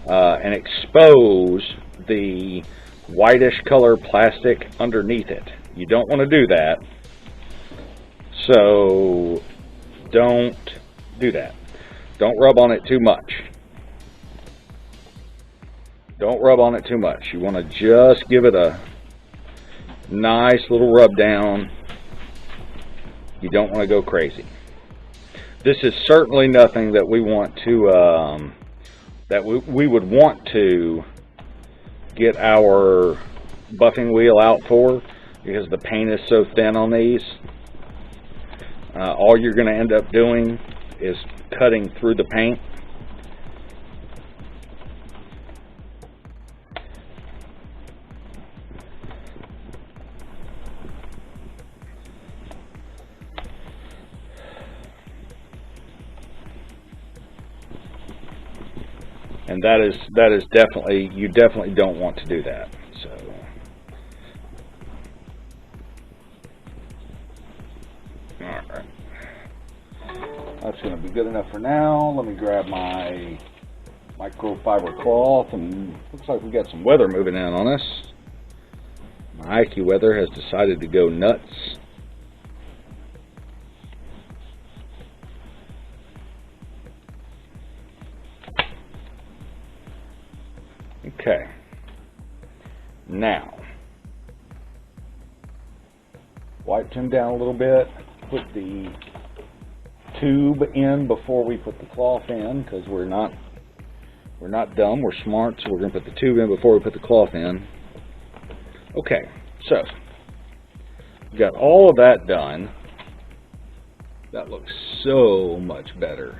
and expose the whitish color plastic underneath it. You don't want to do that. So don't do that. Don't rub on it too much. Don't rub on it too much. You want to just give it a nice little rub down. You don't want to go crazy. This is certainly nothing that we want to, we would want to get our buffing wheel out for, because the paint is so thin on these. All you're going to end up doing is cutting through the paint. And that is definitely, you definitely don't want to do that. So alright. That's going to be good enough for now. Let me grab my microfiber cloth, and looks like we got some weather moving in on us. My AccuWeather has decided to go nuts. Okay, now wipe him down a little bit, put the tube in before we put the cloth in, because we're not dumb, we're smart, so we're going to put the tube in before we put the cloth in. Okay, so we got all of that done. That looks so much better.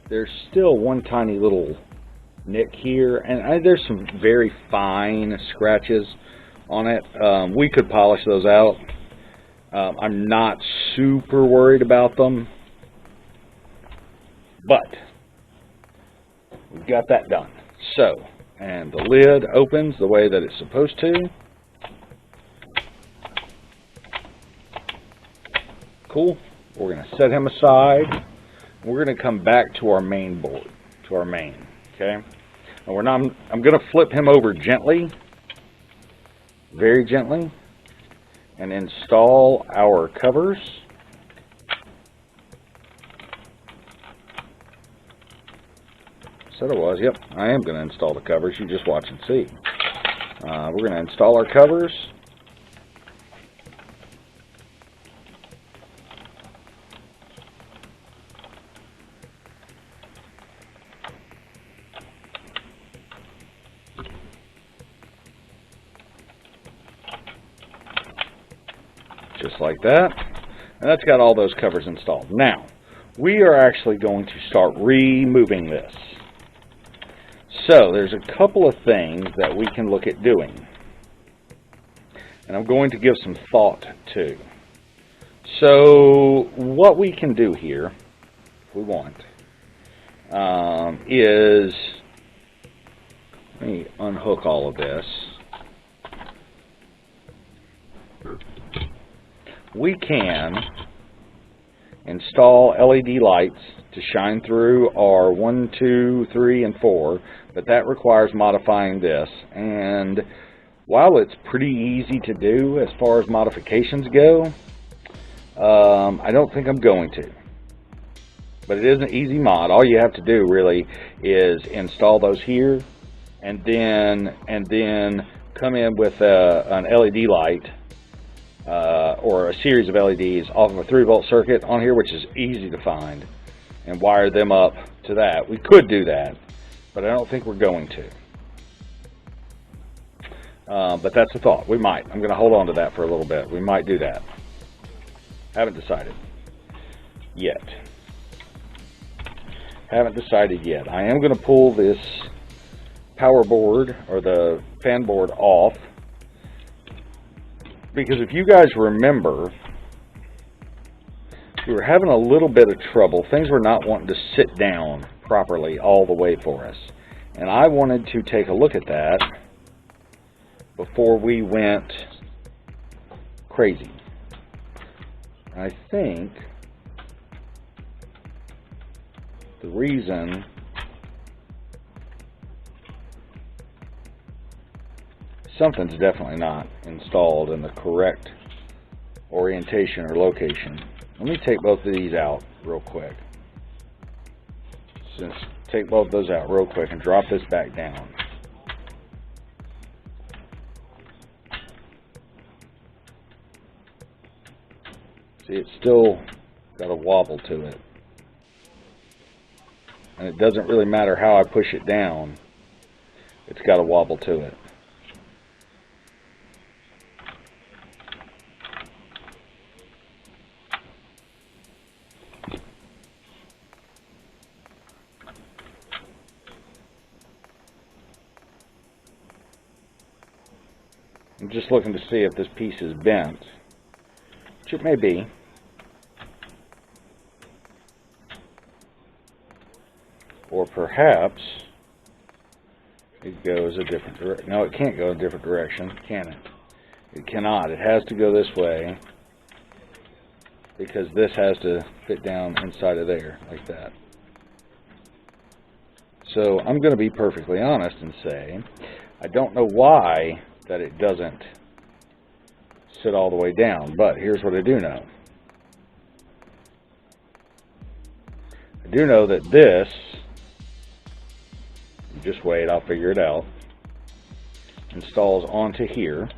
There's still one tiny little nick here, and there's some very fine scratches on it. We could polish those out. I'm not super worried about them, but we've got that done. So, and the lid opens the way that it's supposed to. Cool. We're going to set him aside. We're going to come back to our main board, to our main. Okay. And I'm going to flip him over gently, very gently, and install our covers. Said I was. Yep, I am going to install the covers. You just watch and see. We're going to install our covers. Just like that. And that's got all those covers installed. Now, we are actually going to start removing this. So, there's a couple of things that we can look at doing. And I'm going to give some thought to. So, what we can do here, if we want, is, let me unhook all of this. We can install LED lights to shine through our 1, 2, 3, and 4, but that requires modifying this. And while it's pretty easy to do as far as modifications go, I don't think I'm going to. But it is an easy mod. All you have to do really is install those here, and then come in with an LED light. Or a series of LEDs off of a 3-volt circuit on here, which is easy to find, and wire them up to that. We could do that, but I don't think we're going to. But that's a thought. We might. I'm going to hold on to that for a little bit. We might do that. Haven't decided yet. Haven't decided yet. I am going to pull this power board or the fan board off. Because if you guys remember, we were having a little bit of trouble. Things were not wanting to sit down properly all the way for us. And I wanted to take a look at that before we went crazy. I think the reason something's definitely not installed in the correct orientation or location. Let me take both of these out real quick. Take both of those out real quick and drop this back down. See, it's still got a wobble to it. And it doesn't really matter how I push it down. It's got a wobble to it. I'm just looking to see if this piece is bent, which it may be. Or perhaps it goes a different direction. No, it can't go a different direction, can it? It cannot. It has to go this way because this has to fit down inside of there like that. So I'm going to be perfectly honest and say I don't know why that it doesn't sit all the way down, but here's what I do know. I do know that this, just wait, I'll figure it out, installs onto here.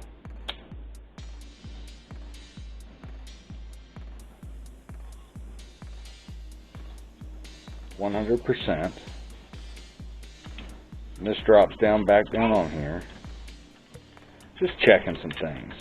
%. And this drops down back down on here. Just checking some things.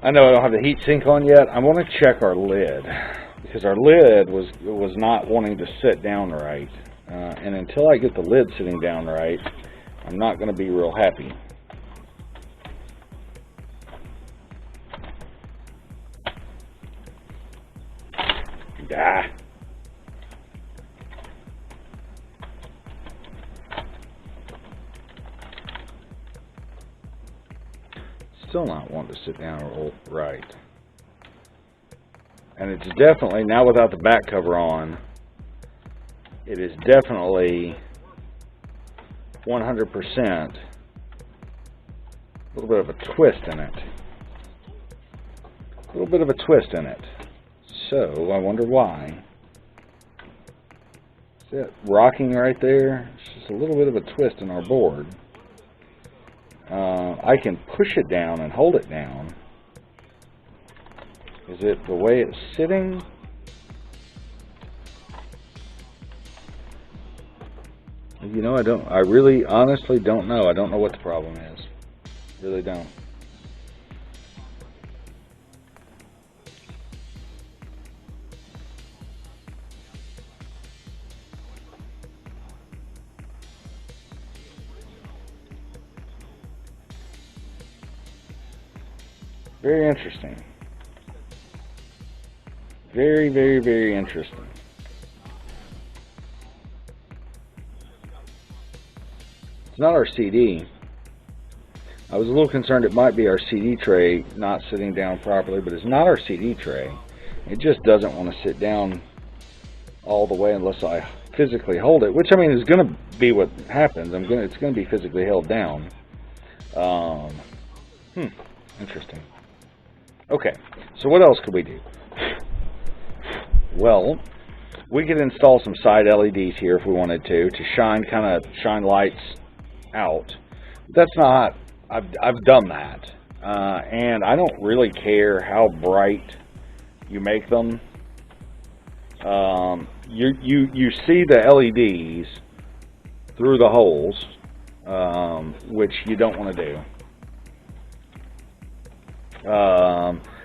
I know I don't have the heat sink on yet. I want to check our lid because our lid was not wanting to sit down right. And until I get the lid sitting down right, I'm not going to be real happy. Ah. Still not wanting to sit down right. And it's definitely, now without the back cover on, it is definitely 100% a little bit of a twist in it. A little bit of a twist in it. So, I wonder why. See it rocking right there? It's just a little bit of a twist in our board. I can push it down and hold it down. Is it the way it's sitting? You know, I really honestly don't know. I don't know what the problem is. Really don't. Very interesting. Very, very, very interesting. It's not our CD. I was a little concerned it might be our CD tray not sitting down properly, but it's not our CD tray. It just doesn't want to sit down all the way unless I physically hold it, which I mean is going to be what happens. It's going to be physically held down. Interesting. Okay, so what else could we do? Well, we could install some side LEDs here if we wanted to shine lights out. That's not, I've done that, and I don't really care how bright you make them. You see the LEDs through the holes, which you don't want to do.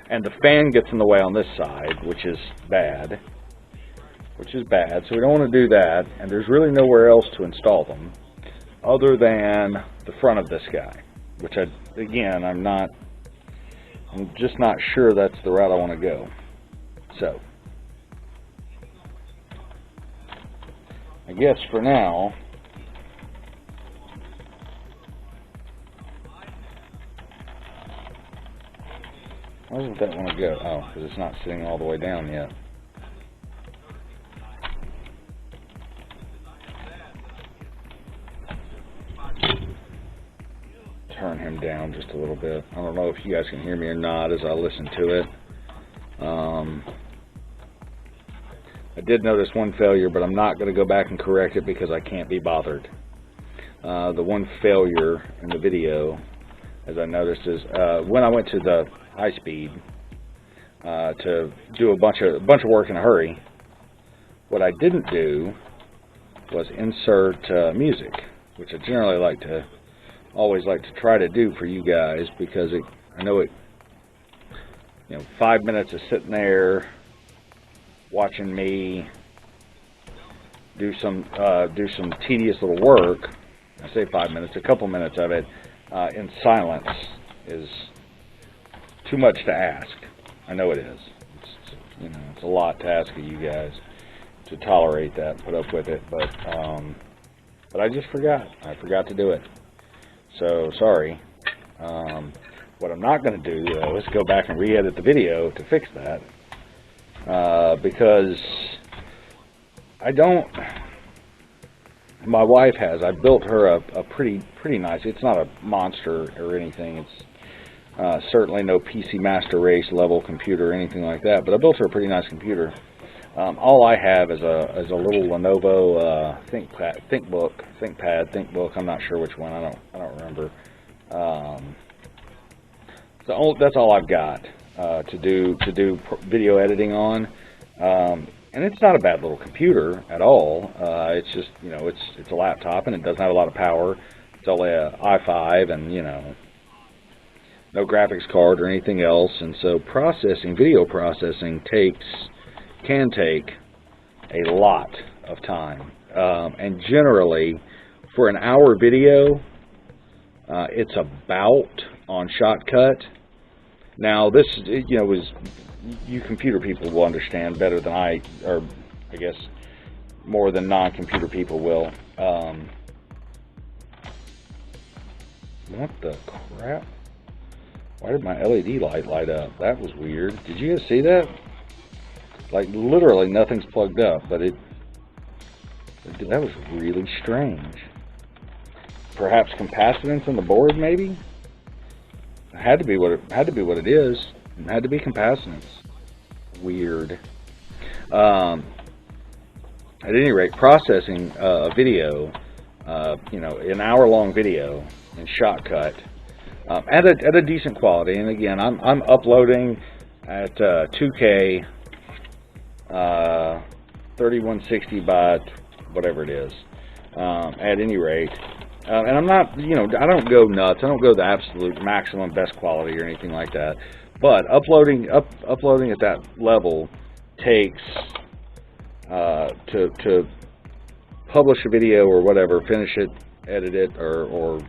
And the fan gets in the way on this side, which is bad. So we don't want to do that, and there's really nowhere else to install them other than the front of this guy, which I'm just not sure that's the route I want to go. So, I guess for now, why doesn't that want to go? Oh, because it's not sitting all the way down yet. Turn him down just a little bit. I don't know if you guys can hear me or not as I listen to it. I did notice one failure, but I'm not going to go back and correct it because I can't be bothered. The one failure in the video, as I noticed, is when I went to the high speed to do a bunch of work in a hurry, what I didn't do was insert music, which I generally always like to try to do for you guys, because I know 5 minutes of sitting there watching me do some tedious little work. I say 5 minutes, a couple minutes of it in silence is too much to ask. I know it is. It's a lot to ask of you guys to tolerate that, put up with it, but I just forgot. I forgot to do it. So, sorry. What I'm not going to do, though, is go back and re-edit the video to fix that. Because my wife has. I built her a pretty nice, it's not a monster or anything. It's certainly no PC Master Race level computer or anything like that. But I built her a pretty nice computer. All I have is a little Lenovo ThinkPad. I'm not sure which one. I don't remember. So that's all I've got to do video editing on. And it's not a bad little computer at all. It's just it's a laptop and it doesn't have a lot of power. It's only a i5 and no graphics card or anything else, and so video processing can take a lot of time. And generally, for an hour video, it's about on Shotcut. Now, this, you computer people will understand better than I guess more than non-computer people will. What the crap? Why did my LED light up? That was weird. Did you guys see that? Like, literally nothing's plugged up, but that was really strange. Perhaps capacitance on the board, maybe? It had to be what it is. It had to be capacitance. Weird. At any rate, processing a video, an hour-long video in Shotcut at a decent quality. And again, I'm uploading at 2K, 3160 by whatever it is. At any rate, and I'm not, I don't go nuts. I don't go the absolute maximum best quality or anything like that. But uploading at that level takes to publish a video or whatever, finish it, edit it, or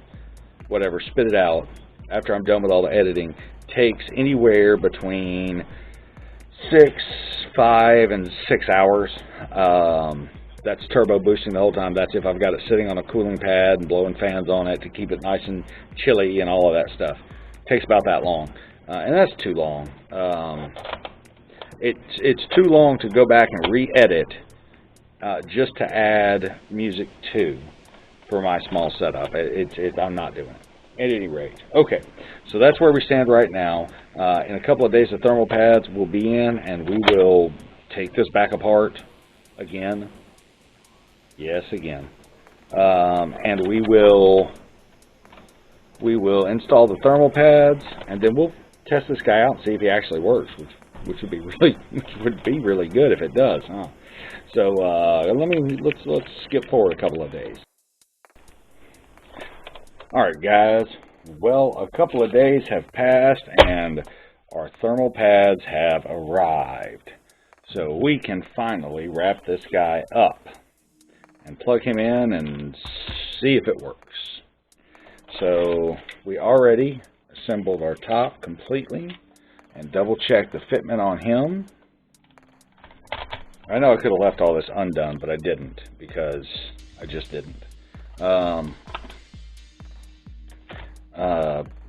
whatever, spit it out after I'm done with all the editing, takes anywhere between 5 and 6 hours. That's turbo boosting the whole time. That's if I've got it sitting on a cooling pad and blowing fans on it to keep it nice and chilly and all of that stuff. Takes about that long, and that's too long. It's too long to go back and re-edit just to add music to for my small setup. I'm not doing it. At any rate, okay, so that's where we stand right now. In a couple of days, the thermal pads will be in, and we will take this back apart again. Yes, again. And we will install the thermal pads, and then we'll test this guy out and see if he actually works, which would be really good if it does, huh? So let's skip forward a couple of days. All right, guys. Well, a couple of days have passed, and our thermal pads have arrived. So we can finally wrap this guy up and plug him in and see if it works. So we already assembled our top completely and double-checked the fitment on him. I know I could have left all this undone, but I didn't, because I just didn't.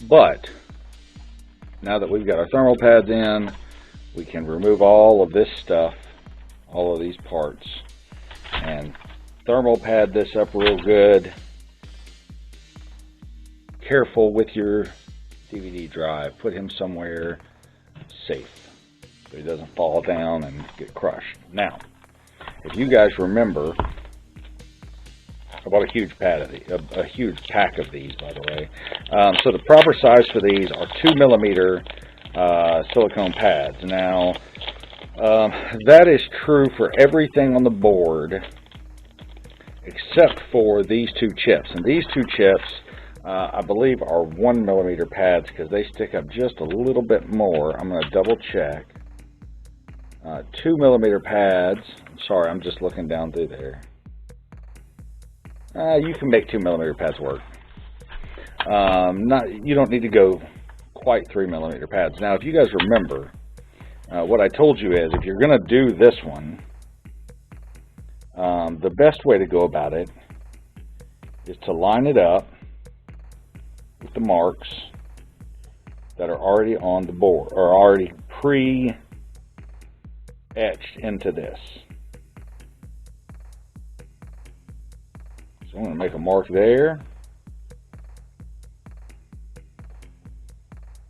But now that we've got our thermal pads in, we can remove all of this stuff, all of these parts, and thermal pad this up real good. Careful with your DVD drive. Put him somewhere safe so he doesn't fall down and get crushed. Now, if you guys remember, I bought a huge a huge pack of these, by the way. So the proper size for these are 2mm silicone pads. Now, that is true for everything on the board except for these two chips. And these two chips, I believe, are 1mm pads because they stick up just a little bit more. I'm going to double check. 2mm pads. Sorry, I'm just looking down through there. You can make 2mm pads work. You don't need to go quite 3mm pads. Now, if you guys remember, what I told you is if you're going to do this one, the best way to go about it is to line it up with the marks that are already on the board, or already pre-etched into this. So I'm going to make a mark there.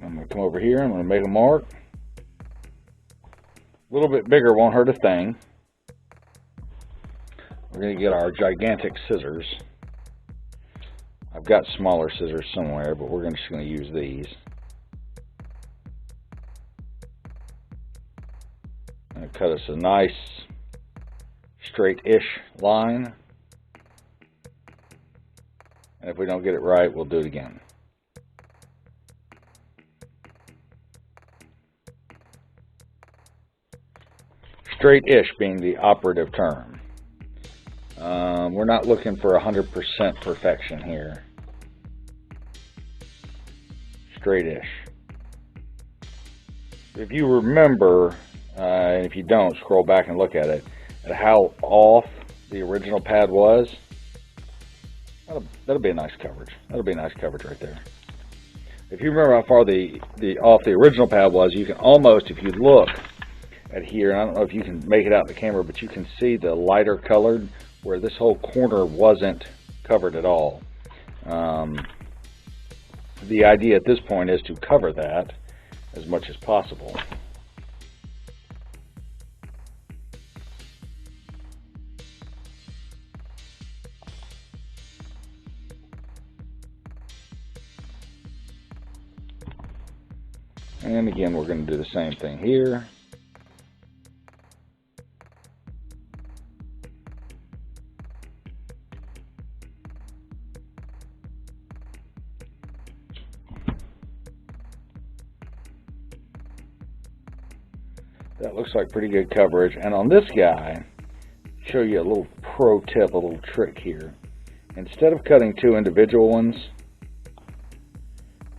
I'm going to come over here. I'm going to make a mark. A little bit bigger won't hurt a thing. We're going to get our gigantic scissors. I've got smaller scissors somewhere, but we're just going to use these. I'm going to cut us a nice straight-ish line. And if we don't get it right, we'll do it again. Straight-ish being the operative term. We're not looking for 100% perfection here. Straight-ish. If you remember, and if you don't, scroll back and look at it, at how off the original pad was. That'll be a nice coverage. That'll be a nice coverage right there. If you remember how far the off the original pad was, you can almost, if you look at here, and I don't know if you can make it out in the camera, but you can see the lighter colored where this whole corner wasn't covered at all. The idea at this point is to cover that as much as possible. And again, we're going to do the same thing here. That looks like pretty good coverage. And on this guy, show you a little pro tip, a little trick here. Instead of cutting two individual ones,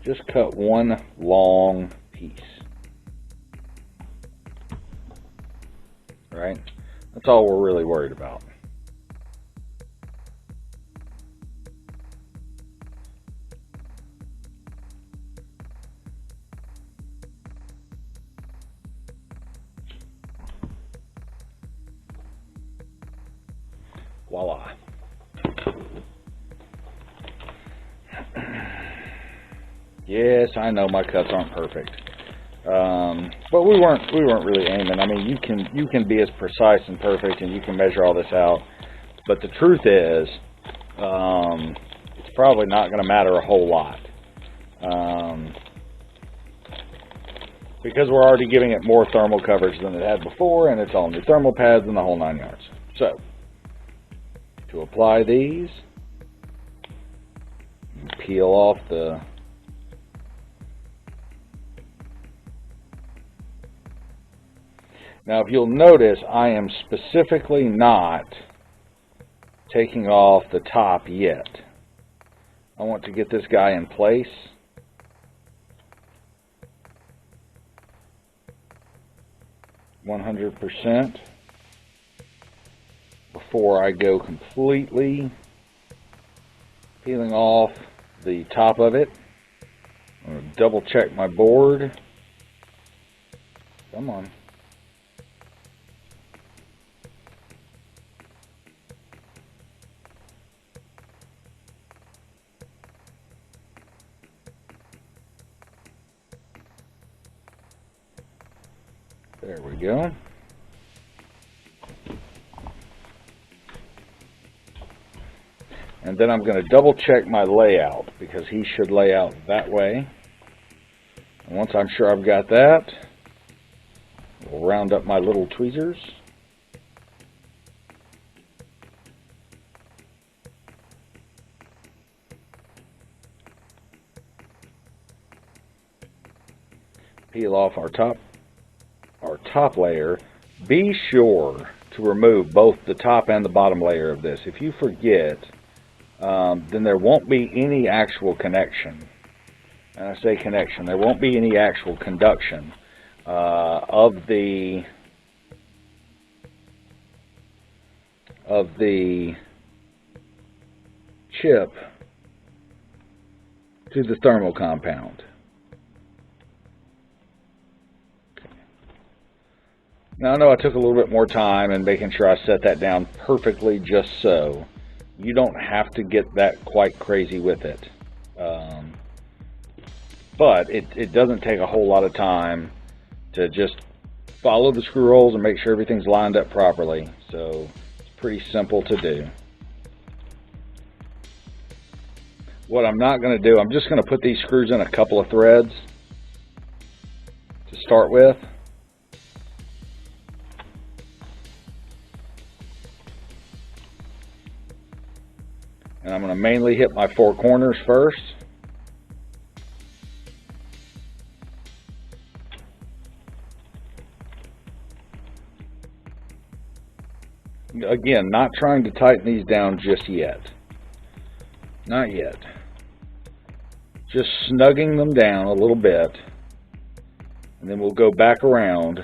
just cut one long piece. Right? That's all we're really worried about. Voila. Yes, I know my cuts aren't perfect, but we weren't really aiming. I mean, you can be as precise and perfect, and you can measure all this out. But the truth is, it's probably not going to matter a whole lot, because we're already giving it more thermal coverage than it had before, and it's all new thermal pads and the whole 9 yards. So, to apply these, peel off the Now, if you'll notice, I am specifically not taking off the top yet. I want to get this guy in place. %, before I go completely peeling off the top of it. I'm going to double check my board. Come on. There we go. And then I'm going to double check my layout, because he should lay out that way. And once I'm sure I've got that, we'll round up my little tweezers. Peel off our top layer. Be sure to remove both the top and the bottom layer of this. If you forget, then there won't be any actual connection. And I say connection, there won't be any actual conduction of the chip to the thermal compound. Now, I know I took a little bit more time in making sure I set that down perfectly just so. You don't have to get that quite crazy with it. But it doesn't take a whole lot of time to just follow the screw holes and make sure everything's lined up properly. So it's pretty simple to do. What I'm not going to do, I'm just going to put these screws in a couple of threads to start with. And I'm going to mainly hit my four corners first. again, not trying to tighten these down just yet. Not yet. Just snugging them down a little bit. And then we'll go back around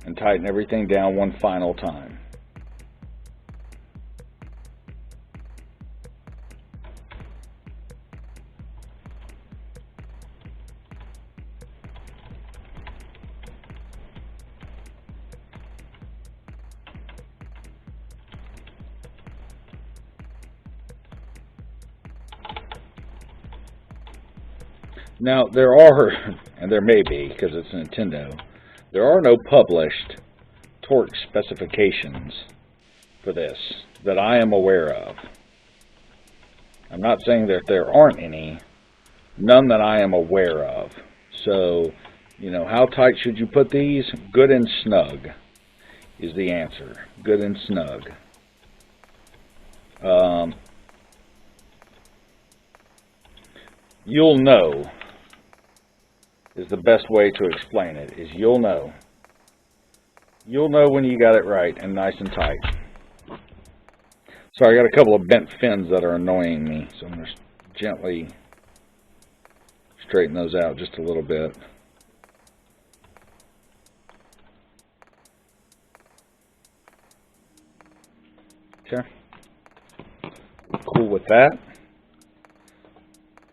and tighten everything down one final time. Now, there are, and there may be, because it's Nintendo, there are no published torque specifications for this that I am aware of. I'm not saying that there aren't any, none that I am aware of. So, you know, how tight should you put these? Good and snug is the answer. Good and snug. You'll know is the best way to explain it, is you'll know. You'll know when you got it right and nice and tight. Sorry, I got a couple of bent fins that are annoying me, so I'm going to gently straighten those out just a little bit. Okay. Cool with that.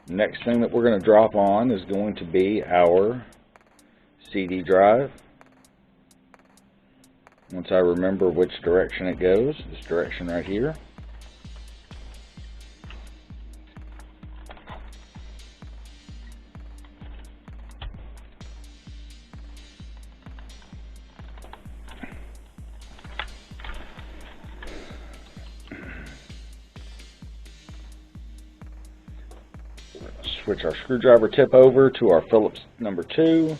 Next thing that we're going to drop on is going to be our CD drive. Once I remember which direction it goes, this direction right here. Switch our screwdriver tip over to our Phillips number 2.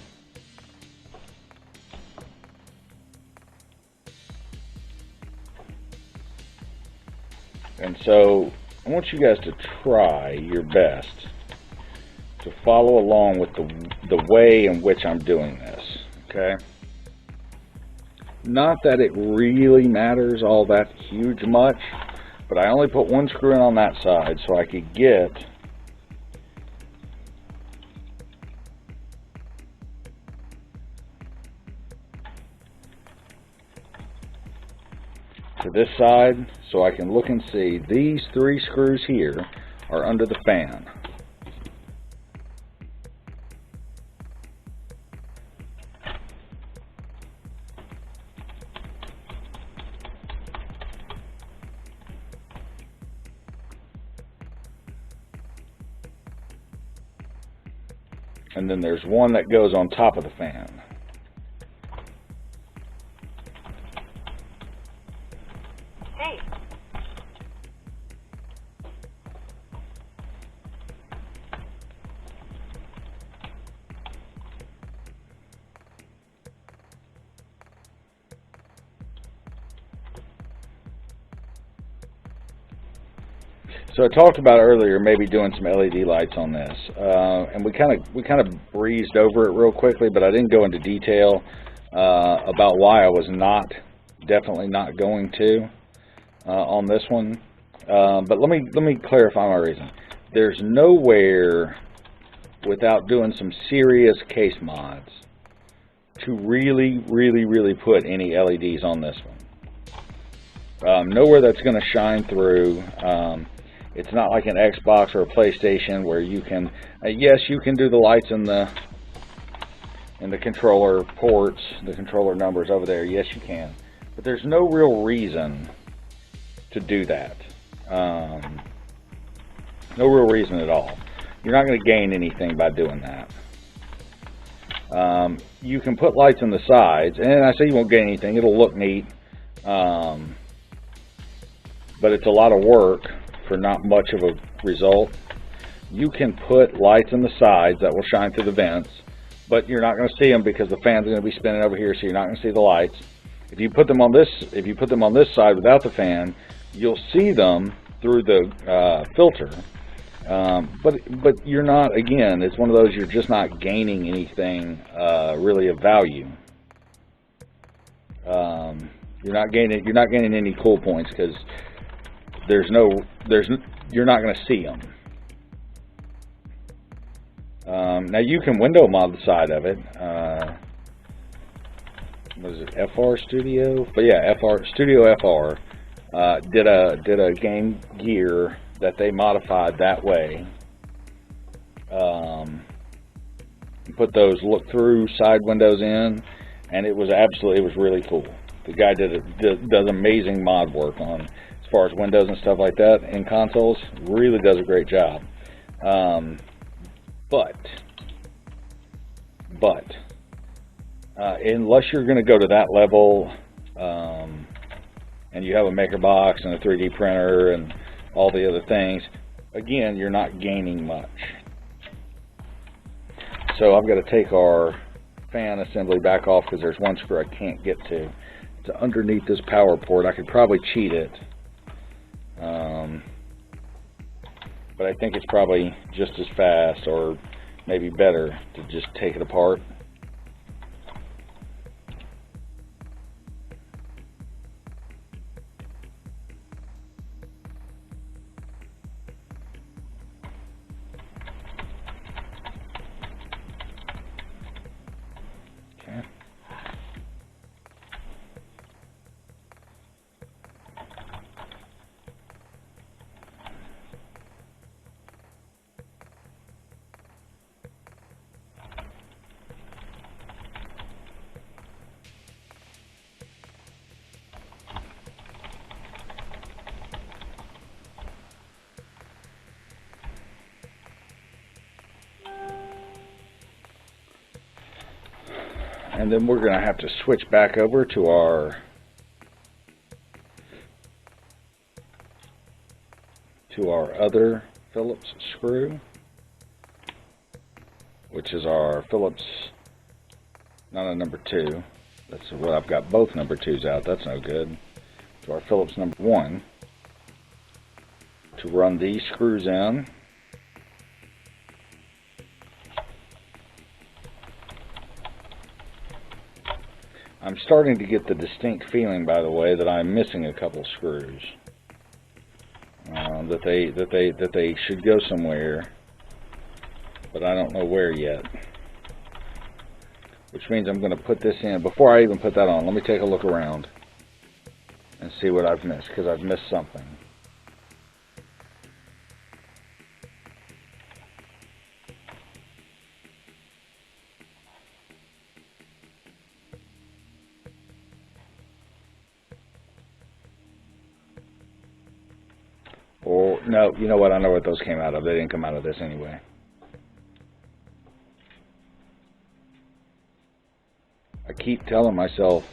And so I want you guys to try your best to follow along with the way in which I'm doing this, okay? Not that it really matters all that huge much, but I only put one screw in on that side so I could get to this side, so I can look and see these 3 screws here are under the fan. And then there's one that goes on top of the fan. So I talked about earlier maybe doing some LED lights on this, and we kind of breezed over it real quickly, but I didn't go into detail about why I was definitely not going to on this one. But let me clarify my reason. There's nowhere without doing some serious case mods to really put any LEDs on this one. Nowhere that's going to shine through. It's not like an Xbox or a PlayStation where you can, yes, you can do the lights in the controller ports, the controller numbers over there. Yes, you can. But there's no real reason to do that. No real reason at all. You're not going to gain anything by doing that. You can put lights on the sides, and I say you won't gain anything. It'll look neat. But it's a lot of work for not much of a result. You can put lights on the sides that will shine through the vents, but you're not going to see them because the fan's going to be spinning over here, so you're not going to see the lights. If you put them on this side without the fan, you'll see them through the filter. But you're not, again, it's one of those, you're just not gaining anything really of value You're not gaining any cool points because you're not going to see them. Now you can window mod the side of it. What is it? FR Studio? But yeah, Studio FR did a Game Gear that they modified that way. Put those look-through side windows in, and it was really cool. The guy does amazing mod work on as far as windows and stuff like that in consoles. Really does a great job. But unless you're going to go to that level, and you have a maker box and a 3D printer and all the other things, again, you're not gaining much. So I've got to take our fan assembly back off because there's one screw I can't get to. It's underneath this power port. I could probably cheat it, but I think it's probably just as fast, or maybe better, to just take it apart. And then we're going to have to switch back over to our other Phillips screw, which is our Phillips, not a number 2. That's what I've got both number 2s out. That's no good. To our Phillips number 1 to run these screws in. I'm starting to get the distinct feeling, by the way, that I'm missing a couple screws. That they should go somewhere, but I don't know where yet. Which means I'm going to put this in. Before I even put that on, let me take a look around and see what I've missed, because I've missed something. Or, no, you know what? I know what those came out of. They didn't come out of this anyway. I keep telling myself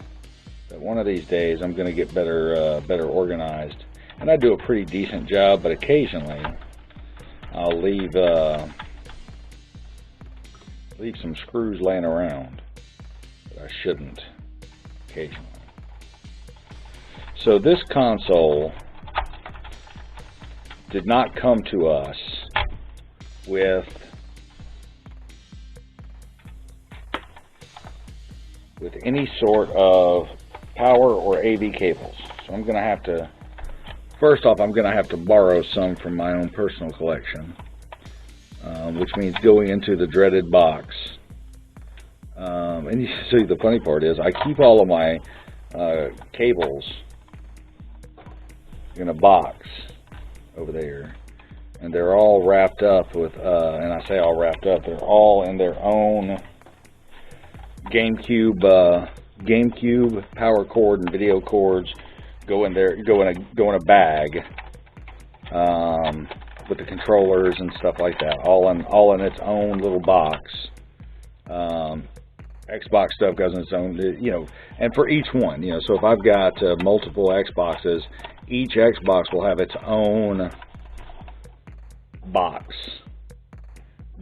that one of these days I'm going to get better organized. And I do a pretty decent job, but occasionally I'll leave some screws laying around that I shouldn't, occasionally. So this console did not come to us with any sort of power or AV cables. So I'm going to have to, first off, I'm going to have to borrow some from my own personal collection, which means going into the dreaded box. And you see, the funny part is I keep all of my cables in a box over there, and they're all wrapped up with, and I say all wrapped up, they're all in their own GameCube power cord and video cords. Go in a bag with the controllers and stuff like that, all in its own little box. Xbox stuff goes in its own, and for each one, so if I've got multiple Xboxes, each Xbox will have its own box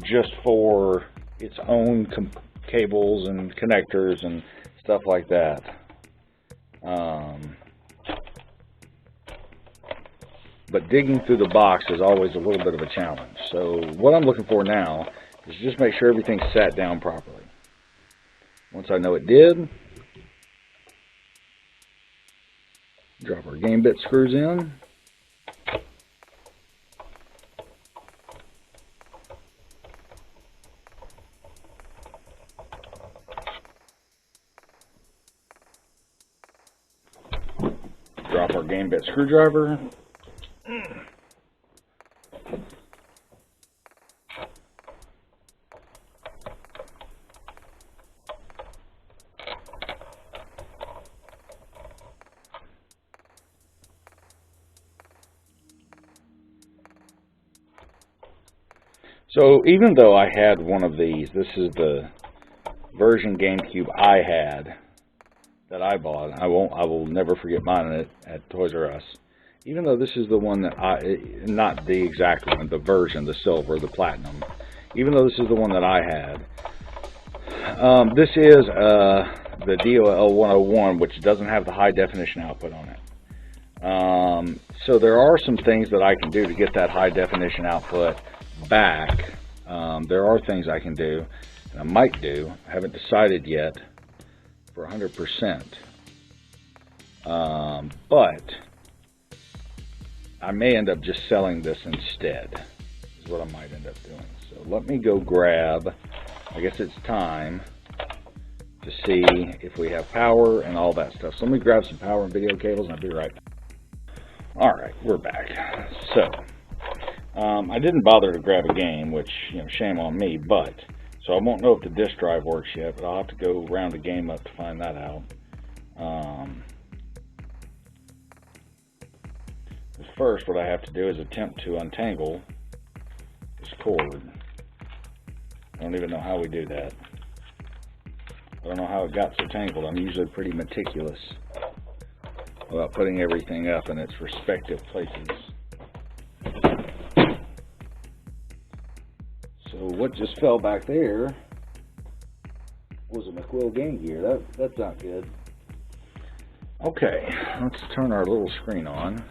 just for its own cables and connectors and stuff like that. But digging through the box is always a little bit of a challenge. So what I'm looking for now is just make sure everything's sat down properly. Once I know it did, Drop our game bit screws in. Drop our game bit screwdriver. So even though I had one of these, this is the version GameCube I had that I bought. I will never forget mine at Toys R Us. Even though this is the one that not the exact one, the version, the silver, the platinum. Even though this is the one that I had, this is the DOL 101, which doesn't have the high definition output on it. So there are some things that I can do to get that high definition output back. There are things I can do, and I might do. I haven't decided yet for 100%. But I may end up just selling this instead, is what I might end up doing. So let me go grab, I guess it's time to see if we have power and all that stuff. So let me grab some power and video cables and I'll be right back. Alright, we're back. So, I didn't bother to grab a game, which, shame on me, but, so I won't know if the disk drive works yet, but I'll have to go round the game up to find that out. First, what I have to do is attempt to untangle this cord. I don't even know how we do that. I don't know how it got so tangled. I'm usually pretty meticulous about putting everything up in its respective places. So what just fell back there was a McQuill Game Gear. That's not good. Okay, let's turn our little screen on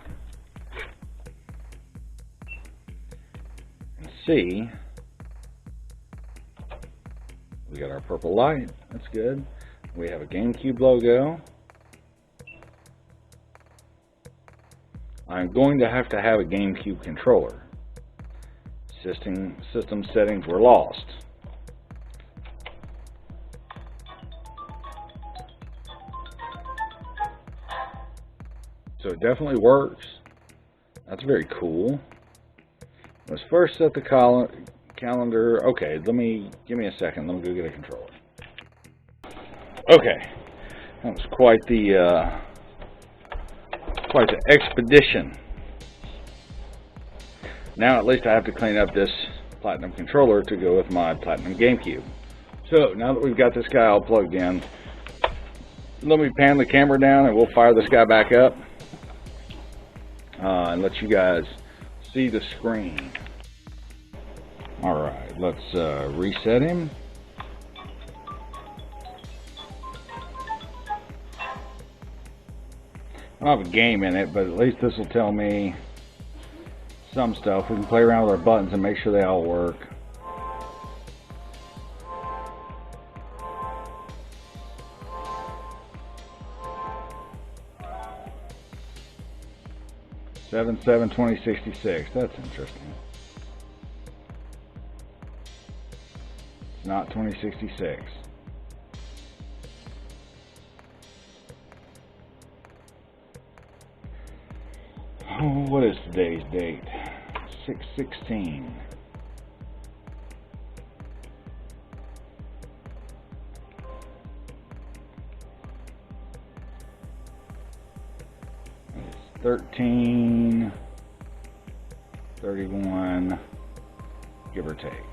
and see. We got our purple light. That's good. We have a GameCube logo. I'm going to have a GameCube controller. System settings were lost. So it definitely works. That's very cool. Let's first set the calendar. Okay, give me a second. Let me go get a controller. Okay, that was quite the expedition. Now at least I have to clean up this Platinum controller to go with my Platinum GameCube. So now that we've got this guy all plugged in, let me pan the camera down and we'll fire this guy back up and let you guys see the screen. Alright, let's reset him. I don't have a game in it, but at least this will tell me some stuff. We can play around with our buttons and make sure they all work. Seven 2066. That's interesting. It's not 2066. Oh, what is today's date? 6/16. It's 13/31, give or take.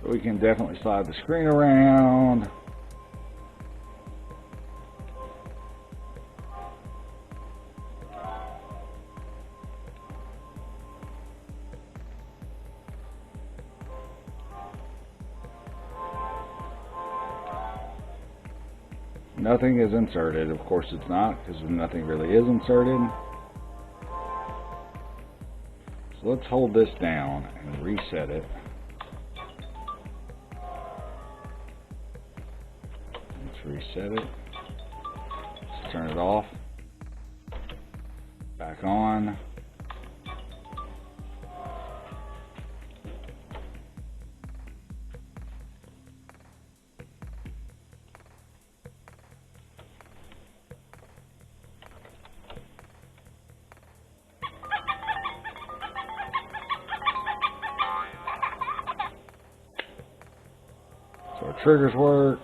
So we can definitely slide the screen around. nothing is inserted. Of course it's not, because nothing really is inserted. So let's hold this down and reset it. Let's reset it. Let's turn it off. Back on. So our triggers work.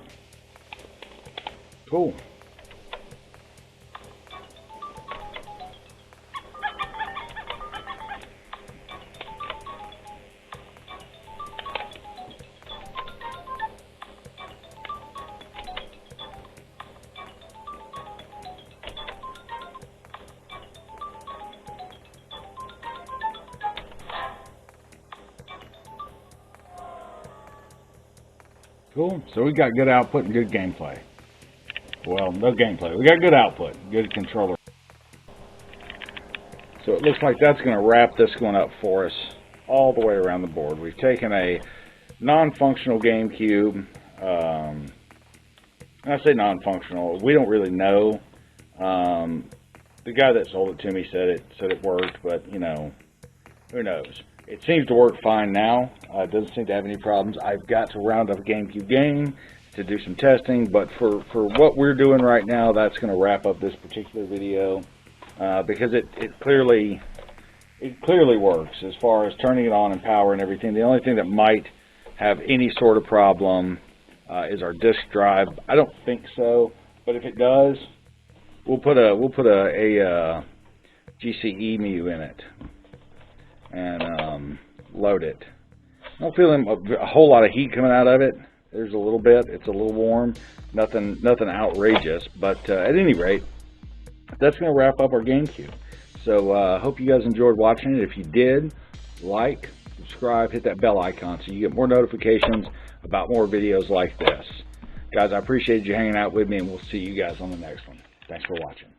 Cool. Cool. So we got good output and good gameplay. Well, no gameplay. We got good output, good controller. So it looks like that's going to wrap this one up for us all the way around the board. We've taken a non-functional GameCube. And I say non-functional. We don't really know. The guy that sold it to me said it worked, but you know, who knows? It seems to work fine now. It doesn't seem to have any problems. I've got to round up a GameCube game to do some testing, but for what we're doing right now, that's going to wrap up this particular video because it clearly works as far as turning it on and power and everything. The only thing that might have any sort of problem is our disk drive. I don't think so, but if it does, we'll put a GCEMU in it and load it. I don't feel a whole lot of heat coming out of it. There's a little bit. It's a little warm. Nothing outrageous. But at any rate, that's going to wrap up our GameCube. So I hope you guys enjoyed watching it. If you did, like, subscribe, hit that bell icon so you get more notifications about more videos like this. Guys, I appreciate you hanging out with me, and we'll see you guys on the next one. Thanks for watching.